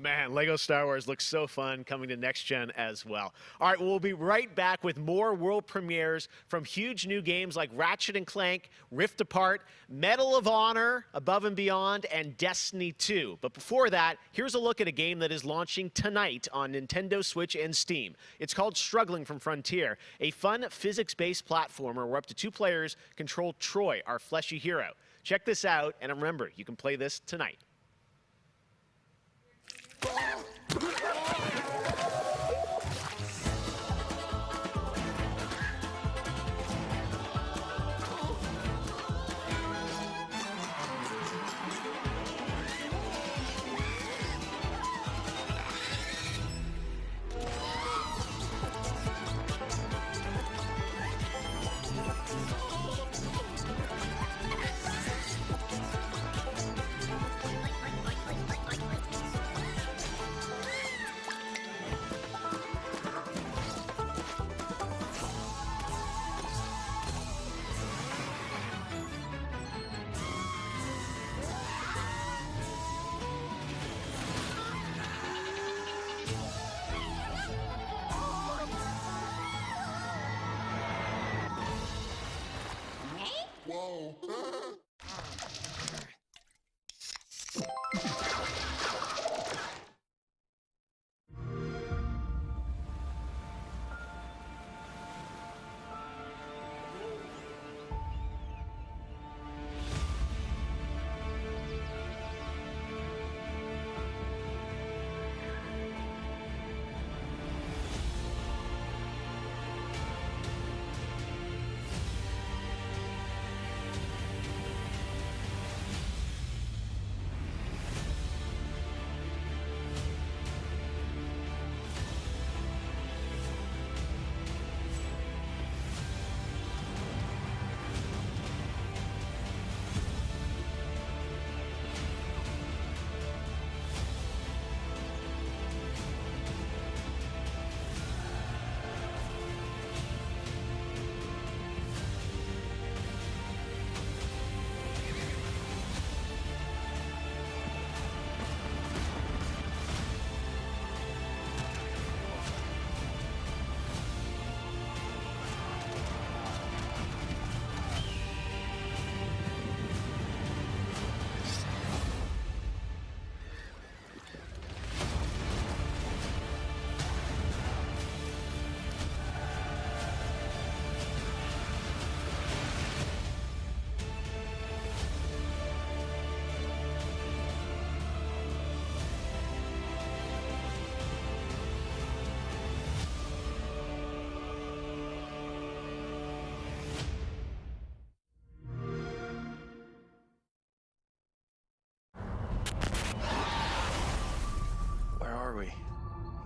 Man, LEGO Star Wars looks so fun, coming to next gen as well. All right, we'll be right back with more world premieres from huge new games like Ratchet & Clank, Rift Apart, Medal of Honor, Above and Beyond, and Destiny 2. But before that, here's a look at a game that is launching tonight on Nintendo Switch and Steam. It's called Struggling from Frontier, a fun physics-based platformer where up to 2 players control Troy, our fleshy hero. Check this out, and remember, you can play this tonight.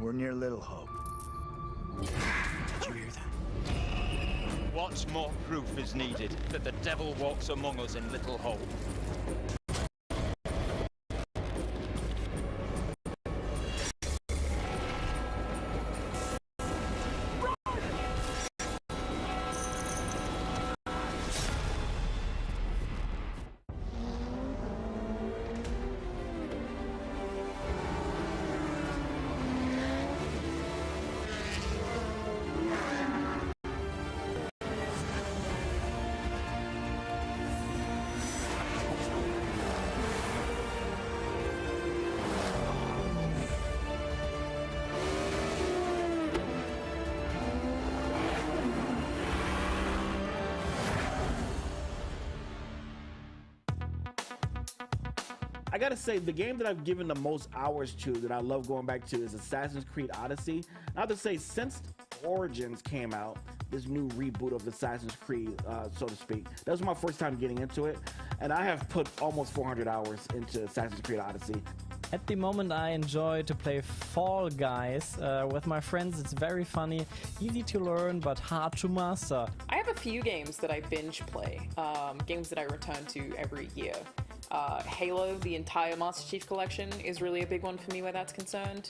We're near Little Hope. Did you hear that? What more proof is needed that the devil walks among us in Little Hope? I gotta say, the game that I've given the most hours to, that I love going back to, is Assassin's Creed Odyssey. I have to say, since Origins came out, this new reboot of Assassin's Creed, so to speak, that was my first time getting into it, and I have put almost 400 hours into Assassin's Creed Odyssey. At the moment, I enjoy to play Fall Guys with my friends. It's very funny, easy to learn, but hard to master. I have a few games that I binge play, games that I return to every year. Halo, the entire Master Chief Collection, is really a big one for me where that's concerned.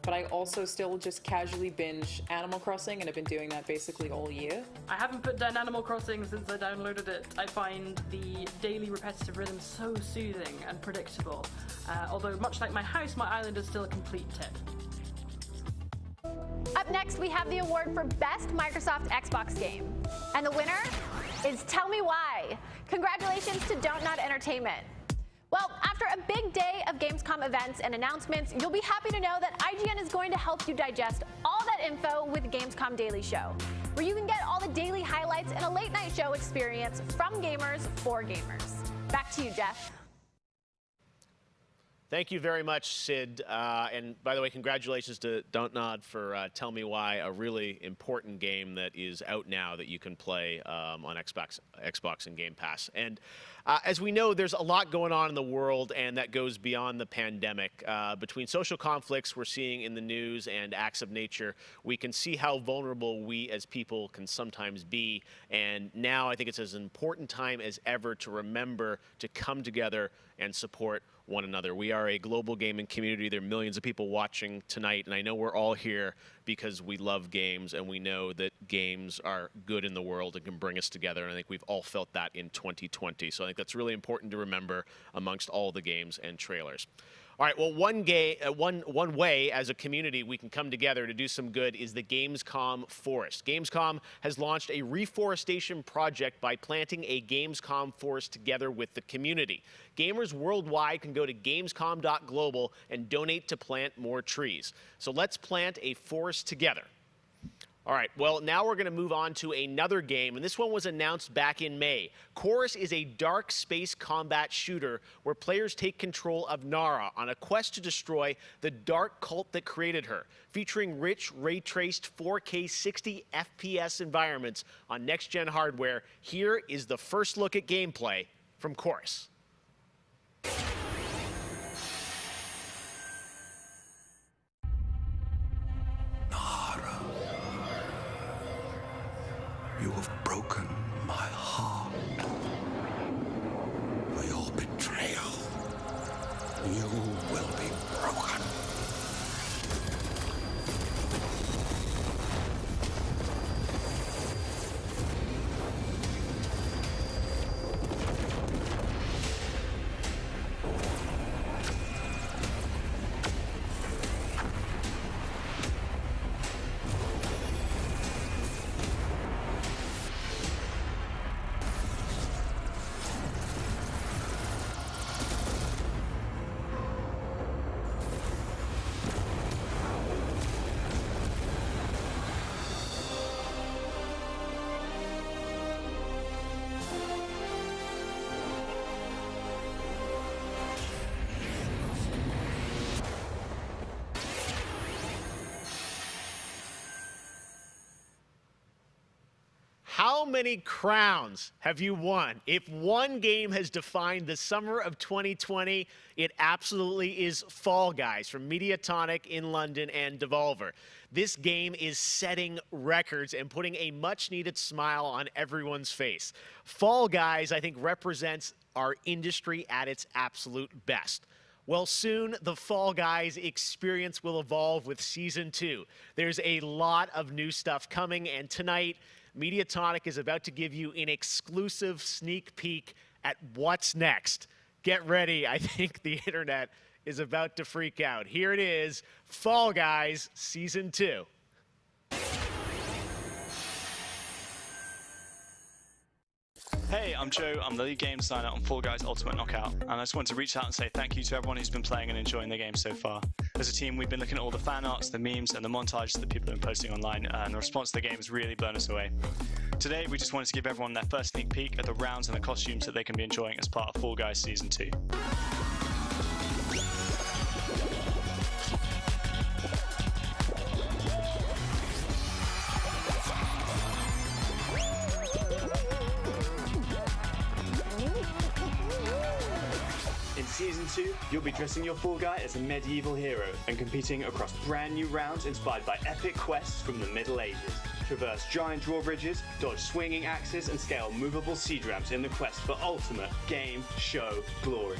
But I also still just casually binge Animal Crossing, and I've been doing that basically all year. I haven't put down Animal Crossing since I downloaded it. I find the daily repetitive rhythm so soothing and predictable. Although, much like my house, my island is still a complete tip. Up next, we have the award for Best Microsoft Xbox Game. And the winner is Tell Me Why. Congratulations to Don't Nod Entertainment. Well, after a big day of Gamescom events and announcements, you'll be happy to know that IGN is going to help you digest all that info with Gamescom Daily Show, where you can get all the daily highlights and a late night show experience from gamers for gamers. Back to you, Geoff. Thank you very much, Sid. And by the way, congratulations to Don't Nod for Tell Me Why, a really important game that is out now that you can play on Xbox and Game Pass. And as we know, there's a lot going on in the world, and that goes beyond the pandemic. Between social conflicts we're seeing in the news and acts of nature, we can see how vulnerable we as people can sometimes be. And now I think it's as important time as ever to remember to come together and support one another. We are a global gaming community. There are millions of people watching tonight, and I know we're all here because we love games, and we know that games are good in the world and can bring us together, and I think we've all felt that in 2020. So I think that's really important to remember amongst all the games and trailers. All right, well, one way as a community we can come together to do some good is the Gamescom Forest. Gamescom has launched a reforestation project by planting a Gamescom forest together with the community. Gamers worldwide can go to gamescom.global and donate to plant more trees. So let's plant a forest together. All right, well, now we're going to move on to another game, and this one was announced back in May. Chorus is a dark space combat shooter where players take control of Nara on a quest to destroy the dark cult that created her, featuring rich, ray-traced 4K 60 FPS environments on next-gen hardware. Here is the first look at gameplay from Chorus. You have broken my heart. For your betrayal, you will be broken. How many crowns have you won? If one game has defined the summer of 2020, it absolutely is Fall Guys from Mediatonic in London and Devolver. This game is setting records and putting a much-needed smile on everyone's face. Fall Guys, I think, represents our industry at its absolute best. Well, soon the Fall Guys experience will evolve with Season 2. There's a lot of new stuff coming, and tonight, Mediatonic is about to give you an exclusive sneak peek at what's next. Get ready, I think the internet is about to freak out. Here it is, Fall Guys Season 2. Hey, I'm Joe. I'm the lead game designer on Fall Guys Ultimate Knockout, and I just want to reach out and say thank you to everyone who's been playing and enjoying the game so far. As a team, we've been looking at all the fan arts, the memes, and the montages that people have been posting online, and the response to the game has really blown us away. Today, we just wanted to give everyone their first sneak peek at the rounds and the costumes that they can be enjoying as part of Fall Guys Season 2. In Season 2, you'll be dressing your Fall Guy as a medieval hero and competing across brand new rounds inspired by epic quests from the Middle Ages. Traverse giant drawbridges, dodge swinging axes, and scale movable siege ramps in the quest for ultimate game show glory.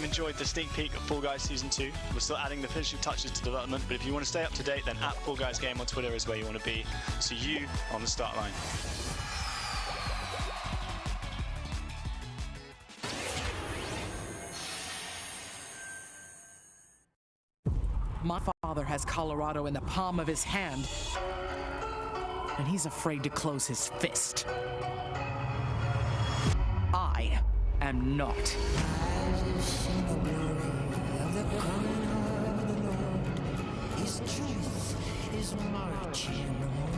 Enjoyed the sneak peek of Fall Guys Season 2. We're still adding the finishing touches to development, but if you want to stay up to date, then at Fall Guys Game on Twitter is where you want to be. See you on the start line. My father has Colorado in the palm of his hand, and he's afraid to close his fist. I am not. His truth is marching on.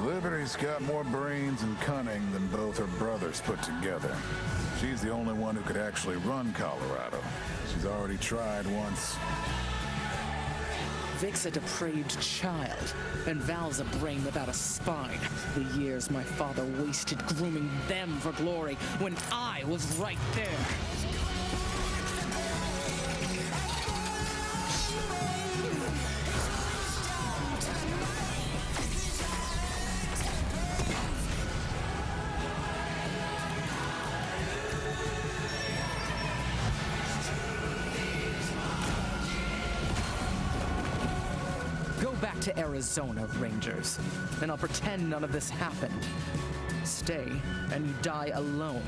Liberty's got more brains and cunning than both her brothers put together. She's the only one who could actually run Colorado. She's already tried once. Vic's a depraved child, and Val's a brain without a spine. The years my father wasted grooming them for glory when I was right there. Back to Arizona, Rangers, and I'll pretend none of this happened. Stay, and you die alone.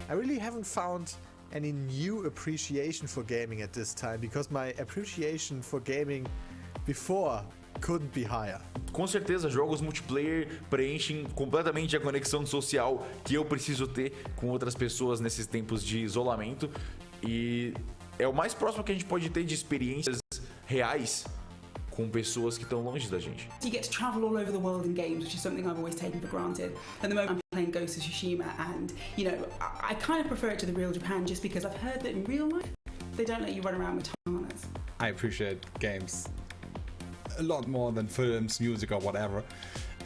I really haven't found any new appreciation for gaming at this time, because my appreciation for gaming before couldn't be higher. Com certeza, jogos multiplayer preenchem completamente a conexão social que eu preciso ter com outras pessoas nesses tempos de isolamento, e é o mais próximo que a gente pode ter de experiências reais com pessoas que estão longe da gente. You get to travel all over the world in games, which is something I've always taken for granted. At the moment I'm playing Ghost of Tsushima, and you know, I kind of prefer it to the real Japan just because I've heard that in real life they don't let you run around with katanas. I appreciate games a lot more than films, music, or whatever,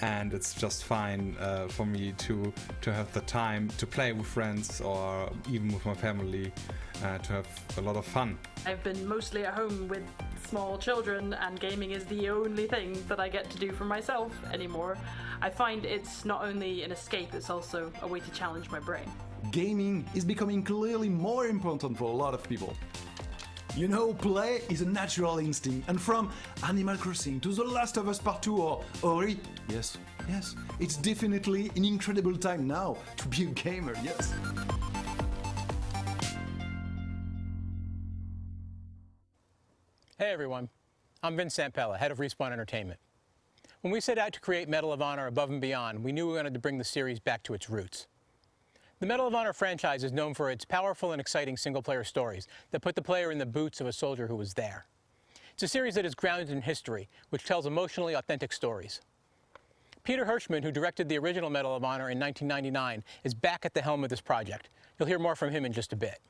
and it's just fine for me to have the time to play with friends or even with my family, to have a lot of fun. I've been mostly at home with small children, and gaming is the only thing that I get to do for myself anymore. I find it's not only an escape, it's also a way to challenge my brain. gaming is becoming clearly more important for a lot of people. You know, play is a natural instinct, and from Animal Crossing to The Last of Us Part 2 or Ori, yes, it's definitely an incredible time now to be a gamer, yes. Hey everyone, I'm Vince Sampella, head of Respawn Entertainment. When we set out to create Medal of Honor Above and Beyond, we knew we wanted to bring the series back to its roots. The Medal of Honor franchise is known for its powerful and exciting single-player stories that put the player in the boots of a soldier who was there. It's a series that is grounded in history, which tells emotionally authentic stories. Peter Hirschman, who directed the original Medal of Honor in 1999, is back at the helm of this project. You'll hear more from him in just a bit.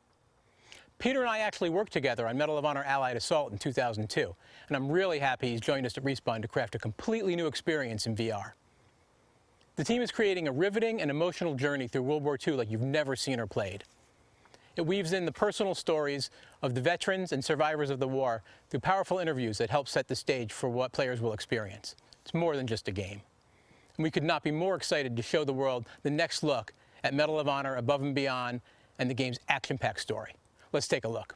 Peter and I actually worked together on Medal of Honor Allied Assault in 2002, and I'm really happy he's joined us at Respawn to craft a completely new experience in VR. The team is creating a riveting and emotional journey through World War II like you've never seen or played. It weaves in the personal stories of the veterans and survivors of the war through powerful interviews that help set the stage for what players will experience. It's more than just a game. And we could not be more excited to show the world the next look at Medal of Honor Above and Beyond and the game's action-packed story. Let's take a look.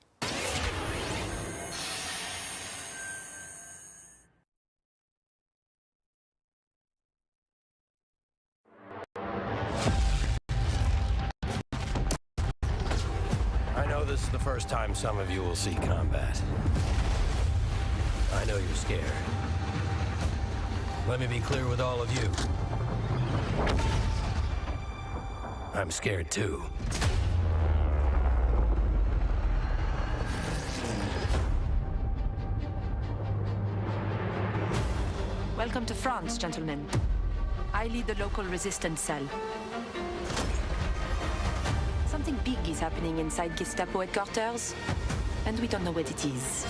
I know this is the first time some of you will see combat. I know you're scared. Let me be clear with all of you. I'm scared too. Welcome to France, gentlemen. I lead the local resistance cell. Something big is happening inside Gestapo headquarters, and we don't know what it is.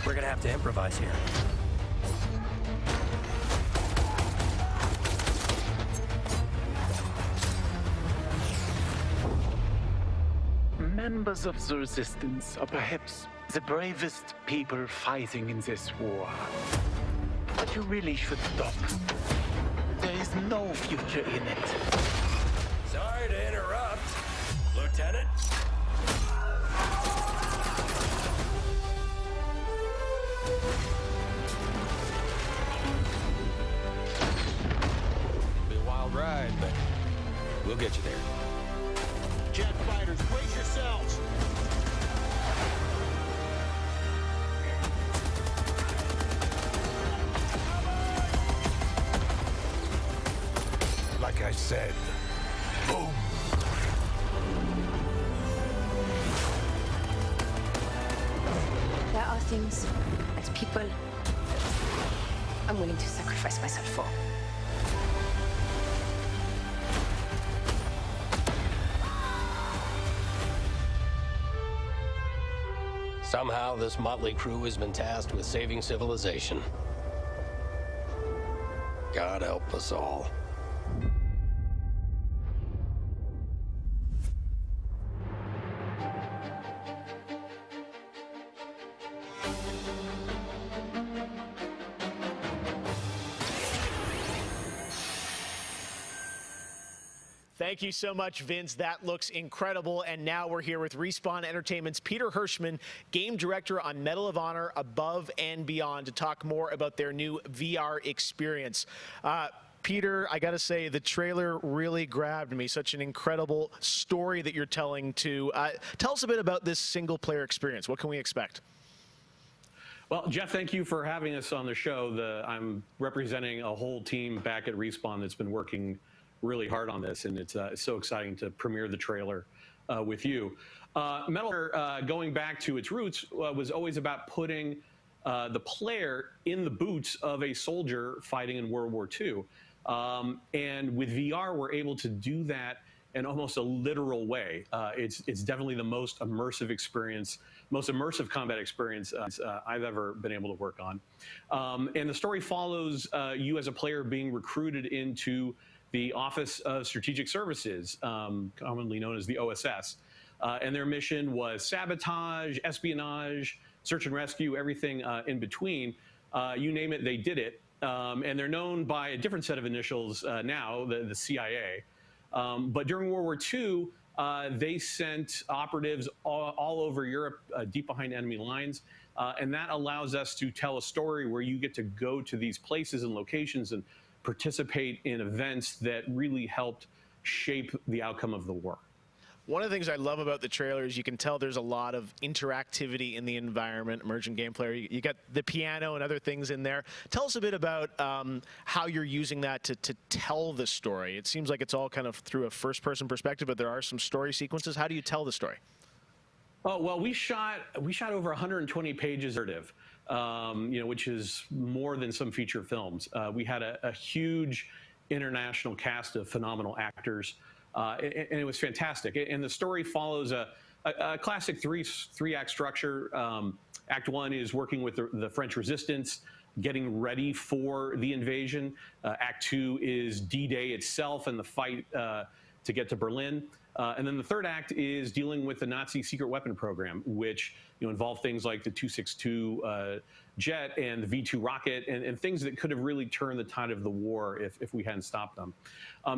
We're gonna have to improvise here. Members of the resistance are perhaps the bravest people fighting in this war. But you really should stop. There is no future in it. Sorry to interrupt, Lieutenant. Be a wild ride, but we'll get you there. Jet fighters, brace yourselves! Like I said, boom! There are things, as people, I'm willing to sacrifice myself for. Somehow, this motley crew has been tasked with saving civilization. God help us all. Thank you so much, Vince. That looks incredible. And now we're here with Respawn Entertainment's Peter Hirschman, game director on Medal of Honor Above and Beyond, to talk more about their new VR experience. Peter, I got to say, the trailer really grabbed me. Such an incredible story that you're telling to. Tell us a bit about this single-player experience. What can we expect? Well, Jeff, thank you for having us on the show. I'm representing a whole team back at Respawn that's been working really hard on this, and it's so exciting to premiere the trailer with you. Medal of Honor, going back to its roots, was always about putting the player in the boots of a soldier fighting in World War II. And with VR, we're able to do that in almost a literal way. It's definitely the most immersive experience, most immersive combat experience I've ever been able to work on. And the story follows you as a player being recruited into the Office of Strategic Services, commonly known as the OSS. And their mission was sabotage, espionage, search and rescue, everything in between. You name it, they did it. And they're known by a different set of initials now, the CIA. But during World War II, they sent operatives all over Europe, deep behind enemy lines. And that allows us to tell a story where you get to go to these places and locations and participate in events that really helped shape the outcome of the war. One of the things I love about the trailer is you can tell there's a lot of interactivity in the environment, emergent gameplay. You got the piano and other things in there. Tell us a bit about how you're using that to tell the story. It seems like it's all kind of through a first-person perspective, but there are some story sequences. How do you tell the story? Oh, well, we shot over 120 pages of narrative, which is more than some feature films. We had a huge international cast of phenomenal actors. And it was fantastic. And the story follows a classic three-act structure. Act 1 is working with the French resistance, getting ready for the invasion. Act 2 is D-Day itself and the fight to get to Berlin. And then the third act is dealing with the Nazi secret weapon program, which involved things like the 262 jet and the V2 rocket and things that could have really turned the tide of the war if we hadn't stopped them.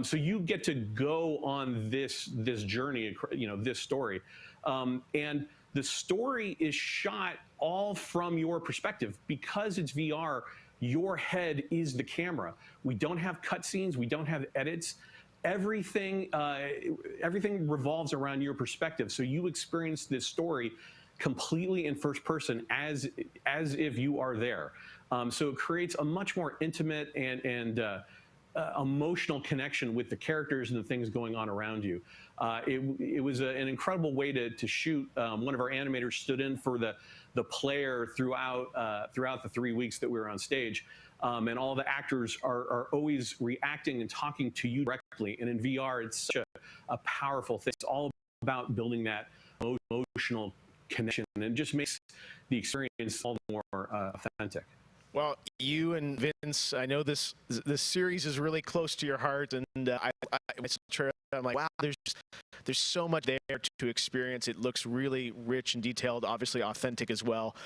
So you get to go on this journey, this story. And the story is shot all from your perspective. Because it's VR, your head is the camera. We don't have cutscenes, we don't have edits. Everything revolves around your perspective. So you experience this story completely in first person as if you are there. So it creates a much more intimate and emotional connection with the characters and the things going on around you. It was an incredible way to shoot. One of our animators stood in for the player throughout the 3 weeks that we were on stage. And all the actors are always reacting and talking to you directly. And in VR, it's such a powerful thing. It's all about building that emotional connection, and it just makes the experience all the more authentic. Well, you and Vince, I know this series is really close to your heart, and I'm like, wow, there's so much there to experience. It looks really rich and detailed, obviously authentic as well.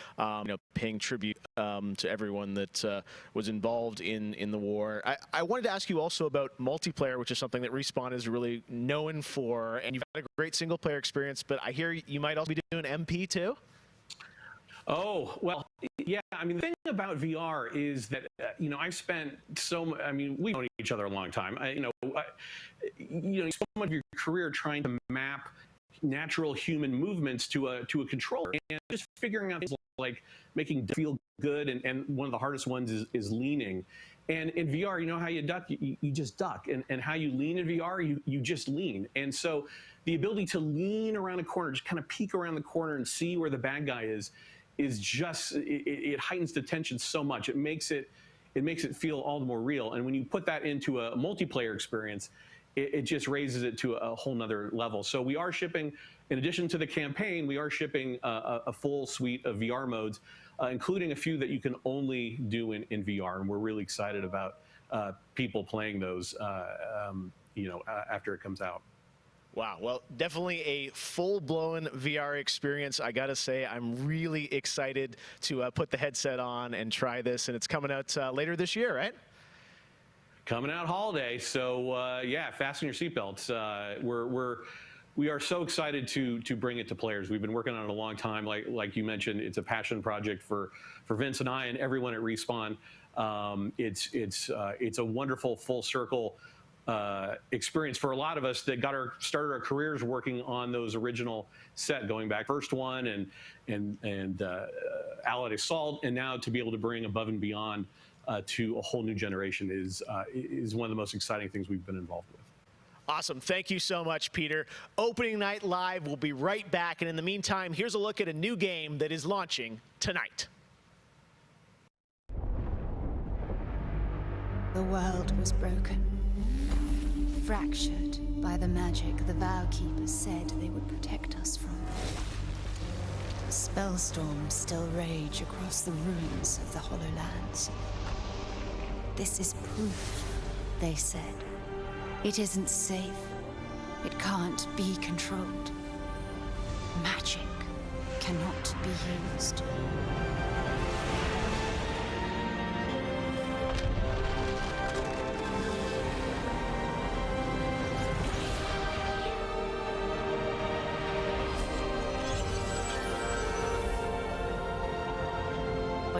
Paying tribute to everyone that was involved in the war. I wanted to ask you also about multiplayer, which is something that Respawn is really known for, and you've had a great single player experience, but I hear you might also be doing MP too? Oh, well, yeah. I mean, the thing about VR is that, I've spent we've known each other a long time. So much of your career trying to map natural human movements to a controller and just figuring out things like making it feel good. And one of the hardest ones is leaning. And in VR, you know how you duck? You just duck. And how you lean in VR, you just lean. And so the ability to lean around a corner, just kind of peek around the corner and see where the bad guy is just, it heightens the tension so much. It makes it feel all the more real. And when you put that into a multiplayer experience, it just raises it to a whole nother level. So we are shipping, in addition to the campaign, we are shipping a full suite of VR modes, including a few that you can only do in VR. And we're really excited about people playing those, after it comes out. Wow, well, definitely a full-blown VR experience. I gotta say, I'm really excited to put the headset on and try this, and it's coming out later this year, right? Coming out holiday, so yeah, fasten your seatbelts. We are so excited to bring it to players. We've been working on it a long time. Like you mentioned, it's a passion project for Vince and I and everyone at Respawn. It's a wonderful full circle experience for a lot of us that started our careers working on those original set, going back first one and Allied Assault, and now to be able to bring Above and Beyond to a whole new generation is one of the most exciting things we've been involved with. Awesome. Thank you so much, Peter. Opening Night Live will be right back, and in the meantime, here's a look at a new game that is launching tonight. The world was broken, fractured by the magic the Vow Keepers said they would protect us from. Spellstorms still rage across the ruins of the Hollowlands. This is proof, they said. It isn't safe. It can't be controlled. Magic cannot be used.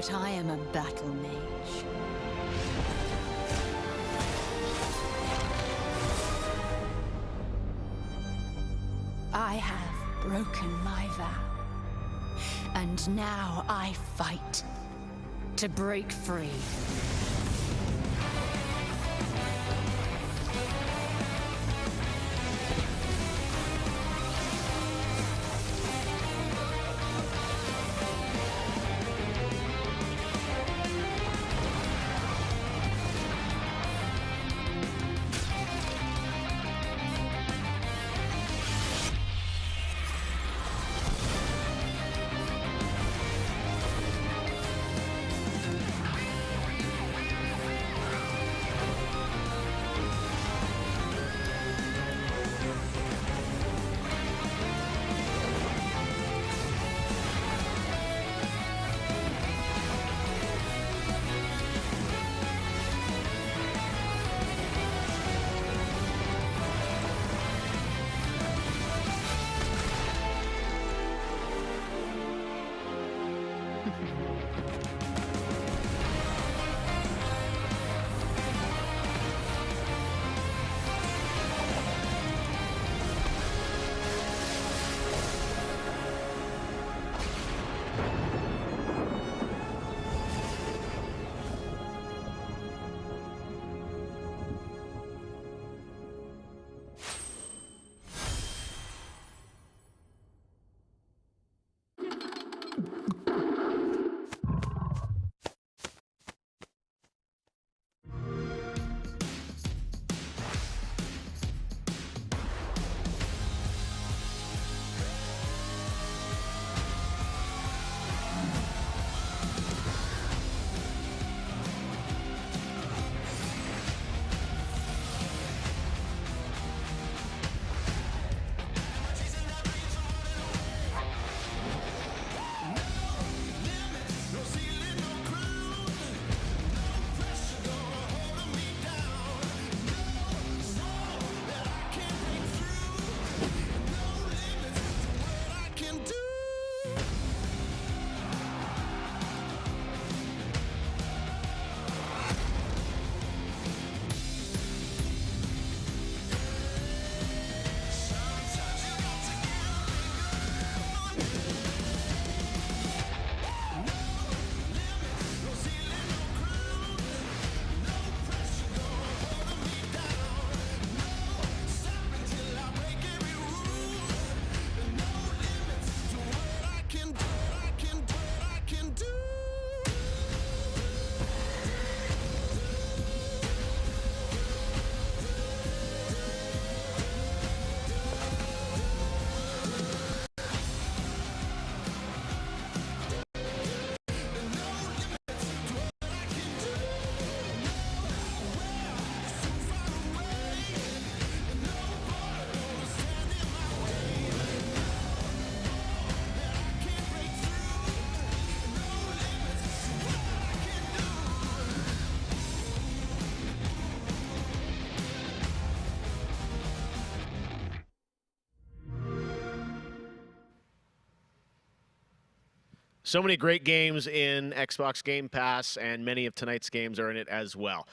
but I am a battle mage. I have broken my vow. And now I fight to break free. So many great games in Xbox Game Pass, and many of tonight's games are in it as well.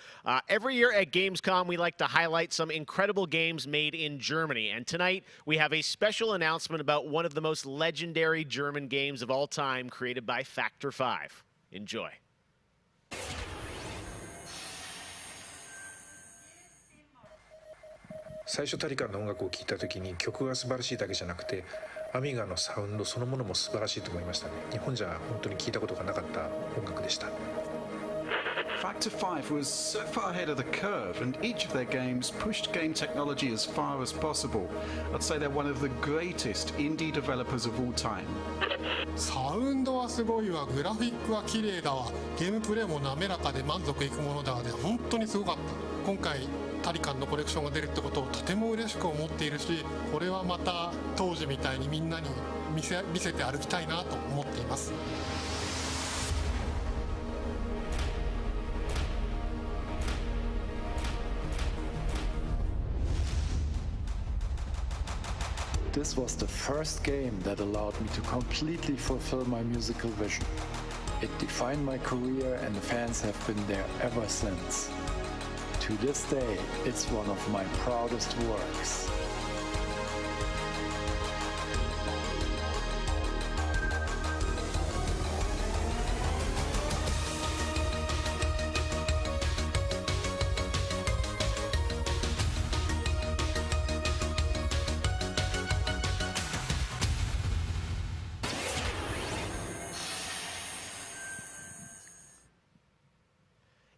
Every year at Gamescom, we like to highlight some incredible games made in Germany. And tonight, we have a special announcement about one of the most legendary German games of all time, created by Factor 5. Enjoy.最初タリカンの音楽を聴いた時に曲が素晴らしいだけじゃなくてアミガのサウンドそのものも素晴らしいと思いましたね。日本じゃ本当に聞いたことがなかった音楽でした。 Factor 5 was so far ahead of the curve, and each of their games pushed game technology as far as possible. I'd say they're one of the greatest indie developers of all time. サウンドはすごいわ、グラフィックは綺麗だわ、ゲームプレイも滑らかで満足いくものだわで本当にすごかった。今回タリカンのコレクションが出るってことをとても嬉しく思っているし、これはまた当時みたいにみんなに見せて歩きたいなと思っています。This was the first game that allowed me to completely fulfill my musical vision. It defined my career, and the fans have been there ever since. To this day, it's one of my proudest works.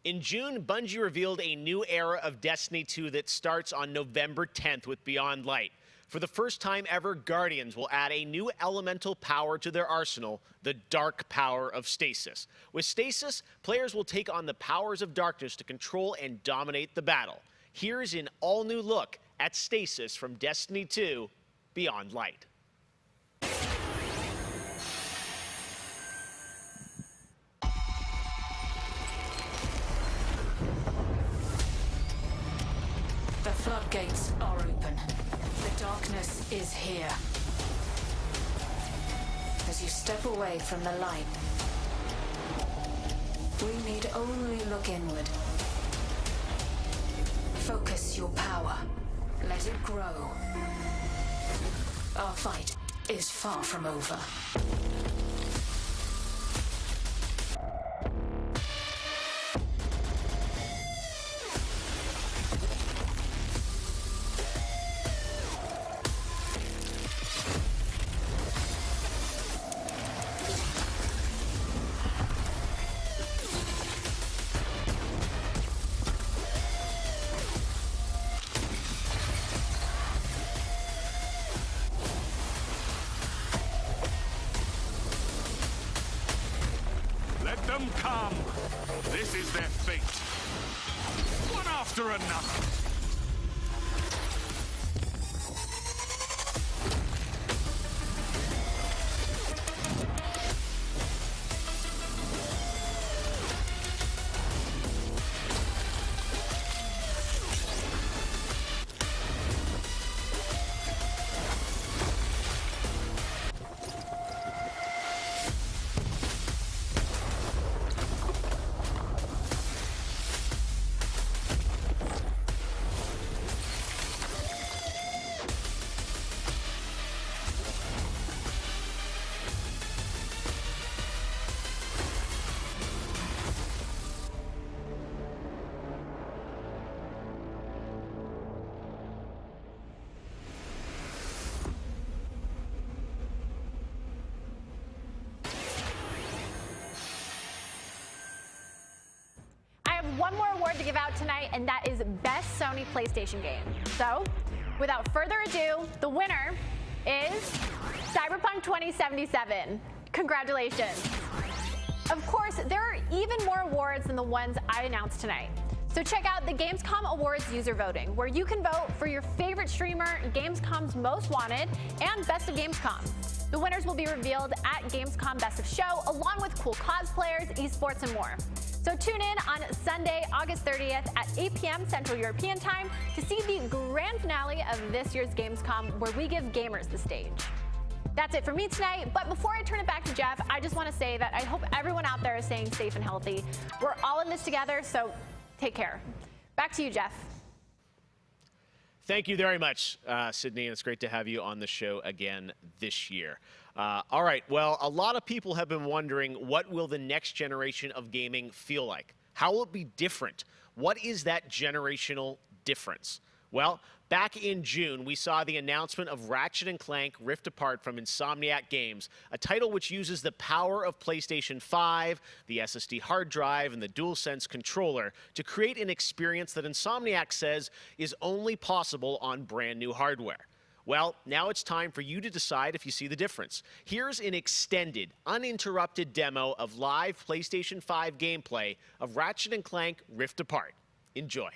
In June, Bungie revealed a new era of Destiny 2 that starts on November 10th with Beyond Light. For the first time ever, Guardians will add a new elemental power to their arsenal, the dark power of Stasis. With Stasis, players will take on the powers of darkness to control and dominate the battle. Here's an all-new look at Stasis from Destiny 2 Beyond Light. The floodgates are open. The darkness is here. As you step away from the light, we need only look inward. Focus your power. Let it grow. Our fight is far from over. Let them come. This is their fate. One after another. One more award to give out tonight, and that is Best Sony PlayStation Game. So, without further ado, the winner is Cyberpunk 2077. Congratulations. Of course, there are even more awards than the ones I announced tonight. So check out the Gamescom Awards user voting, where you can vote for your favorite streamer, Gamescom's Most Wanted, and Best of Gamescom. The winners will be revealed at Gamescom Best of Show, along with cool cosplayers, esports, and more. So tune in on Sunday, August 30th at 8 p.m. Central European Time to see the grand finale of this year's Gamescom, where we give gamers the stage. That's it for me tonight, but before I turn it back to Geoff, I just want to say that I hope everyone out there is staying safe and healthy. We're all in this together, so take care. Back to you, Geoff. Thank you very much, Sydney. It's great to have you on the show again this year. All right, well, a lot of people have been wondering, what will the next generation of gaming feel like? How will it be different? What is that generational difference? Well, back in June, we saw the announcement of Ratchet & Clank Rift Apart from Insomniac Games, a title which uses the power of PlayStation 5, the SSD hard drive, and the DualSense controller to create an experience that Insomniac says is only possible on brand new hardware. Well, now it's time for you to decide if you see the difference. Here's an extended, uninterrupted demo of live PlayStation 5 gameplay of Ratchet & Clank Rift Apart. Enjoy.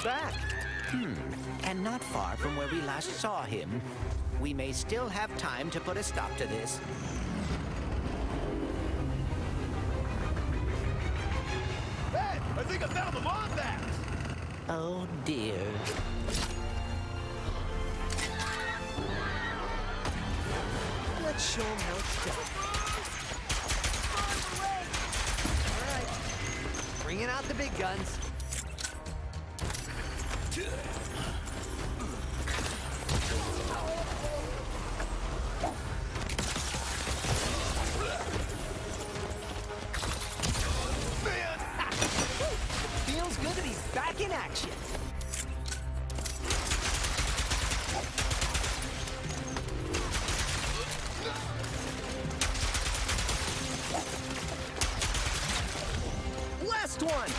back. And not far from where we last saw him. We may still have time to put a stop to this. Hey, I think I found the wombat! Oh dear. Let's show him how it's done. All right, bringing out the big guns. Feels good that he's back in action. Last one!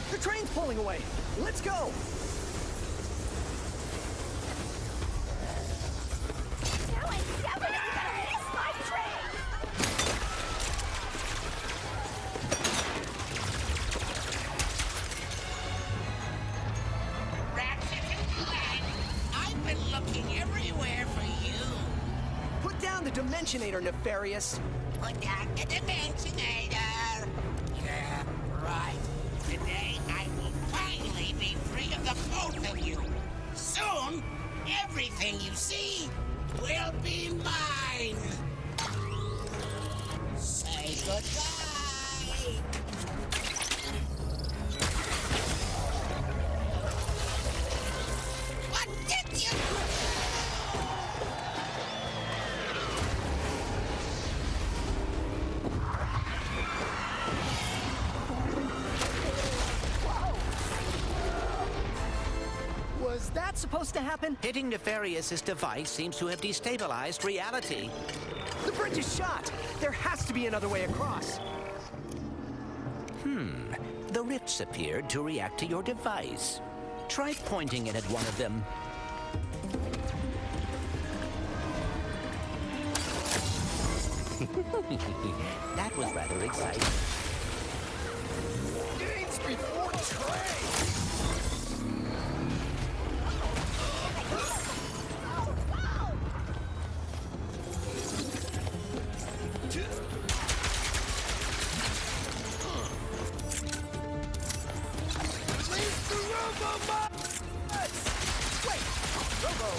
The train's pulling away. Let's go! Now I'm definitely gonna miss my train! Ratchet and Clank, I've been looking everywhere for you. Put down the Dimensionator, Nefarious. Put down the Dimensionator. Yeah, right. Today I will finally be free of the both of you. Soon, everything you see will be mine. Say goodbye. What did you do? Was that supposed to happen? Hitting Nefarious's device seems to have destabilized reality. The bridge is shot! There has to be another way across. The rifts appeared to react to your device. Try pointing it at one of them. That was rather exciting. Games before trade! Wait! Robo!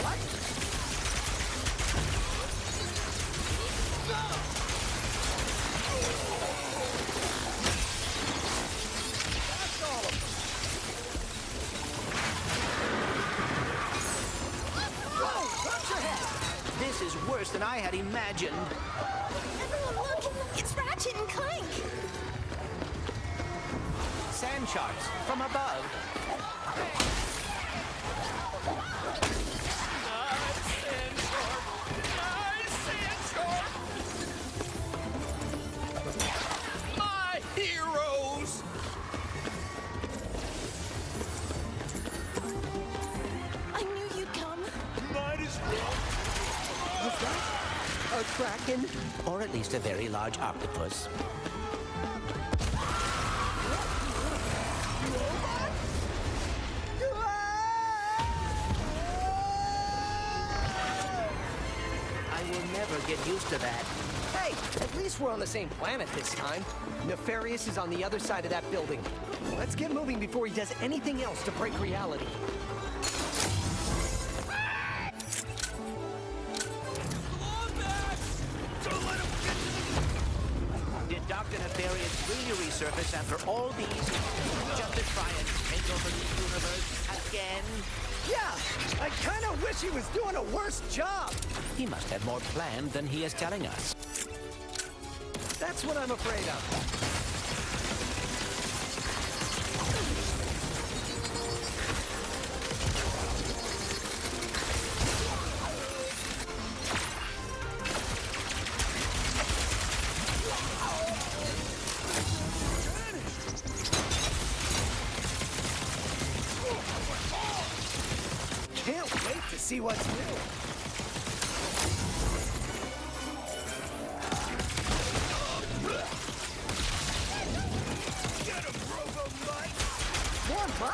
What? No! That's all of them. Whoa! Watch your head! This is worse than I had imagined. Everyone look! It's Ratchet and Clank! Sand sharks from above. My heroes! I knew you'd come. Might as well. Was that a kraken? Or at least a very large octopus. I will never get used to that. Hey, at least we're on the same planet this time. Nefarious is on the other side of that building. Let's get moving before he does anything else to break reality. Did Dr. Nefarious really resurface after all these just to try and take over the universe again? Yeah, I kind of wish he was doing a worse job. He must have more planned than he is telling us. That's what I'm afraid of. Can't wait to see what's new.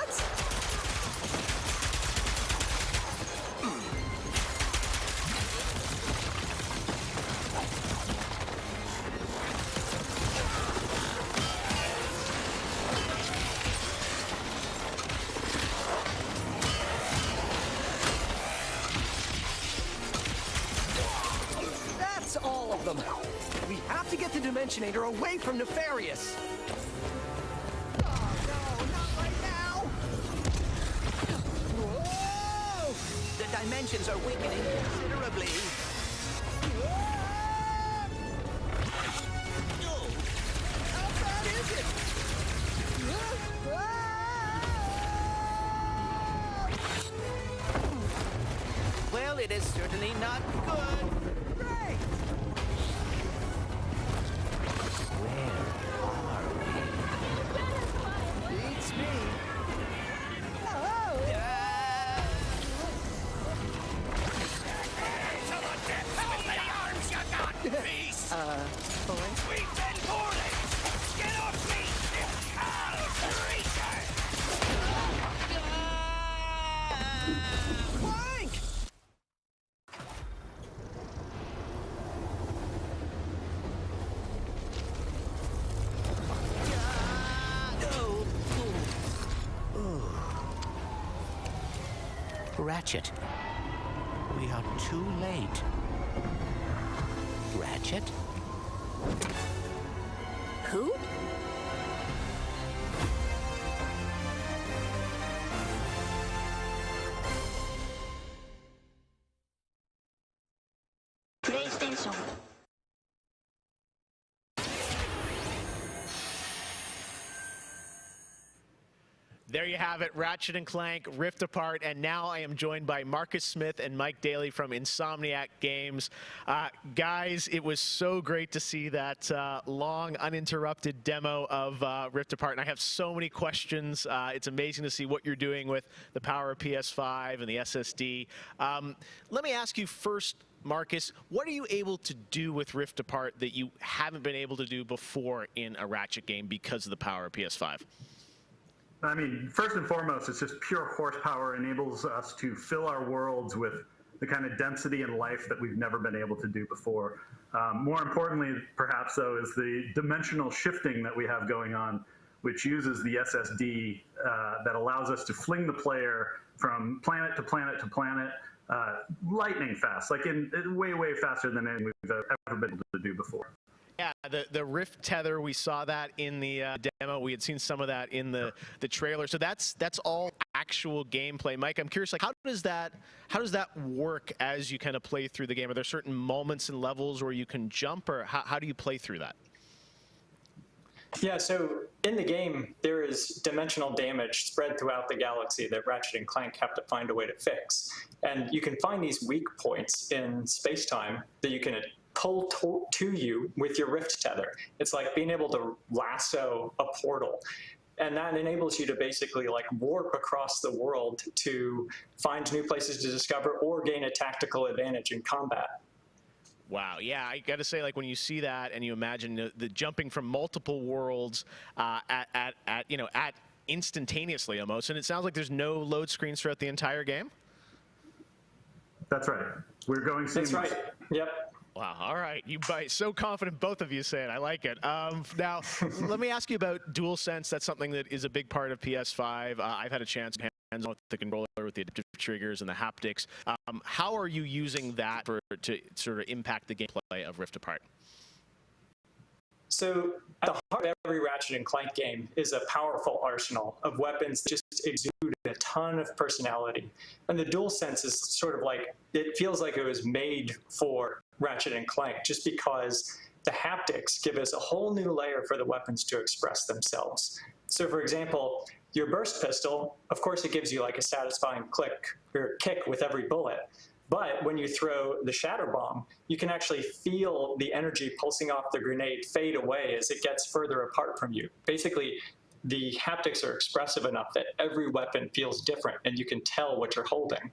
What? That's all of them. We have to get the Dimensionator away from Nefarious. The dimensions are weakening considerably. How bad is it? Well, it is certainly not good. Great! Where are we? Beats me. Peace! We've been poorly! Get off me! Clank! Ratchet. We are too late. Ratchet? Who? PlayStation. There you have it, Ratchet and Clank, Rift Apart, and now I am joined by Marcus Smith and Mike Daly from Insomniac Games. Guys, it was so great to see that long, uninterrupted demo of Rift Apart, and I have so many questions. It's amazing to see what you're doing with the power of PS5 and the SSD. Let me ask you first, Marcus, what are you able to do with Rift Apart that you haven't been able to do before in a Ratchet game because of the power of PS5? I mean, first and foremost, it's just pure horsepower. Enables us to fill our worlds with the kind of density and life that we've never been able to do before. More importantly, perhaps, though, is the dimensional shifting that we have going on, which uses the SSD that allows us to fling the player from planet to planet to planet lightning fast, like in way, way faster than anything we've ever been able to do before. Yeah, the Rift tether, we saw that in the demo. We had seen some of that in the trailer. So that's all actual gameplay. Mike, I'm curious, like, how does that work as you kind of play through the game? Are there certain moments and levels where you can jump, or how do you play through that? Yeah, so in the game, there is dimensional damage spread throughout the galaxy that Ratchet and Clank have to find a way to fix. And you can find these weak points in space-time that you can pull to you with your Rift tether. It's like being able to lasso a portal. And that enables you to basically like warp across the world to find new places to discover or gain a tactical advantage in combat. Wow, yeah, I got to say, like, when you see that and you imagine the jumping from multiple worlds at instantaneously almost, and it sounds like there's no load screens throughout the entire game? That's right. We're going seamless. That's right. Yep. Wow, all right. You so confident, both of you say it. I like it. Now, let me ask you about DualSense. That's something that is a big part of PS5. I've had a chance to hands-on with the controller, with the adaptive triggers and the haptics. How are you using that to sort of impact the gameplay of Rift Apart? So at the heart of every Ratchet and Clank game is a powerful arsenal of weapons that just exude a ton of personality. And the DualSense is sort of like, it feels like it was made for Ratchet and Clank just because the haptics give us a whole new layer for the weapons to express themselves. So for example, your burst pistol, of course it gives you like a satisfying click or kick with every bullet. But when you throw the shatter bomb, you can actually feel the energy pulsing off the grenade fade away as it gets further apart from you. Basically, the haptics are expressive enough that every weapon feels different and you can tell what you're holding.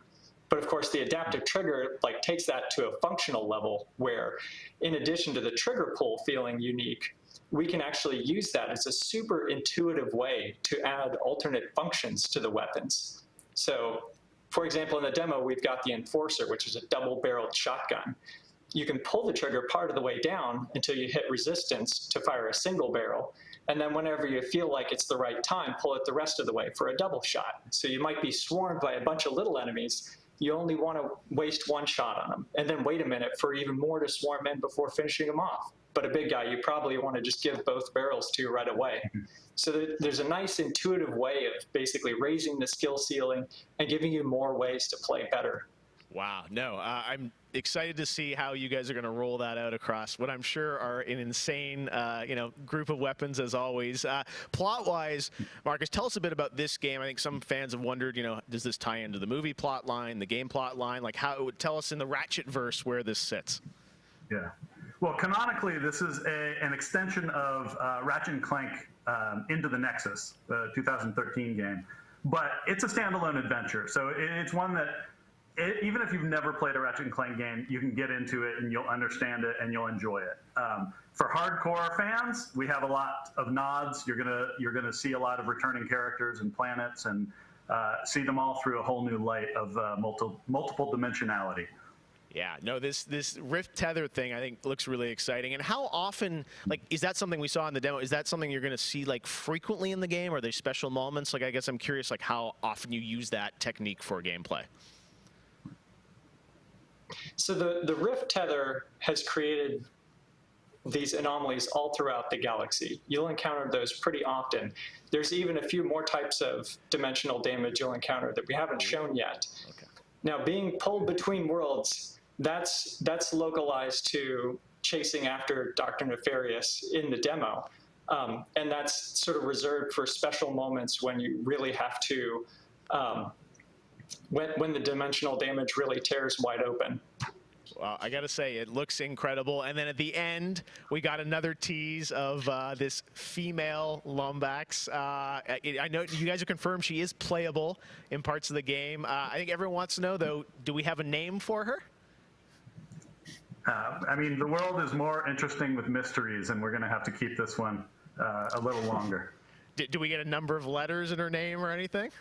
But of course, the adaptive trigger like takes that to a functional level where, in addition to the trigger pull feeling unique, we can actually use that as a super intuitive way to add alternate functions to the weapons. So, for example, in the demo, we've got the Enforcer, which is a double-barreled shotgun. You can pull the trigger part of the way down until you hit resistance to fire a single barrel. And then whenever you feel like it's the right time, pull it the rest of the way for a double shot. So you might be swarmed by a bunch of little enemies. You only want to waste one shot on them, and then wait a minute for even more to swarm in before finishing them off. But a big guy, you probably want to just give both barrels to right away. So there's a nice intuitive way of basically raising the skill ceiling and giving you more ways to play better. Wow, no, I'm excited to see how you guys are going to roll that out across what I'm sure are an insane, group of weapons as always. Plot-wise, Marcus, tell us a bit about this game. I think some fans have wondered, does this tie into the movie plot line, the game plot line? Like, tell us in the Ratchet verse where this sits. Yeah. Well, canonically, this is an extension of Ratchet & Clank Into the Nexus, the 2013 game. But it's a standalone adventure, so it's one that even if you've never played a Ratchet & Clank game, you can get into it and you'll understand it and you'll enjoy it. For hardcore fans, we have a lot of nods. You're gonna see a lot of returning characters and planets and see them all through a whole new light of multiple dimensionality. Yeah, no, this Rift Tether thing I think looks really exciting. And how often, is that something we saw in the demo? Is that something you're going to see frequently in the game? Are there special moments? I guess I'm curious how often you use that technique for gameplay. So the Rift Tether has created these anomalies all throughout the galaxy. You'll encounter those pretty often. There's even a few more types of dimensional damage you'll encounter that we haven't shown yet. Okay. Now, being pulled between worlds, that's localized to chasing after Dr. Nefarious in the demo. And that's sort of reserved for special moments when you really have to when the dimensional damage really tears wide open. Well, I got to say, it looks incredible. And then at the end, we got another tease of this female Lombax. I know you guys have confirmed she is playable in parts of the game. I think everyone wants to know, though, do we have a name for her? I mean, the world is more interesting with mysteries, and we're going to have to keep this one a little longer. Do we get a number of letters in her name or anything?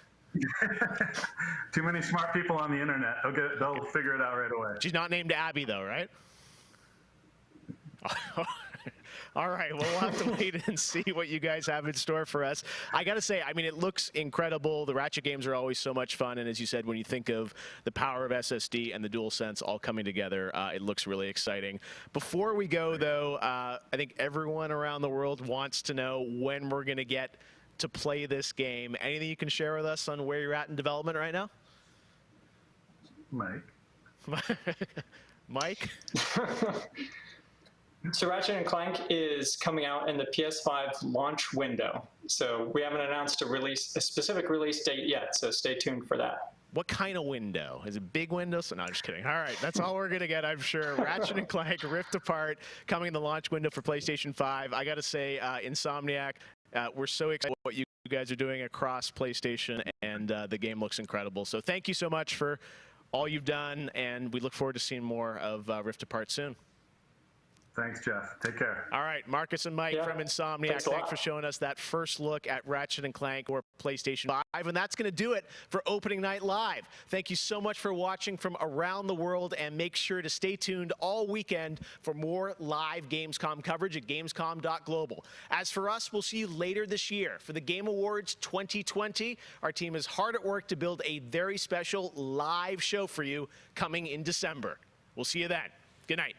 Too many smart people on the internet. They'll figure it out right away. She's not named Abby, though, right? All right, well, we'll have to wait and see what you guys have in store for us. I got to say, I mean, it looks incredible. The Ratchet games are always so much fun, and as you said, when you think of the power of SSD and the DualSense all coming together, it looks really exciting. Before we go, though, I think everyone around the world wants to know when we're going to get to play this game. Anything you can share with us on where you're at in development right now? Mike? Mike? So Ratchet & Clank is coming out in the PS5 launch window. So we haven't announced a specific release date yet, so stay tuned for that. What kind of window? Is it a big window? So, no, just kidding. All right, that's all we're going to get, I'm sure. Ratchet & Clank Rift Apart coming in the launch window for PlayStation 5. I got to say, Insomniac, we're so excited what you guys are doing across PlayStation, and the game looks incredible. So thank you so much for all you've done, and we look forward to seeing more of Rift Apart soon. Thanks, Jeff. Take care. All right, Marcus and Mike from Insomniac, thanks for showing us that first look at Ratchet & Clank or PlayStation 5. And that's going to do it for Opening Night Live. Thank you so much for watching from around the world, and make sure to stay tuned all weekend for more live Gamescom coverage at gamescom.global. As for us, we'll see you later this year for the Game Awards 2020. Our team is hard at work to build a very special live show for you coming in December. We'll see you then. Good night.